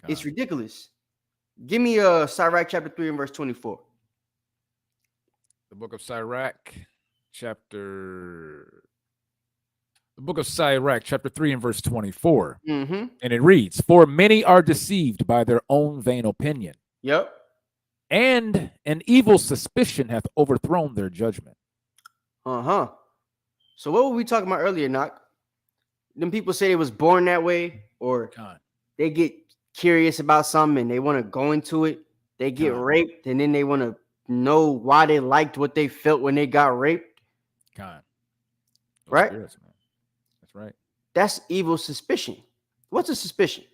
E: God. It's ridiculous. Give me Sirach chapter 3 and verse 24.
F: The book of Sirach, chapter 3 and verse 24.
E: Mm-hmm.
F: And it reads, "For many are deceived by their own vain opinion.
E: Yep.
F: And an evil suspicion hath overthrown their judgment."
E: Uh-huh. So what were we talking about earlier, Knock? Them people say they was born that way, or they get curious about something and they want to go into it. They get raped, and then they want to know why they liked what they felt when they got raped. Right?
F: Spirits, man. That's right.
E: That's evil suspicion. What's a suspicion?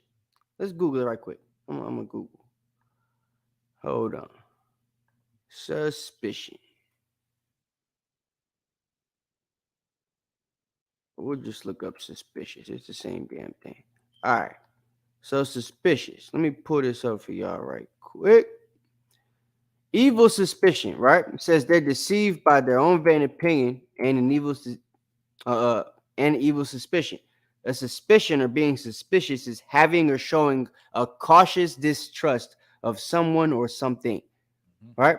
E: Let's Google it right quick. I'm gonna Google. Hold on. Suspicion. We'll just look up suspicious. It's the same damn thing. All right. So suspicious. Let me pull this up for y'all right quick. Evil suspicion, right? It says they're deceived by their own vain opinion and an evil suspicion. A suspicion or being suspicious is having or showing a cautious distrust of someone or something, right?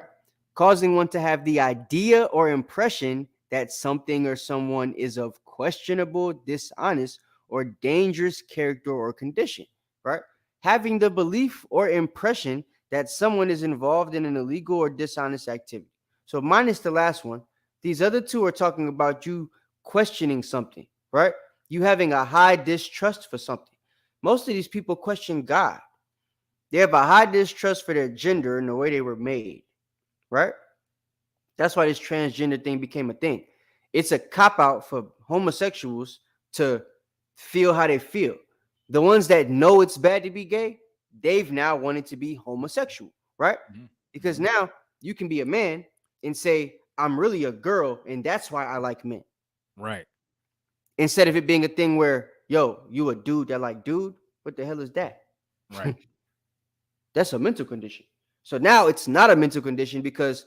E: Causing one to have the idea or impression that something or someone is of questionable, dishonest, or dangerous character or condition, right? Having the belief or impression that someone is involved in an illegal or dishonest activity. So minus the last one, these other two are talking about you questioning something, right? You having a high distrust for something. Most of these people question God. They have a high distrust for their gender and the way they were made, right? That's why this transgender thing became a thing. It's a cop-out for homosexuals to feel how they feel. The ones that know it's bad to be gay, they've now wanted to be homosexual, right? Because now you can be a man and say, I'm really a girl, and that's why I like men.
F: Right.
E: Instead of it being a thing where, yo, you a dude that like dude? What the hell is that?
F: Right.
E: That's a mental condition. So now it's not a mental condition because,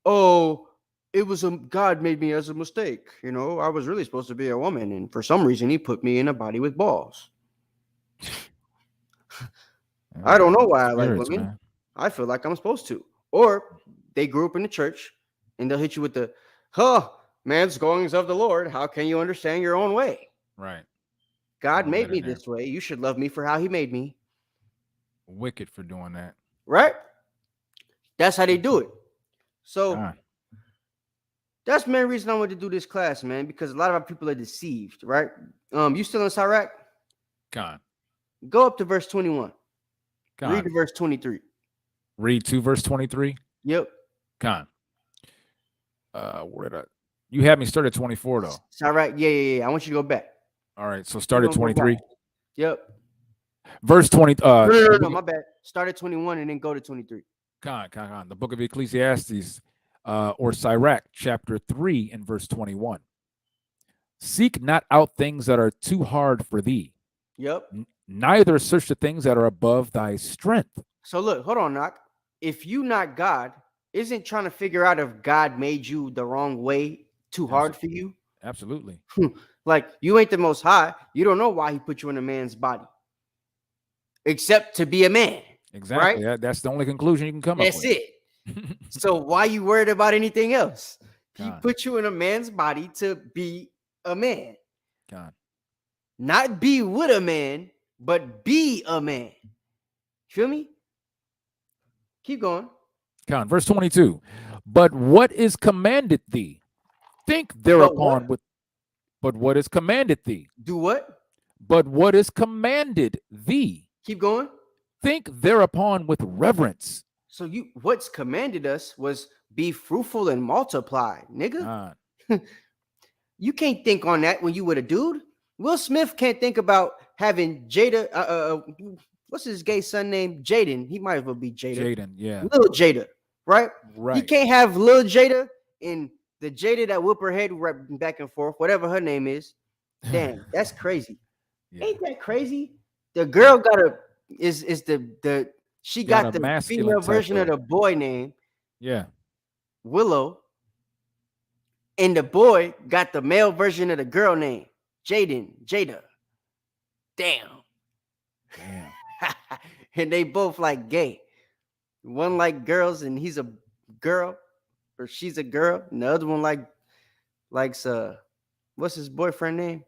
E: oh, it was God made me as a mistake. You know, I was really supposed to be a woman, and for some reason he put me in a body with balls. I don't know why I like women. Man. I feel like I'm supposed to. Or they grew up in the church and they'll hit you with the, man's goings of the Lord. How can you understand your own way?
F: Right.
E: God made me this way. You should love me for how he made me.
F: Wicked for doing that.
E: Right? That's how they do it. So that's the main reason I wanted to do this class, man, because a lot of our people are deceived, right? You still in Sirach? Go up to verse 21. Read to verse 23.
F: Read to verse 23?
E: Yep.
F: Where did You had me start at 24 though.
E: It's all right. Yeah. I want you to go back.
F: All right, so start at 23.
E: Yep.
F: Verse 20.
E: No, my bad. Start at 21 and then go to 23.
F: Con. The book of Ecclesiastes, or Sirach, chapter 3 and verse 21. Seek not out things that are too hard for thee.
E: Yep.
F: Neither search the things that are above thy strength.
E: So look, hold on, Knock. If you not God, isn't trying to figure out if God made you the wrong way too hard for you?
F: Absolutely.
E: Like, you ain't the most high. You don't know why he put you in a man's body. Except to be a man.
F: Exactly.
E: Right?
F: That's the only conclusion you can come up with.
E: That's it. So why you worried about anything else? He
F: God.
E: put you in a man's body to be a man.
F: God.
E: Not be with a man, but be a man. Feel me? Keep going.
F: Con. Verse 22. But what is commanded thee? Think thereupon with. But what is commanded thee?
E: Do what?
F: But what is commanded thee?
E: Keep going.
F: Think thereupon with reverence.
E: So what's commanded us was be fruitful and multiply, nigga. You can't think on that when you with a dude. Will Smith can't think about having Jada. What's his gay son name? Jaden. He might as well be Jada.
F: Jaden, yeah.
E: Little Jada, right?
F: Right.
E: You can't have little Jada and the Jada that whip her head back and forth, whatever her name is. Damn, that's crazy. Yeah. Ain't that crazy? The girl got the female version of the boy name.
F: Yeah.
E: Willow. And the boy got the male version of the girl name. Jada. Damn. And they both like gay. One like girls and he's a girl, or she's a girl, and the other one likes what's his boyfriend name?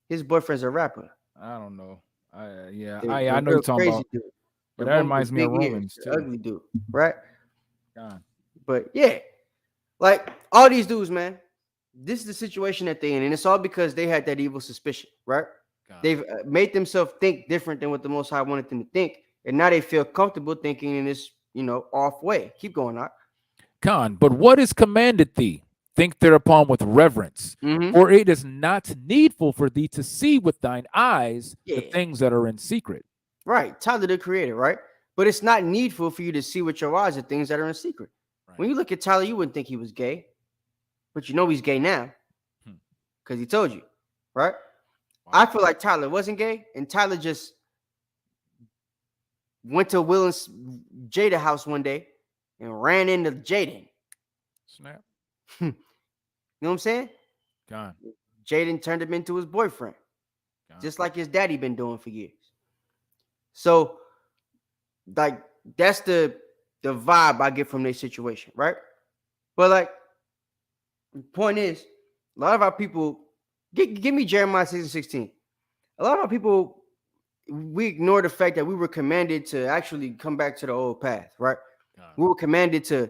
E: His boyfriend's a rapper.
F: I don't know. I know
E: you're
F: talking about.
E: Dude.
F: But that reminds me of Romans too.
E: Ugly dude, right?
F: God.
E: But yeah, like all these dudes, man. This is the situation that they're in, and it's all because they had that evil suspicion, right? God. They've made themselves think different than what the Most High wanted them to think, and now they feel comfortable thinking in this, off way. Keep going on.
F: Con, but what is commanded thee? Think thereupon with reverence, for it is not needful for thee to see with thine eyes the things that are in secret.
E: Right, Tyler the Creator, right? But it's not needful for you to see with your eyes the things that are in secret. Right. When you look at Tyler, you wouldn't think he was gay, but you know he's gay now because he told you, right? Wow. I feel like Tyler wasn't gay, and Tyler just went to Will and Jada house one day and ran into Jaden.
F: Snap.
E: You know what I'm saying?
F: God.
E: Jaden turned him into his boyfriend, just like his daddy been doing for years. So, like, that's the vibe I get from this situation, right? But like, the point is, a lot of our people, give me Jeremiah 6:16. A lot of our people, we ignore the fact that we were commanded to actually come back to the old path, right? We were commanded to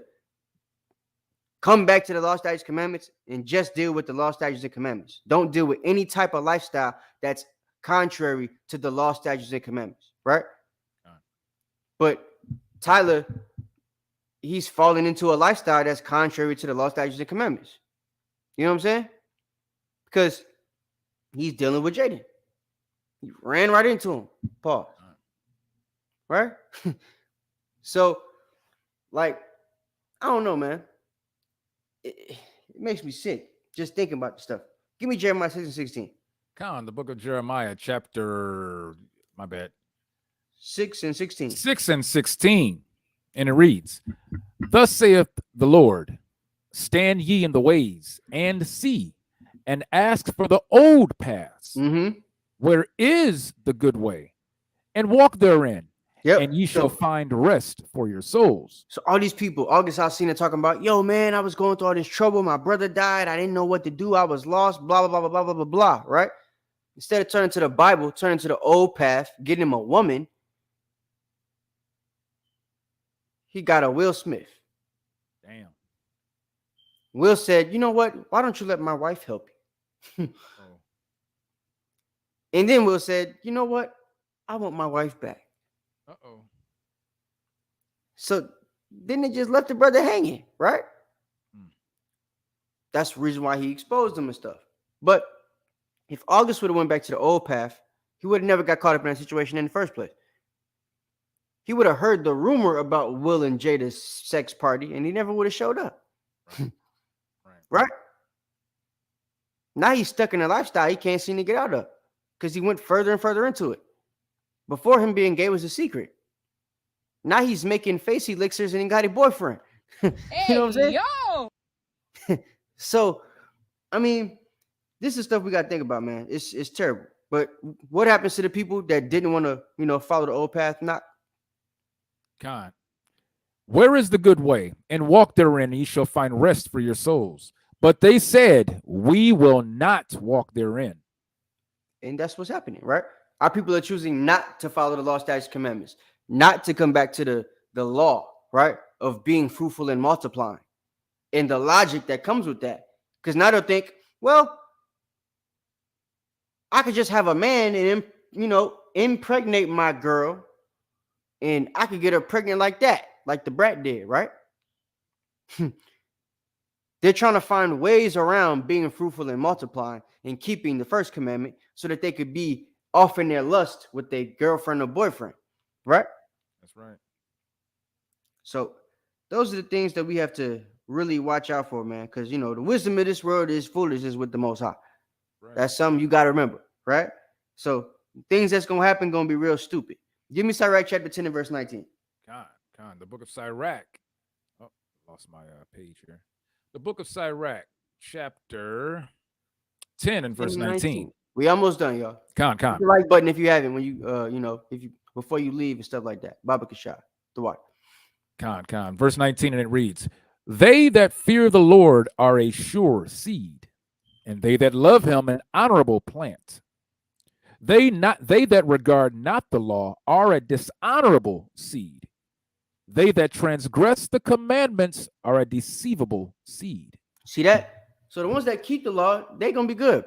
E: come back to the law, statutes, commandments, and just deal with the law, statutes, and commandments. Don't deal with any type of lifestyle that's contrary to the law, statutes, and commandments, right? But Tyler, he's falling into a lifestyle that's contrary to the law, statutes, and commandments. You know what I'm saying? Because he's dealing with Jaden. He ran right into him. Pause. Right? So, like, I don't know, man. It makes me sick just thinking about the stuff. Give me Jeremiah 6:16.
F: Con, the book of Jeremiah, chapter,
E: 6 and 16.
F: 6 and 16. And it reads, Thus saith the Lord, stand ye in the ways and see, and ask for the old paths, where is the good way, and walk therein, and ye shall find rest for your souls.
E: So all these people, August Alsina talking about, yo, man, I was going through all this trouble. My brother died. I didn't know what to do. I was lost, blah, blah, blah, blah, blah, blah, blah, right? Instead of turning to the Bible, turning to the old path, getting him a woman, he got a Will Smith.
F: Damn.
E: Will said, you know what? Why don't you let my wife help you? And then Will said, you know what? I want my wife back.
F: Uh-oh.
E: So then they just left the brother hanging, right? That's the reason why he exposed them and stuff. But if August would have went back to the old path, he would have never got caught up in that situation in the first place. He would have heard the rumor about Will and Jada's sex party, and he never would have showed up. Right? Now he's stuck in a lifestyle he can't seem to get out of because he went further and further into it. Before, him being gay was a secret. Now he's making face elixirs and he got a boyfriend. You know what I'm saying?
O: Yo!
E: So, I mean, this is stuff we got to think about, man. It's terrible. But what happens to the people that didn't want to, follow the old path? Not.
F: Con. Where is the good way? And walk therein, and ye shall find rest for your souls. But they said, we will not walk therein.
E: And that's what's happening, right? Our people are choosing not to follow the law, statutes, commandments, not to come back to the law, right, of being fruitful and multiplying, and the logic that comes with that. Because now they'll think, well, I could just have a man and, impregnate my girl, and I could get her pregnant like that, like the brat did, right? They're trying to find ways around being fruitful and multiplying and keeping the first commandment so that they could be off in their lust with their girlfriend or boyfriend, right?
F: That's right.
E: So those are the things that we have to really watch out for, man, because, the wisdom of this world is foolishness with the Most High. Right. That's something you got to remember, right? So things that's going to happen going to be real stupid. Give me Sirach chapter 10 and verse 19.
F: Con, the book of Sirach. Oh, lost my page here. The book of Sirach, chapter 10 and verse 19.
E: We almost done, y'all.
F: Con.
E: Hit the like button if you haven't, when you, if you before you leave and stuff like that. Baba Cashapp, the what?
F: Con. Verse 19, and it reads, they that fear the Lord are a sure seed, and they that love him an honorable plant. They that regard not the law are a dishonorable seed. They that transgress the commandments are a deceivable seed.
E: See that? So the ones that keep the law, they're going to be good.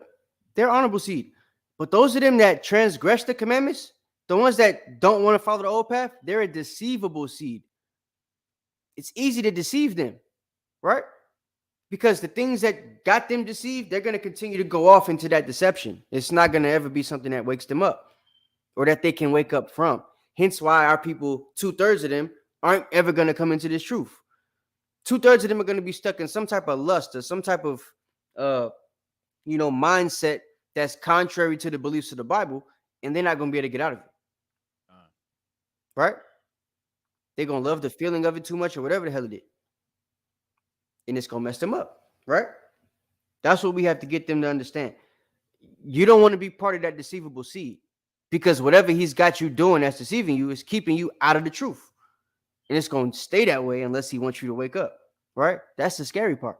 E: They're honorable seed. But those of them that transgress the commandments, the ones that don't want to follow the old path, they're a deceivable seed. It's easy to deceive them, right? Because the things that got them deceived, they're going to continue to go off into that deception. It's not going to ever be something that wakes them up or that they can wake up from. Hence why our people, 2/3 of them, aren't ever going to come into this truth. 2/3 of them are going to be stuck in some type of lust or some type of, mindset that's contrary to the beliefs of the Bible, and they're not going to be able to get out of it. Right? They're going to love the feeling of it too much or whatever the hell it is. And it's going to mess them up. Right? That's what we have to get them to understand. You don't want to be part of that deceivable seed, because whatever he's got you doing that's deceiving you is keeping you out of the truth. And it's going to stay that way unless he wants you to wake up, right? That's the scary part.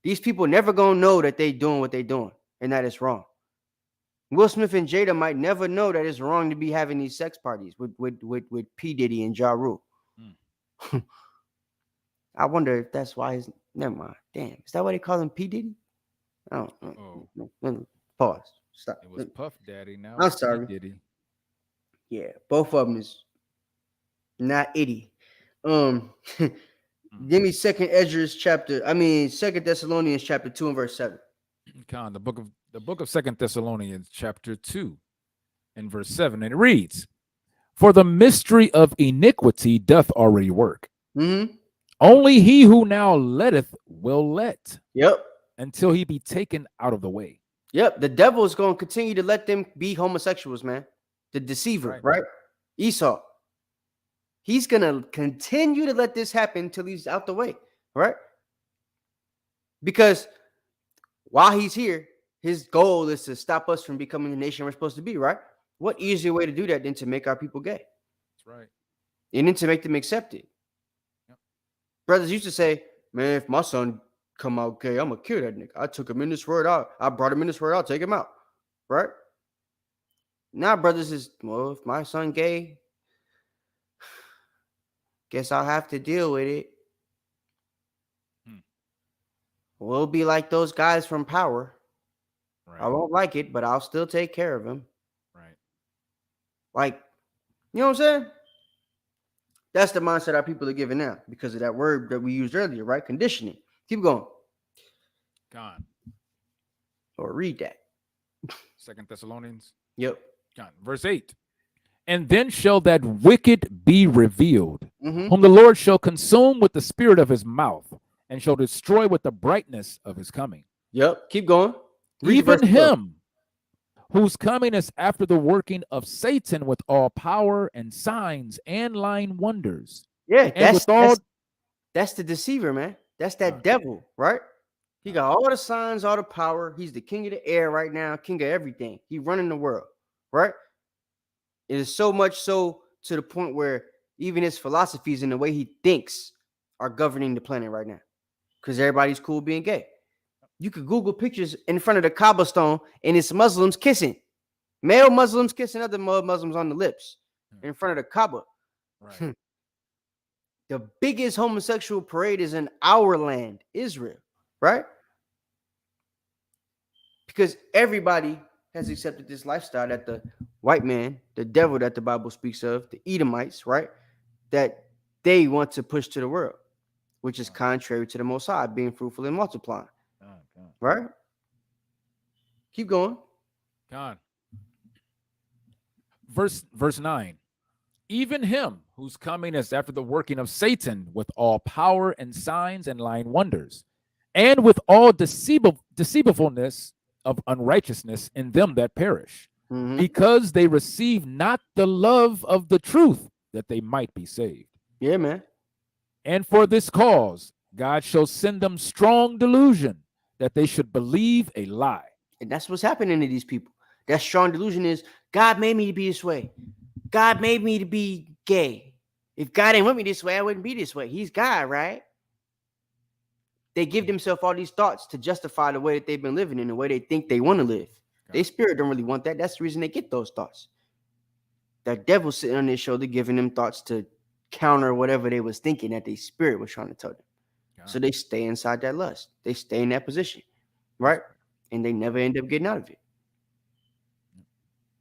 E: These people never going to know that they're doing what they're doing and that it's wrong. Will Smith and Jada might never know that it's wrong to be having these sex parties with P. Diddy and Ja Rule. I wonder if that's why he's... Never mind. Damn. Is that why they call him P. Diddy? I don't know. Pause. Stop.
F: It was Puff Daddy. Now
E: I'm sorry.
F: P. Diddy.
E: Yeah, both of them is not itty. Give me Second Thessalonians chapter 2 and verse 7.
F: Con, the book of Second Thessalonians chapter 2 and verse 7, and it reads, for the mystery of iniquity doth already work. Only he who now letteth will let.
E: Yep.
F: Until he be taken out of the way.
E: Yep. The devil is going to continue to let them be homosexuals, man. The deceiver, right? Esau. He's going to continue to let this happen until he's out the way, right? Because while he's here, his goal is to stop us from becoming the nation we're supposed to be, right? What easier way to do that than to make our people gay?
F: That's right.
E: And then to make them accept it. Yep. Brothers used to say, man, if my son come out gay, I'm going to kill that nigga. I took him in this word out. I brought him in this word out. Take him out, right? Now, brothers is, well, if my son gay, guess I'll have to deal with it. We'll be like those guys from Power. Right. I won't like it, but I'll still take care of him.
F: Right.
E: Like, you know what I'm saying? That's the mindset our people are giving now because of that word that we used earlier, right? Conditioning. Keep going.
F: God.
E: Or read that.
F: 2 Thessalonians.
E: Yep.
F: God. Verse 8. And then shall that wicked be revealed,
E: Mhm.
F: whom the Lord shall consume with the spirit of his mouth, and shall destroy with the brightness of his coming.
E: Yep. Keep going. Read
F: Even
E: verse 12.
F: him whose coming is after the working of Satan with all power and signs and lying wonders.
E: Yeah,
F: and with all
E: that's the deceiver, man. That's that devil, right? He got all the signs, all the power. He's the king of the air right now, king of everything. He running the world, right? It is so much so to the point where even his philosophies and the way he thinks are governing the planet right now. Because everybody's cool being gay. You could Google pictures in front of the cobblestone and it's Muslims kissing. Male Muslims kissing other Muslims on the lips in front of the Kaaba.
F: Right.
E: The biggest homosexual parade is in our land, Israel, right? Because everybody has accepted this lifestyle that the white man, the devil that the Bible speaks of, the Edomites, right, that they want to push to the world, which is contrary to the Most High, being fruitful and multiplying, right? Keep going.
F: God. Verse 9. Even him whose coming is after the working of Satan with all power and signs and lying wonders, and with all deceivableness of unrighteousness in them that perish, because they receive not the love of the truth, that they might be saved.
E: Yeah, man.
F: And for this cause, God shall send them strong delusion, that they should believe a lie.
E: And that's what's happening to these people. That strong delusion is, God made me to be this way. God made me to be gay. If God didn't want me this way, I wouldn't be this way. He's God, right? They give themselves all these thoughts to justify the way that they've been living in the way they think they want to live. Their spirit don't really want that. That's the reason they get those thoughts. That devil sitting on their shoulder giving them thoughts to counter whatever they was thinking that their spirit was trying to tell them. So they stay inside that lust. They stay in that position, right? And they never end up getting out of it.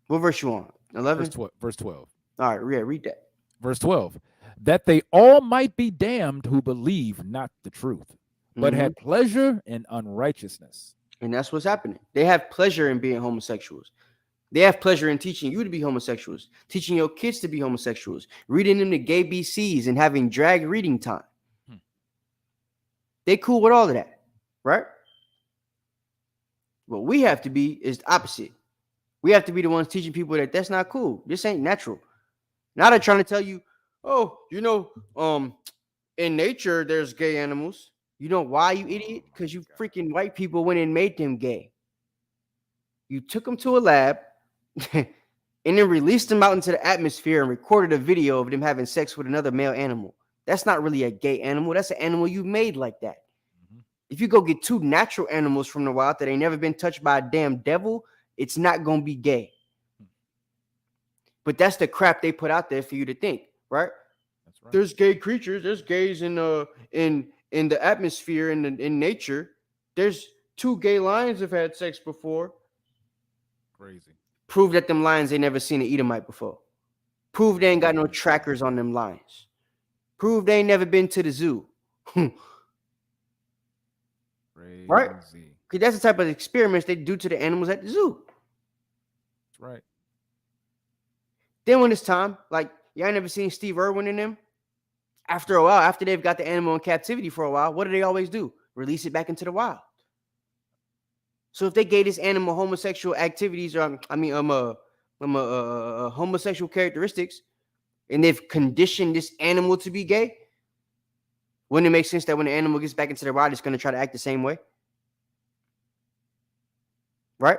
E: What verse you on? 11?
F: Verse 12.
E: All right, yeah, read that.
F: Verse 12. That they all might be damned who believe not the truth, but had pleasure in unrighteousness.
E: And that's what's happening. They have pleasure in being homosexuals. They have pleasure in teaching you to be homosexuals, teaching your kids to be homosexuals, reading them the gay BCs and having drag reading time. They cool with all of that, right? What we have to be is the opposite. We have to be the ones teaching people that that's not cool. This ain't natural. Now they're trying to tell you, oh, you know, in nature, there's gay animals. You know why, you idiot? Because you freaking white people went and made them gay. You took them to a lab and then released them out into the atmosphere and recorded a video of them having sex with another male animal. That's not really a gay animal. That's an animal you made like that. If you go get two natural animals from the wild that ain't never been touched by a damn devil, it's not going to be gay. But that's the crap they put out there for you to think, right?
F: That's right.
E: There's gay creatures. There's gays in the atmosphere and in nature. There's two gay lions have had sex before.
F: Crazy.
E: Prove that them lions ain't never seen an Edomite before. Prove they ain't got no trackers on them lions. Prove they ain't never been to the zoo. Right? Because that's the type of experiments they do to the animals at the zoo.
F: That's right.
E: Then when it's time, like, y'all never seen Steve Irwin in them? After a while, after they've got the animal in captivity for a while, what do they always do? Release it back into the wild. So if they gave this animal homosexual activities, or homosexual characteristics, and they've conditioned this animal to be gay, wouldn't it make sense that when the animal gets back into the wild, it's going to try to act the same way? Right?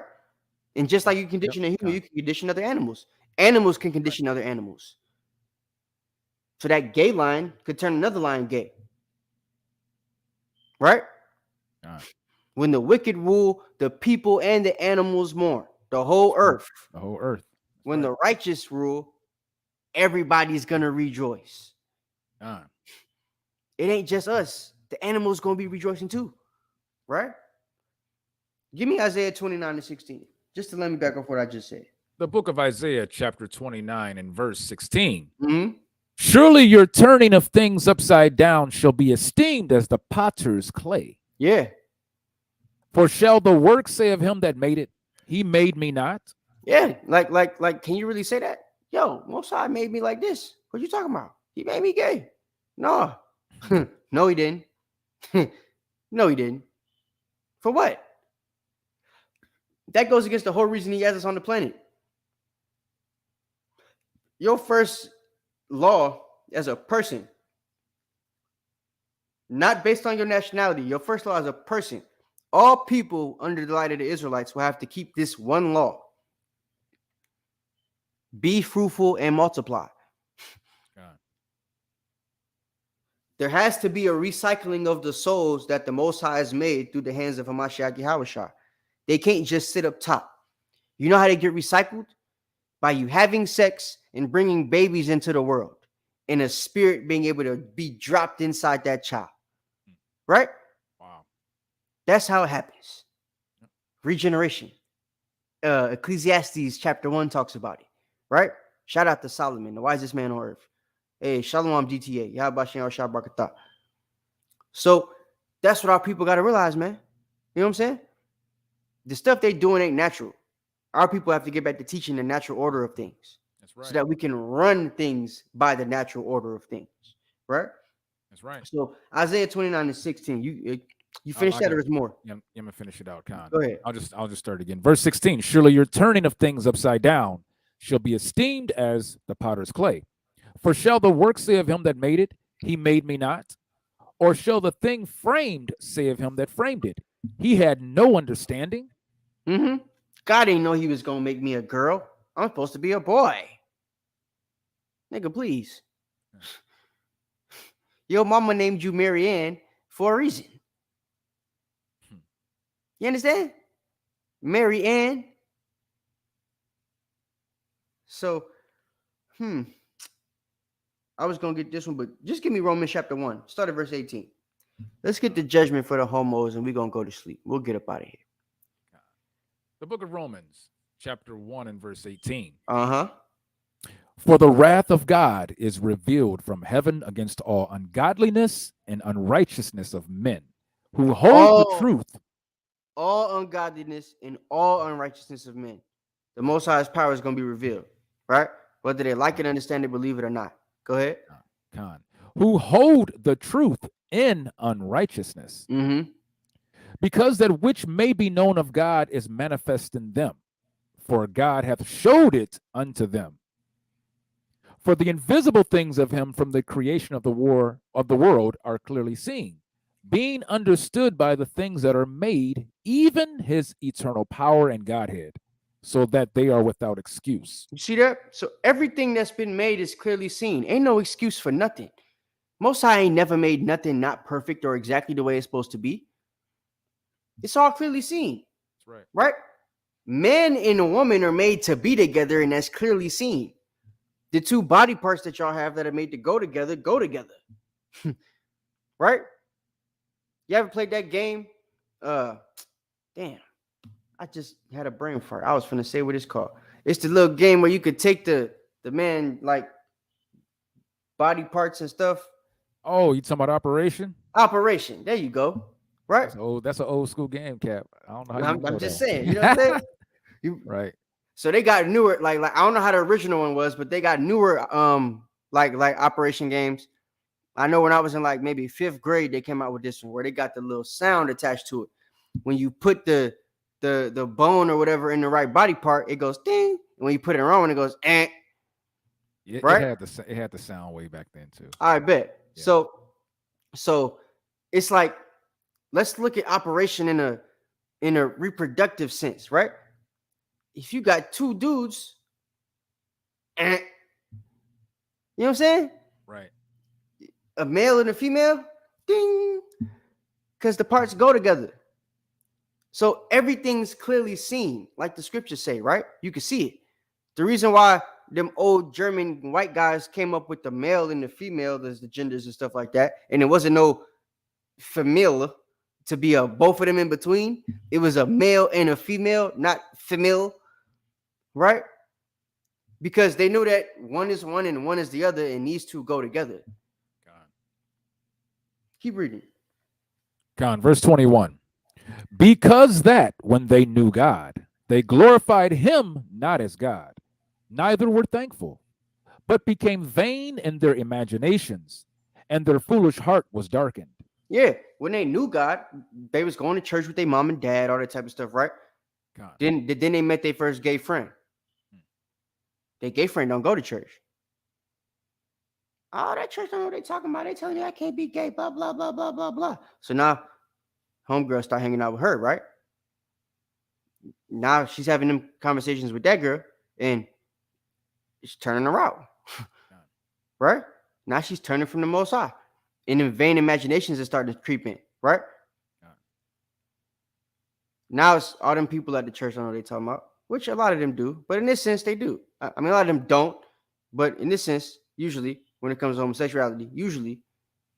E: And just like you condition a human, you can condition other animals. Animals can condition other animals. So that gay lion could turn another lion gay. Right? When the wicked rule, the people and the animals mourn. The whole earth.
F: The whole earth.
E: When the righteous rule, everybody's going to rejoice. It ain't just us. The animals going to be rejoicing too. Right? Give me Isaiah 29:16. Just to let me back off what I just said.
F: The book of Isaiah, chapter 29 and verse 16. Surely your turning of things upside down shall be esteemed as the potter's clay.
E: Yeah.
F: For shall the work say of him that made it, he made me not?
E: Yeah, like, can you really say that? Yo, Most High made me like this. What you talking about? He made me gay. No. No, he didn't. No, he didn't. For what? That goes against the whole reason he has us on the planet. Your first law as a person, not based on your nationality, your first law as a person, all people under the light of the Israelites will have to keep this one law. Be fruitful and multiply.
F: God.
E: There has to be a recycling of the souls that the Most High has made through the hands of Hamashiach Yahushua. They can't just sit up top. You know how they get recycled? By you having sex and bringing babies into the world and a spirit being able to be dropped inside that child. Right?
F: Wow.
E: That's how it happens. Regeneration. Ecclesiastes chapter 1 talks about it. Right? Shout out to Solomon, the wisest man on earth. Hey, Shalom GTA. So that's what our people got to realize, man. You know what I'm saying? The stuff they doing ain't natural. Our people have to get back to teaching the natural order of things.
F: That's right.
E: So that we can run things by the natural order of things. Right?
F: That's right.
E: So Isaiah 29:16. You finish that or there's more?
F: Yeah, I'm gonna finish it out, Con.
E: Go ahead.
F: I'll just start again. Verse 16. Surely your turning of things upside down shall be esteemed as the potter's clay. For shall the work say of him that made it, he made me not? Or shall the thing framed say of him that framed it, he had no understanding?
E: Mm-hmm. God didn't know he was going to make me a girl. I'm supposed to be a boy. Nigga, please. Your mama named you Mary Ann for a reason. You understand? Mary Ann. So, I was going to get this one, but just give me Romans chapter 1. Start at verse 18. Let's get the judgment for the homos and we're going to go to sleep. We'll get up out of here.
F: The book of Romans, chapter 1 and verse 18.
E: Uh-huh.
F: For the wrath of God is revealed from heaven against all ungodliness and unrighteousness of men who hold the truth.
E: All ungodliness and all unrighteousness of men. The Most High's power is going to be revealed, right? Whether they like it, understand it, believe it or not. Go ahead.
F: Con. Who hold the truth in unrighteousness.
E: Mm-hmm.
F: Because that which may be known of God is manifest in them, for God hath showed it unto them. For the invisible things of him from the creation of the world are clearly seen, being understood by the things that are made, even his eternal power and Godhead, so that they are without excuse.
E: You see that? So everything that's been made is clearly seen. Ain't no excuse for nothing. Most High ain't never made nothing not perfect or exactly the way it's supposed to be. It's all clearly seen.
F: That's right.
E: Right? Man and a woman are made to be together, and that's clearly seen. The two body parts that y'all have that are made to go together, go together. Right? You ever played that game? Damn. I just had a brain fart. I was finna say what it's called. It's the little game where you could take the man, like, body parts and stuff.
F: Oh, you talking about Operation?
E: Operation. There you go. Right?
F: That's an old school game, Cap. I don't know how you know
E: I'm just
F: that.
E: saying. You know what I'm saying?
F: Right.
E: So they got newer, like I don't know how the original one was, but they got newer like Operation games. I know when I was in like maybe 5th grade, they came out with this one where they got the little sound attached to it. When you put the bone or whatever in the right body part, it goes ding. And when you put it in the wrong one, it goes eh. Right?
F: It had the sound way back then too.
E: I bet. Yeah. So it's like, let's look at operation in a reproductive sense, right? If you got two dudes, you know what I'm saying?
F: Right.
E: A male and a female, ding, because the parts go together. So everything's clearly seen, like the scriptures say, right? You can see it. The reason why them old German white guys came up with the male and the female, there's the genders and stuff like that, and it wasn't no female to be both of them in between. It was a male and a female, not female, right? Because they knew that one is one and one is the other, and these two go together.
F: God.
E: Keep reading.
F: God, verse 21. Because that when they knew God, they glorified him not as God, neither were thankful, but became vain in their imaginations, and their foolish heart was darkened.
E: Yeah, when they knew God, they was going to church with their mom and dad, all that type of stuff, right?
F: God.
E: Then they met their first gay friend. Their gay friend don't go to church. Oh, that church don't know what they talking about. They telling me I can't be gay, blah, blah, blah, blah, blah, blah. So now homegirl start hanging out with her, right? Now she's having them conversations with that girl, and it's turning her out. Right? Now she's turning from the Most High. And then vain imaginations are starting to creep in, right? Now it's all them people at the church don't know what they're talking about, which a lot of them do, but in this sense, they do. I mean, a lot of them don't, but in this sense, usually, when it comes to homosexuality, usually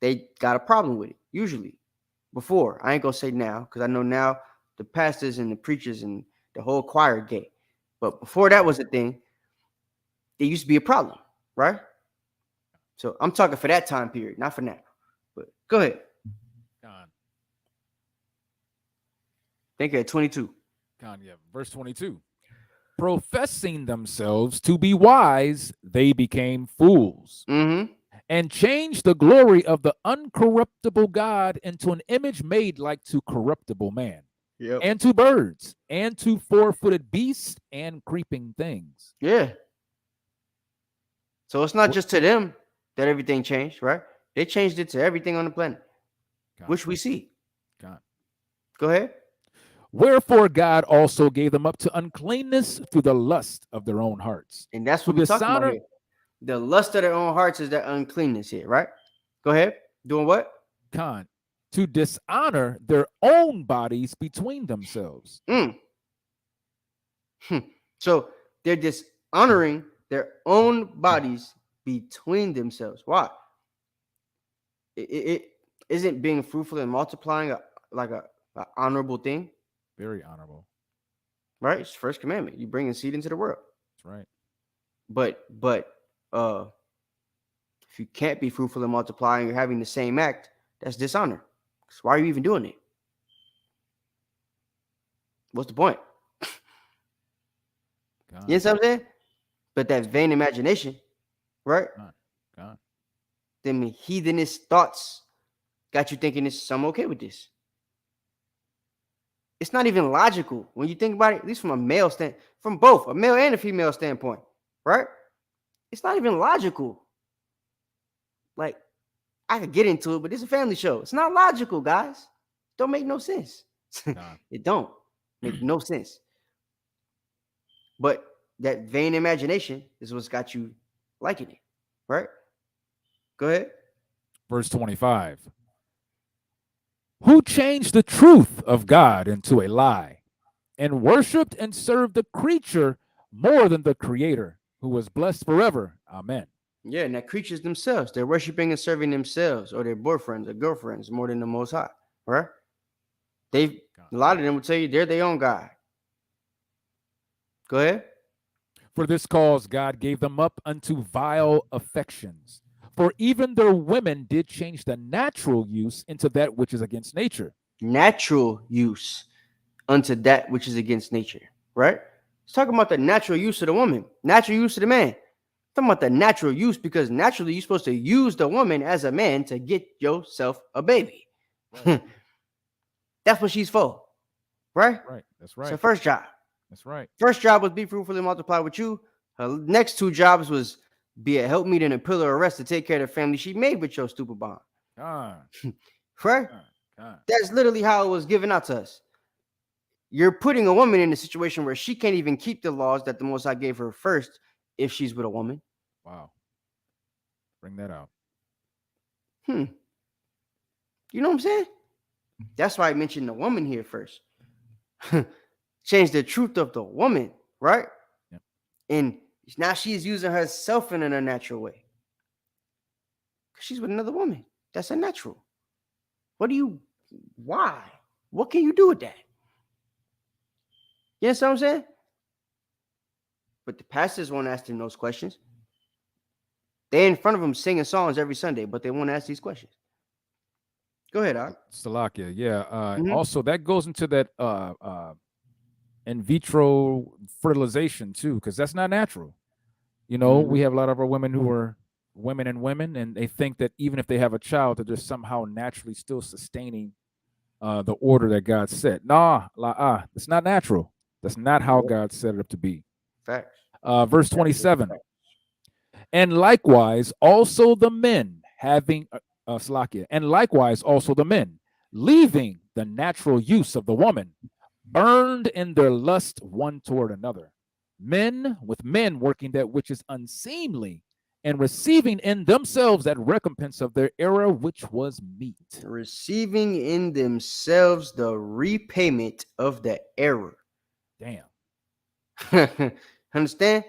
E: they got a problem with it. Usually. Before. I ain't gonna say now, because I know now the pastors and the preachers and the whole choir gay. But before that was a thing, it used to be a problem, right? So I'm talking for that time period, not for now. But go ahead. Think at 22.
F: Yeah, verse 22. Professing themselves to be wise, they became fools, and changed the glory of the uncorruptible God into an image made like to corruptible man, and to birds, and to four-footed beasts, and creeping things.
E: Yeah. So it's not just to them that everything changed, right? They changed it to everything on the planet, which we see. Go ahead.
F: Wherefore God also gave them up to uncleanness through the lust of their own hearts.
E: And that's what we're talking about here. The lust of their own hearts is that uncleanness here, right? Go ahead. Doing what?
F: To dishonor their own bodies between themselves.
E: So they're dishonoring their own bodies between themselves. Why? It isn't being fruitful and multiplying like a honorable thing.
F: Very honorable.
E: Right? It's the first commandment. You bring seed into the world.
F: That's right.
E: But if you can't be fruitful and multiplying, you're having the same act, that's dishonor. So why are you even doing it? What's the point? You know what I'm saying? But that vain imagination, right? Them heathenish thoughts got you thinking I'm okay with this. It's not even logical when you think about it, at least from a male from both a male and a female standpoint, right? It's not even logical. Like, I could get into it, but it's a family show. It's not logical, guys. Don't make no sense. It don't make no sense. But that vain imagination is what's got you liking it, right? Go ahead.
F: Verse 25. Who changed the truth of God into a lie, and worshiped and served the creature more than the Creator, who was blessed forever. Amen.
E: Yeah, and that creatures themselves, they're worshiping and serving themselves or their boyfriends or girlfriends more than the Most High, right? A lot of them will tell you they're their own God. Go ahead.
F: For this cause God gave them up unto vile affections. For even their women did change the natural use into that which is against nature.
E: Natural use unto that which is against nature, right? It's talking about the natural use of the woman, natural use of the man. It's talking about the natural use because naturally you're supposed to use the woman as a man to get yourself a baby. Right. That's what she's for, right?
F: Right. That's right.
E: It's her first job.
F: That's right.
E: First job was be fruitful and multiply with you. Her next two jobs was be a helpmeet and a pillar of rest to take care of the family she made with your stupid bond. Right? That's literally how it was given out to us. You're putting a woman in a situation where she can't even keep the laws that the Most High gave her first if she's with a woman.
F: Wow. Bring that out.
E: You know what I'm saying? That's why I mentioned the woman here first. Change the truth of the woman, right?
F: Yep.
E: And now she's using herself in an unnatural way. Because she's with another woman. That's unnatural. Why? What can you do with that? You know what I'm saying? But the pastors won't ask them those questions. They're in front of them singing songs every Sunday, but they won't ask these questions. Go ahead, Doc.
F: Salakia, yeah.
E: Mhm.
F: Also, that goes into that in vitro fertilization too, because that's not natural. You know, we have a lot of our women who are women, and they think that even if they have a child, that they're somehow naturally still sustaining the order that God set. Nah, it's not natural. That's not how God set it up to be.
E: Facts.
F: Verse 27. And likewise, also the men having Slakia, and likewise also the men, leaving the natural use of the woman, burned in their lust one toward another. Men with men working that which is unseemly, and receiving in themselves that recompense of their error which was meet.
E: Receiving in themselves the repayment of the error.
F: Damn.
E: Understand?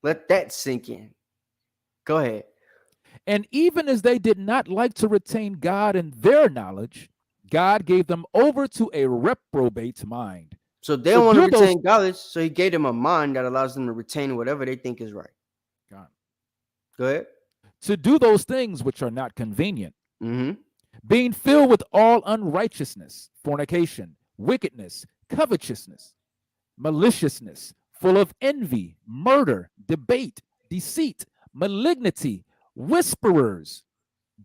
E: Let that sink in. Go ahead.
F: And even as they did not like to retain God in their knowledge, God gave them over to a reprobate mind.
E: So they don't want to retain knowledge, so he gave them a mind that allows them to retain whatever they think is right.
F: God.
E: Go ahead.
F: To do those things which are not convenient,
E: Mm-hmm.
F: being filled with all unrighteousness, fornication, wickedness, covetousness, maliciousness, full of envy, murder, debate, deceit, malignity, whisperers,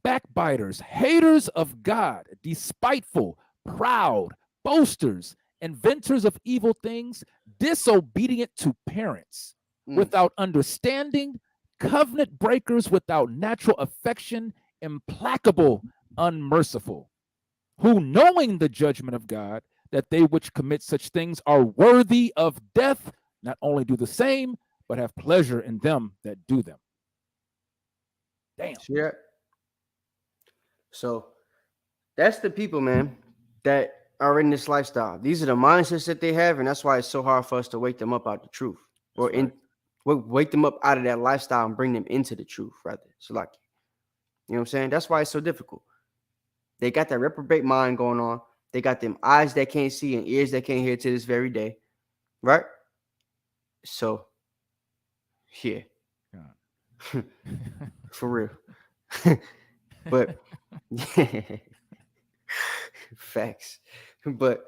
F: backbiters, haters of God, despiteful, proud, boasters, inventors of evil things, disobedient to parents, without understanding, covenant breakers, without natural affection, implacable, unmerciful, who knowing the judgment of God, that they which commit such things are worthy of death, not only do the same, but have pleasure in them that do them. Damn.
E: See that? So that's the people, man, that are in this lifestyle. These are the mindsets that they have, and that's why it's so hard for us to wake them up out the truth, or wake them up out of that lifestyle and bring them into the truth, rather. So, like, you know what I'm saying? That's why it's so difficult. They got that reprobate mind going on. They got them eyes that can't see and ears that can't hear to this very day, right? So, yeah, for real. But facts. But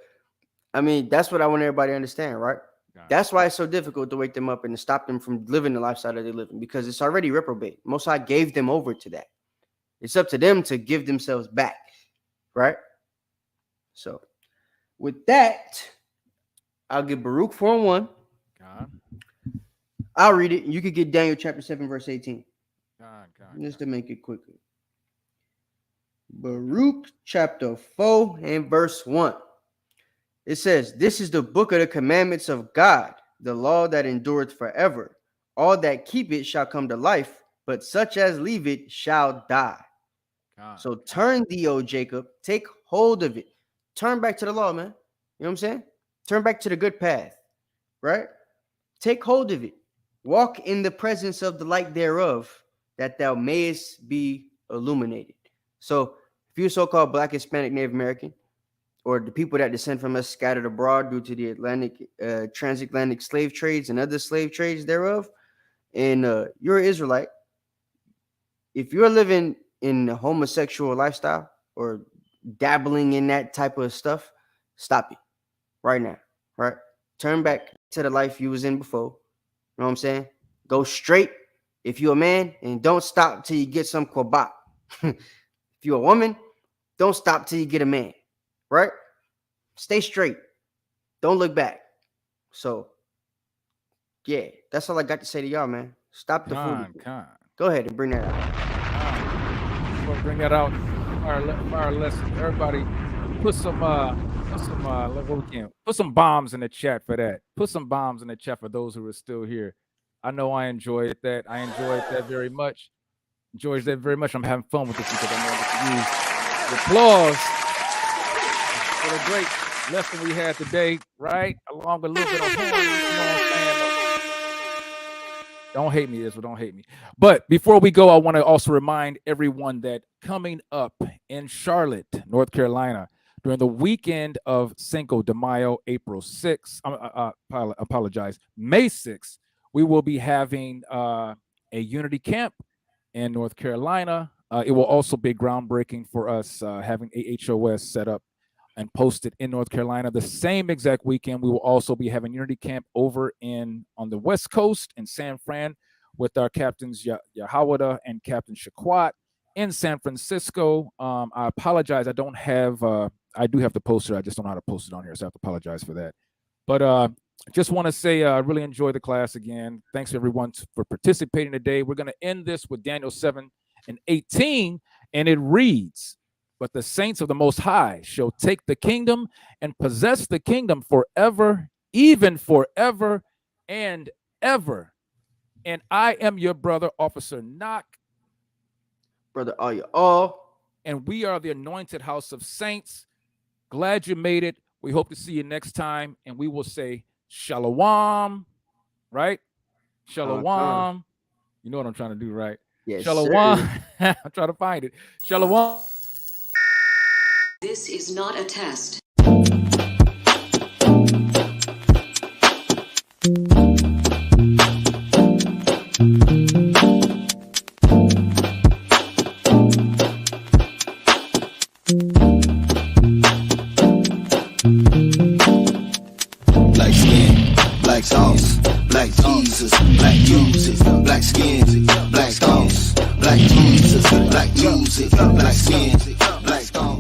E: I mean, that's what I want everybody to understand, right? That's why it's so difficult to wake them up and to stop them from living the lifestyle that they're living, because it's already reprobate. Most High gave them over to that. It's up to them to give themselves back, right? So, with that, I'll get Baruch 4:1. I'll read it. You could get Daniel chapter 7, verse 18. Just to make it quicker. Baruch chapter 4 and verse 1. It says, "This is the book of the commandments of God, the law that endureth forever. All that keep it shall come to life, but such as leave it shall die. So turn thee, O Jacob, take hold of it." Turn back to the law, man. You know what I'm saying? Turn back to the good path, right? Take hold of it. Walk in the presence of the light thereof, that thou mayest be illuminated. So if you're so-called Black, Hispanic, Native American, or the people that descend from us scattered abroad due to the transatlantic slave trades and other slave trades thereof, and you're an Israelite, if you're living in a homosexual lifestyle or dabbling in that type of stuff, stop it right now, right? Turn back to the life you was in before. You know what I'm saying? Go straight if you're a man, and don't stop till you get some kwabak. If you're a woman, don't stop till you get a man, right? Stay straight. Don't look back. So, yeah, that's all I got to say to y'all, man. Stop the food. Go ahead and bring that out.
F: We'll bring that out. Fire lesson. Everybody, put some bombs in the chat for that. Put some bombs in the chat for those who are still here. I know I enjoyed that. I enjoyed that very much. I'm having fun with this because I know I get to use the applause for the great lesson we had today, right? Along with a little bit of horn, you know what I'm saying? Don't hate me, Israel. Don't hate me. But before we go, I want to also remind everyone that coming up in Charlotte, North Carolina, during the weekend of Cinco de Mayo, April 6th, May 6th, we will be having a unity camp in North Carolina. It will also be groundbreaking for us having AHOS set up and posted in North Carolina. The same exact weekend, we will also be having Unity Camp over on the West Coast in San Fran with our captains Yahawada and Captain Shaquat in San Francisco. I apologize. I do have the poster. I just don't know how to post it on here, so I have to apologize for that. But just want to say I really enjoyed the class again. Thanks everyone for participating today. We're going to end this with Daniel 7:18, and it reads, "But the saints of the Most High shall take the kingdom and possess the kingdom forever, even forever and ever. And I am your brother, Officer Knock.
E: Brother, are you all?
F: And we are the Anointed House of Saints. Glad you made it. We hope to see you next time. And we will say Shalom, right? Shalom. You know what I'm trying to do, right?
E: Yes,
F: Shalom. I'm trying to find it. Shalom.
P: This is not a test.
D: Black skin, black sauce, black Jesus, black music, black skin, black sauce, black Jesus, black music, black skin, black sauce.